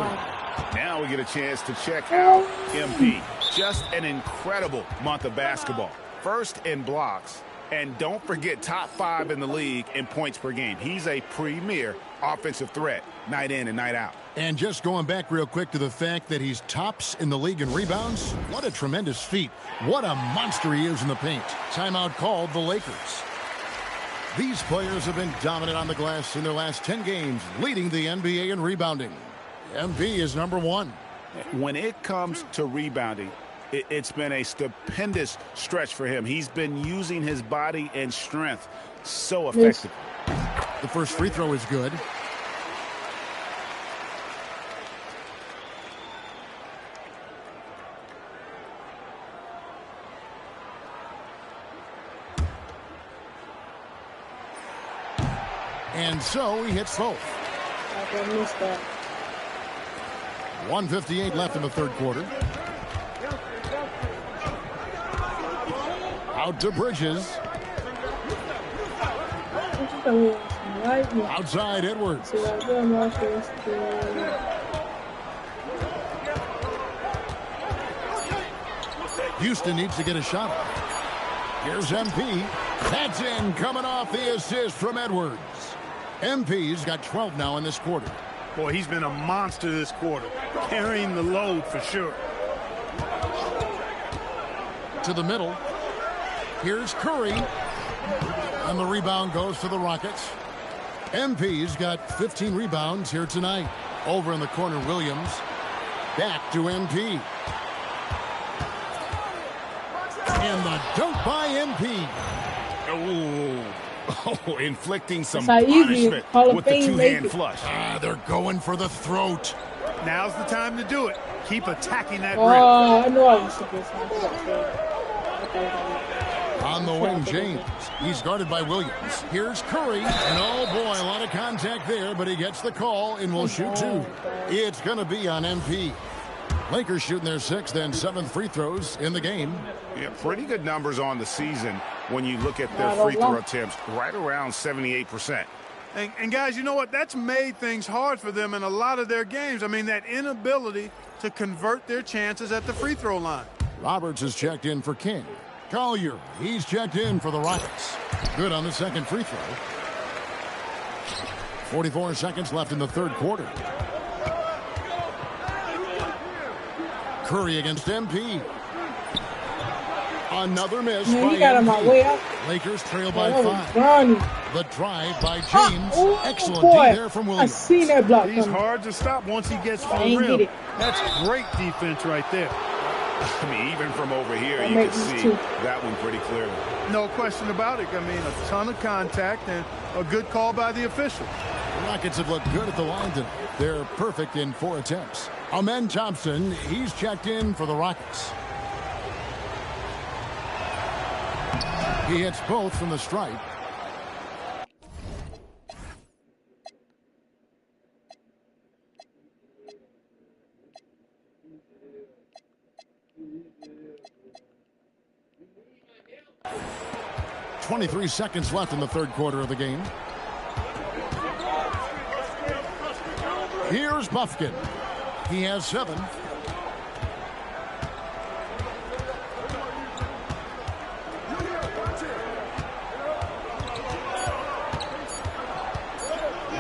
[SPEAKER 3] Now we get a chance to check out MP. Just an incredible month of basketball. First in blocks. And don't forget, top 5 in the league in points per game. He's a premier offensive threat, night in and night out.
[SPEAKER 2] And just going back real quick to the fact that he's tops in the league in rebounds, what a tremendous feat. What a monster he is in the paint. Timeout called the Lakers. These players have been dominant on the glass in their last 10 games, leading the NBA in rebounding. MP is number 1.
[SPEAKER 3] When it comes to rebounding, it's been a stupendous stretch for him. He's been using his body and strength so effectively.
[SPEAKER 2] The first free throw is good. And so he hits both.
[SPEAKER 1] I missed that.
[SPEAKER 2] 1:58 left in the third quarter. Out to Bridges. Outside Edwards. Houston needs to get a shot. Here's MP. That's in, coming off the assist from Edwards. MP's got 12 now in this quarter.
[SPEAKER 5] Boy, he's been a monster this quarter, carrying the load for sure.
[SPEAKER 2] To the middle. Here's Curry. And the rebound goes to the Rockets. MP's got 15 rebounds here tonight. Over in the corner, Williams. Back to MP. And the dunk by MP.
[SPEAKER 3] Oh, inflicting some punishment with the two-hand flush.
[SPEAKER 2] They're going for the throat.
[SPEAKER 5] Now's the time to do it. Keep attacking that rim.
[SPEAKER 1] I know I was supposed to.
[SPEAKER 2] On the wing, James. He's guarded by Williams. Here's Curry. And oh boy, a lot of contact there, but he gets the call and will shoot 2. It's going to be on MP. Lakers shooting their 6th and 7th free throws in the game.
[SPEAKER 3] Yeah, pretty good numbers on the season when you look at their free throw attempts, right around 78%.
[SPEAKER 5] And guys, you know what? That's made things hard for them in a lot of their games. I mean, that inability to convert their chances at the free throw line.
[SPEAKER 2] Roberts is checked in for King. Collier, he's checked in for the Rockets. Good on the second free throw. 44 seconds left in the third quarter. Curry against MP. Another miss by
[SPEAKER 1] he got
[SPEAKER 2] MP.
[SPEAKER 1] on my way out.
[SPEAKER 2] Lakers trail by 5. The drive by James. Excellent D there from Williams.
[SPEAKER 1] I seen that block.
[SPEAKER 5] He's hard to stop once he gets to the rim. That's great defense right there.
[SPEAKER 3] I mean, even from over here, you can see that one pretty clearly.
[SPEAKER 5] No question about it. I mean, a ton of contact and a good call by the official.
[SPEAKER 2] The Rockets have looked good at the line tonight. They're perfect in 4 attempts. Amen Thompson, he's checked in for the Rockets. He hits both from the stripe. .23 seconds left in the third quarter of the game. Here's Buffkin. He has 7.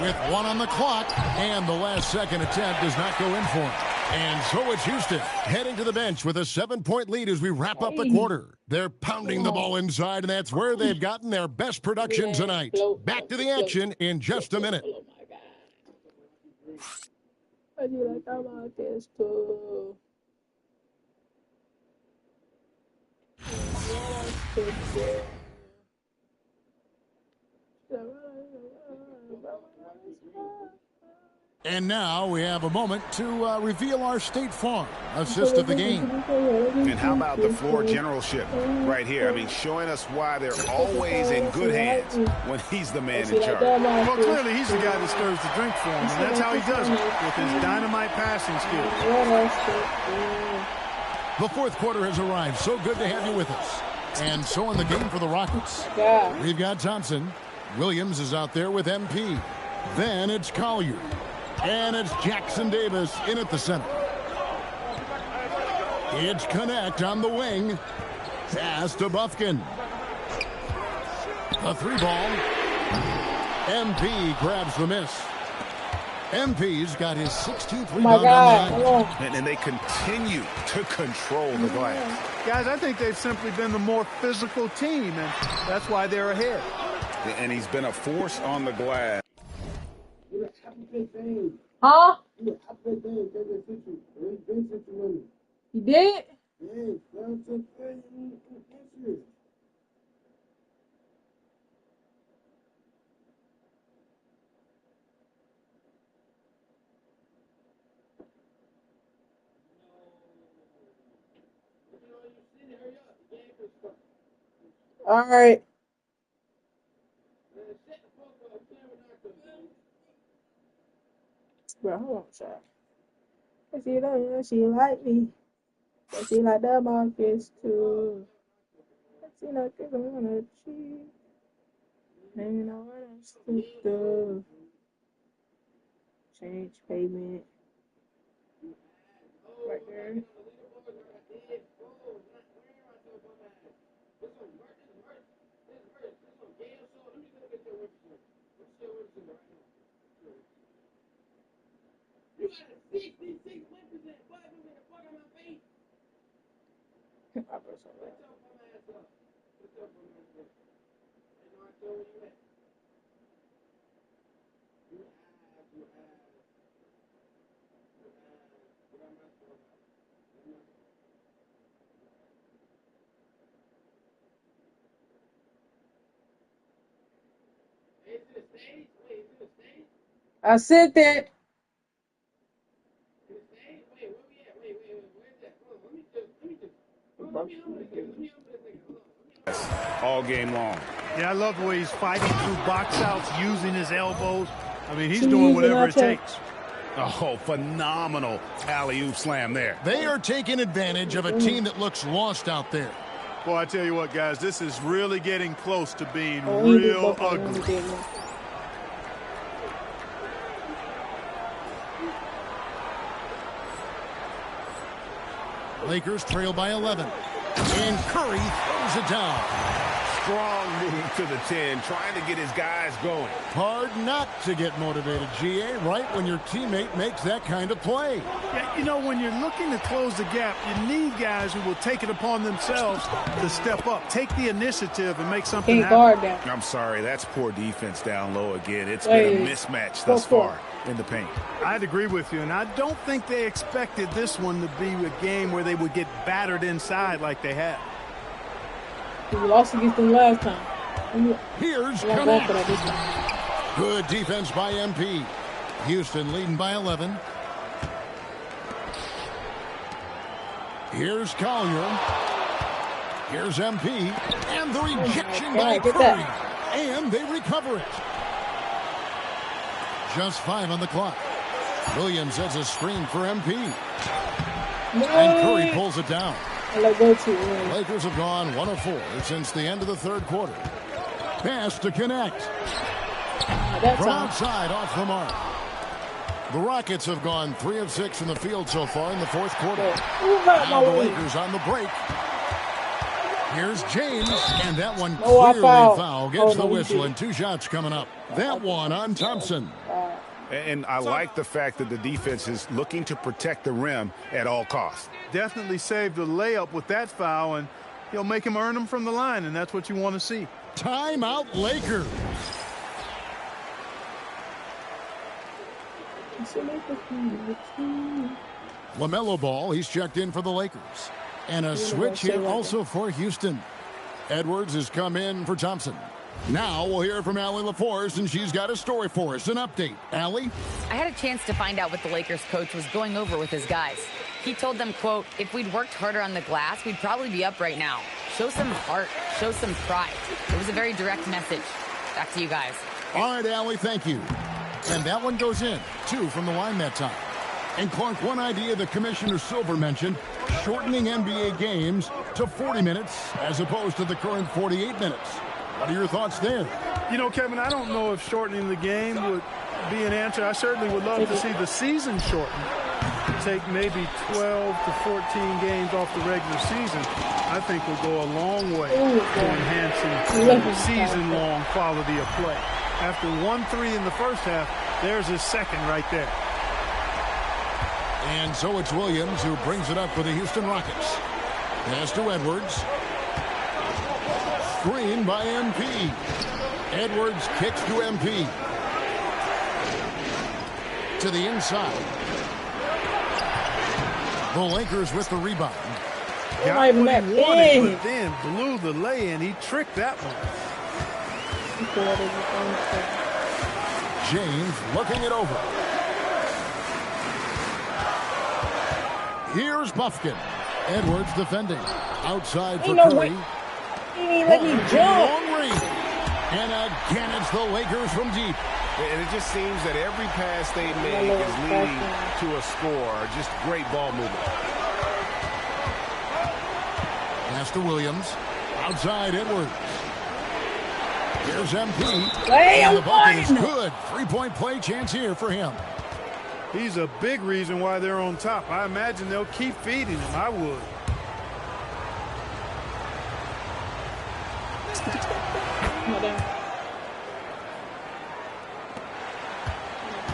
[SPEAKER 2] With 1 on the clock, and the last second attempt does not go in for him. And so it's Houston heading to the bench with a 7-point lead as we wrap up the quarter. They're pounding the ball inside, and that's where they've gotten their best production tonight. Back to the action in just a minute. And now we have a moment to reveal our State Farm assist of the game.
[SPEAKER 3] And how about the floor generalship right here? I mean, showing us why they're always in good hands when he's the man in charge.
[SPEAKER 5] Well, clearly he's the guy that stirs the drink for him, and that's how he does it, with his dynamite passing skills.
[SPEAKER 2] The fourth quarter has arrived. So good to have you with us. And so in the game for the Rockets, we've got Thompson. Williams is out there with MP. Then it's Collier. And it's Jackson Davis in at the center. It's Connect on the wing. Pass to Bufkin. The 3-ball. MP grabs the miss. MP's got his 16th rebound on the night.
[SPEAKER 3] And they continue to control the glass.
[SPEAKER 5] Guys, I think they've simply been the more physical team, and that's why they're ahead.
[SPEAKER 3] And he's been a force on the glass.
[SPEAKER 1] Huh? You did? All right. Bro, hold on, child. She like me. But she like the Marcus too. She like it on her cheek. Hanging on what I'm stupid of. Change payment. Right there. I said that.
[SPEAKER 3] All game long.
[SPEAKER 5] Yeah, I love the way he's fighting through box outs, using his elbows. I mean, he's doing whatever it takes.
[SPEAKER 3] Oh, phenomenal alley-oop slam there.
[SPEAKER 2] They are taking advantage of a team that looks lost out there.
[SPEAKER 5] Boy, I tell you what, guys, this is really getting close to being real ugly.
[SPEAKER 2] Lakers trail by 11. And Curry throws it down.
[SPEAKER 3] Strong move to the 10, trying to get his guys going.
[SPEAKER 2] Hard not to get motivated, GA, right when your teammate makes that kind of play.
[SPEAKER 5] Yeah, you know, when you're looking to close the gap, you need guys who will take it upon themselves to step up, take the initiative, and make something happen.
[SPEAKER 3] I'm sorry, that's poor defense down low again. It's been a mismatch thus far in the paint.
[SPEAKER 5] I'd agree with you, and I don't think they expected this one to be a game where they would get battered inside like they have.
[SPEAKER 1] We lost against them last time.
[SPEAKER 2] Here's Connect. Good defense by MP. Houston leading by 11. Here's Collier. Here's MP. And the rejection by Curry. And they recover it. Just 5 on the clock. Williams has a screen for MP. And Curry pulls it down. Lakers have gone 1 of 4 since the end of the third quarter. Pass to Connect. From outside, off the mark. The Rockets have gone 3 of 6 in the field so far in the fourth quarter. Now the Lakers on the break. Here's James, and that one clearly foul. Gets the whistle, and 2 shots coming up. That one on Thompson.
[SPEAKER 3] And I like the fact that the defense is looking to protect the rim at all costs.
[SPEAKER 5] Definitely saved the layup with that foul, and he'll make him earn them from the line, and that's what you want to see.
[SPEAKER 2] Timeout, Lakers. LaMelo Ball, he's checked in for the Lakers. And a switch here also for Houston. Edwards has come in for Thompson. Now we'll hear from Allie LaForce, and she's got a story for us, an update. Allie?
[SPEAKER 6] I had a chance to find out what the Lakers coach was going over with his guys. He told them, quote, if we'd worked harder on the glass, we'd probably be up right now. Show some heart, show some pride. It was a very direct message. Back to you guys.
[SPEAKER 2] All right, Allie, thank you. And that one goes in. 2 from the line that time. And Clark, one idea that Commissioner Silver mentioned, shortening NBA games to 40 minutes as opposed to the current 48 minutes. What are your thoughts there?
[SPEAKER 5] You know, Kevin, I don't know if shortening the game would be an answer. I certainly would love to see the season shortened. Take maybe 12 to 14 games off the regular season. I think will go a long way to enhancing season-long quality of play. After 1-3 in the first half, there's his second right there.
[SPEAKER 2] And so it's Williams who brings it up for the Houston Rockets. Pass to Edwards. Screen by MP. Edwards kicks to MP. To the inside. The Lakers with the rebound.
[SPEAKER 5] Got what he wanted, but then blew the lay-in. He tricked that one.
[SPEAKER 2] James looking it over. Here's Buffkin. Edwards defending. Outside for Curry.
[SPEAKER 1] He didn't let me jump.
[SPEAKER 2] Long range. And again, it's the Lakers from deep.
[SPEAKER 3] And it just seems that every pass they make is leading to a score. Just great ball movement.
[SPEAKER 2] Pass to Williams. Outside Edwards. Here's MP.
[SPEAKER 1] And
[SPEAKER 2] the bucket is good. 3-point play chance here for him.
[SPEAKER 5] He's a big reason why they're on top. I imagine they'll keep feeding him. I would.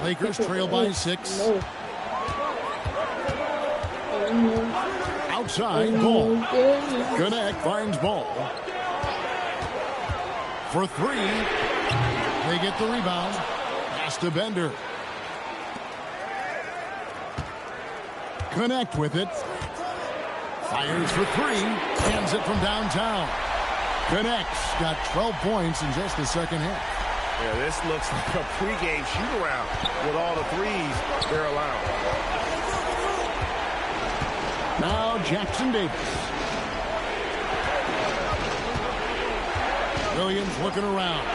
[SPEAKER 2] Lakers trail by 6. Outside, ball. Gannett finds ball. For 3. They get the rebound. Pass to Bender. Connect with it. Fires for 3. Hands it from downtown. Connects. Got 12 points in just the second half.
[SPEAKER 4] Yeah, this looks like a pregame shoot-around with all the threes they're allowing.
[SPEAKER 2] Now Jackson Davis. Williams looking around.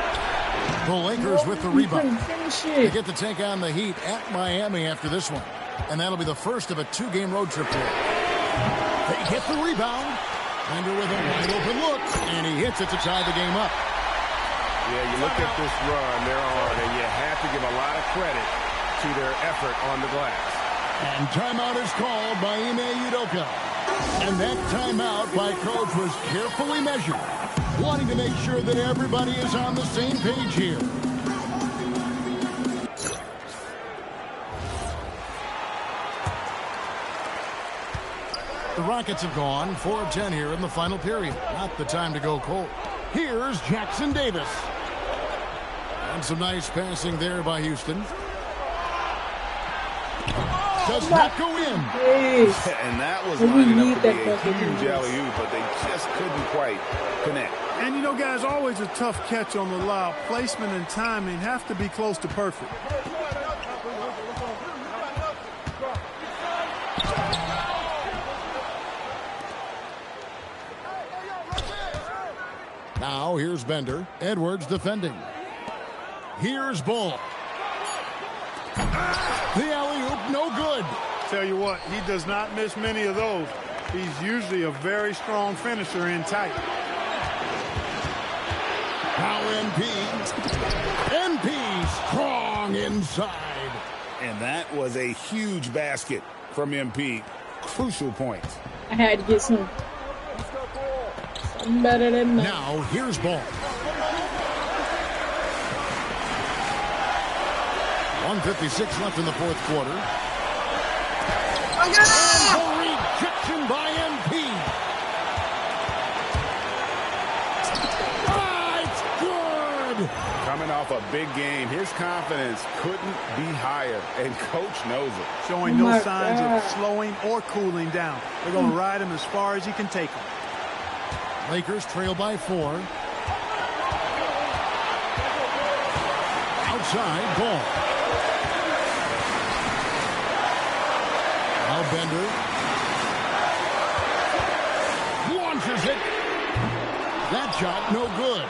[SPEAKER 2] The Lakers with the rebound. They get to take on the Heat at Miami after this one. And that'll be the first of a 2-game road trip there. They get the rebound. Bender with a wide open look. And he hits it to tie the game up.
[SPEAKER 4] Yeah, you look at this run they're on, and you have to give a lot of credit to their effort on the glass.
[SPEAKER 2] And timeout is called by Ime Udoka. And that timeout by Coach was carefully measured, wanting to make sure that everybody is on the same page here. The Rockets have gone 4 of 10 here in the final period. Not the time to go cold. Here's Jackson Davis. And some nice passing there by Houston. Does not go in.
[SPEAKER 3] And that was lining up to be a huge alley-oop, but they just couldn't quite connect.
[SPEAKER 5] And you know, guys, always a tough catch on the lob. Placement and timing have to be close to perfect.
[SPEAKER 2] Now here's Bender. Edwards defending. Here's Ball. The alley-oop, no good.
[SPEAKER 5] Tell you what, he does not miss many of those. He's usually a very strong finisher in tight.
[SPEAKER 2] Now MP strong inside.
[SPEAKER 3] And that was a huge basket from MP. Crucial points.
[SPEAKER 1] I had to get some better than that.
[SPEAKER 2] Now here's Ball. 1:56 left in the fourth quarter. And the rejection by MP. It's good.
[SPEAKER 3] Coming off a big game, his confidence couldn't be higher, and Coach knows it.
[SPEAKER 5] Showing no signs of slowing or cooling down. They're going to ride him as far as he can take him.
[SPEAKER 2] Lakers trail by 4. Outside, Ball. Now Bender launches it. That shot, no good.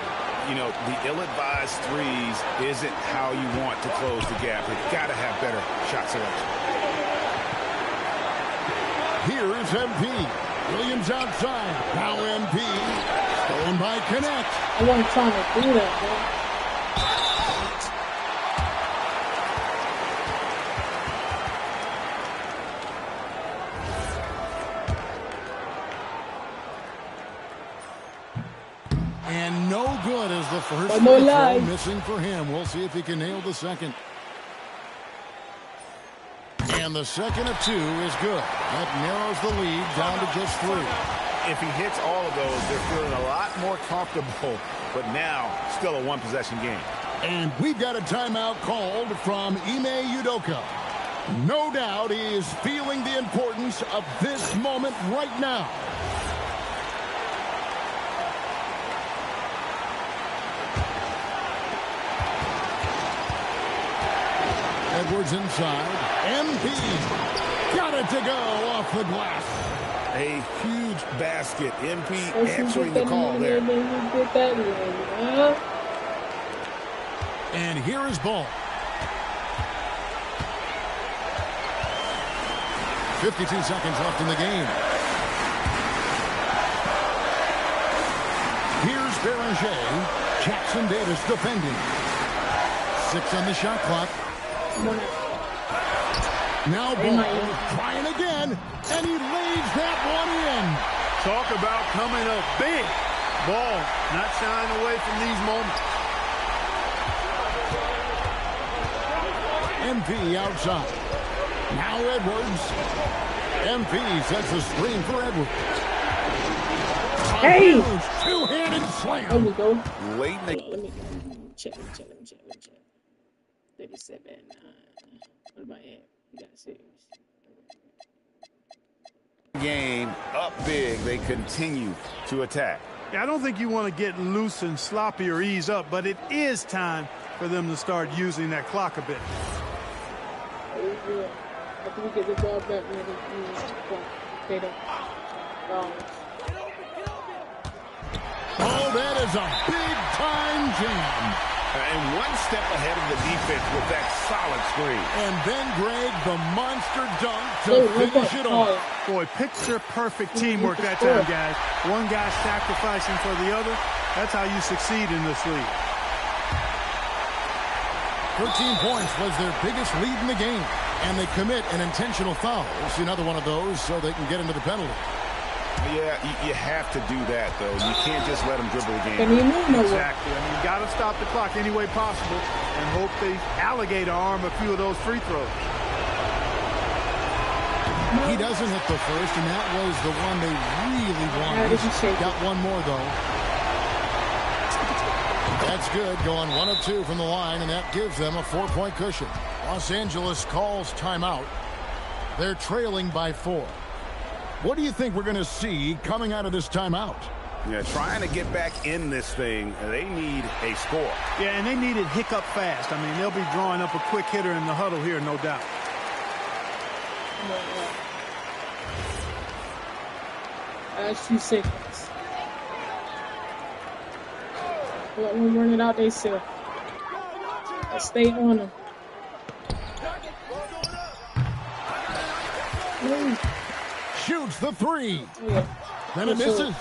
[SPEAKER 3] You know, the ill-advised threes isn't how you want to close the gap. You've got to have better shot selection.
[SPEAKER 2] Here is MP. Williams outside. Now MP. Stolen by Connect.
[SPEAKER 1] I wasn't trying to do that,
[SPEAKER 2] good as the first free throw missing for him. We'll see if he can nail the second. And the second of 2 is good. That narrows the lead down to just 3.
[SPEAKER 3] If he hits all of those, they're feeling a lot more comfortable. But now, still a one-possession game.
[SPEAKER 2] And we've got a timeout called from Ime Udoka. No doubt he is feeling the importance of this moment right now. Edwards inside. MP got it to go off the glass.
[SPEAKER 3] A huge basket. MP answering the call there.
[SPEAKER 2] And here is ball. 52 seconds left in the game. Here's Beranger. Jackson Davis defending. 6 on the shot clock. Now Ball trying again, and he lays that one in.
[SPEAKER 5] Talk about coming up big. Ball not shying away from these moments.
[SPEAKER 2] MP outside. Now Edwards. MP sets the screen for Edwards.
[SPEAKER 1] Hey!
[SPEAKER 2] Two-handed slam.
[SPEAKER 1] There we go.
[SPEAKER 3] Late.
[SPEAKER 1] Let me check. 37. What am I at? We got 6.
[SPEAKER 3] Game up big. They continue to attack.
[SPEAKER 5] Yeah, I don't think you want to get loose and sloppy or ease up, but it is time for them to start using that clock a bit.
[SPEAKER 1] After we get the ball back, we're going to use the clock. They don't.
[SPEAKER 2] Oh, that is a big-time jam.
[SPEAKER 3] And one step ahead of the defense with that solid screen.
[SPEAKER 2] And then, Greg, the monster dunk to finish it off.
[SPEAKER 5] Boy, picture-perfect teamwork that time, guys. One guy sacrificing for the other. That's how you succeed in this league.
[SPEAKER 2] 13 points was their biggest lead in the game. And they commit an intentional foul. We'll see another one of those so they can get into the penalty.
[SPEAKER 3] Yeah, you have to do that, though. You can't just let them dribble the game.
[SPEAKER 5] Exactly. I mean, you got to stop the clock any way possible and hope they alligator arm a few of those free throws.
[SPEAKER 2] He doesn't hit the first, and that was the one they really wanted. Got one more, though. That's good. Going 1 of 2 from the line, and that gives them a 4-point cushion. Los Angeles calls timeout. They're trailing by 4. What do you think we're going to see coming out of this timeout?
[SPEAKER 3] Yeah, trying to get back in this thing, they need a score.
[SPEAKER 5] Yeah, and they need it hiccup fast. I mean, they'll be drawing up a quick hitter in the huddle here, no doubt.
[SPEAKER 1] That's 2 seconds. Let them run it out they self. Let's stay on them.
[SPEAKER 2] Shoots the 3. Then it misses.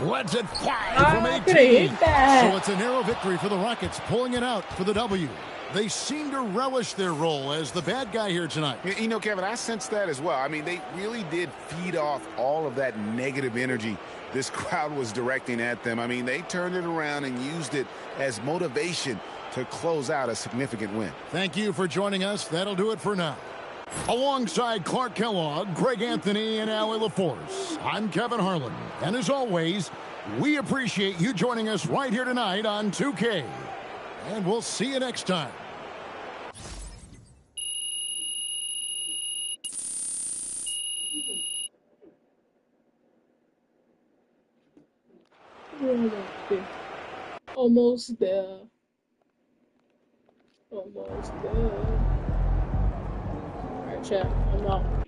[SPEAKER 2] Lets it fly from 18. So it's a narrow victory for the Rockets, pulling it out for the W. They seem to relish their role as the bad guy here tonight.
[SPEAKER 3] You know, Kevin, I sense that as well. I mean, they really did feed off all of that negative energy this crowd was directing at them. I mean, they turned it around and used it as motivation to close out a significant win.
[SPEAKER 2] Thank you for joining us. That'll do it for now. Alongside Clark Kellogg, Greg Anthony, and Allie LaForce, I'm Kevin Harlan. And as always, we appreciate you joining us right here tonight on 2K. And we'll see you next time.
[SPEAKER 1] Almost there. Almost there. Alright, chat. I'm out.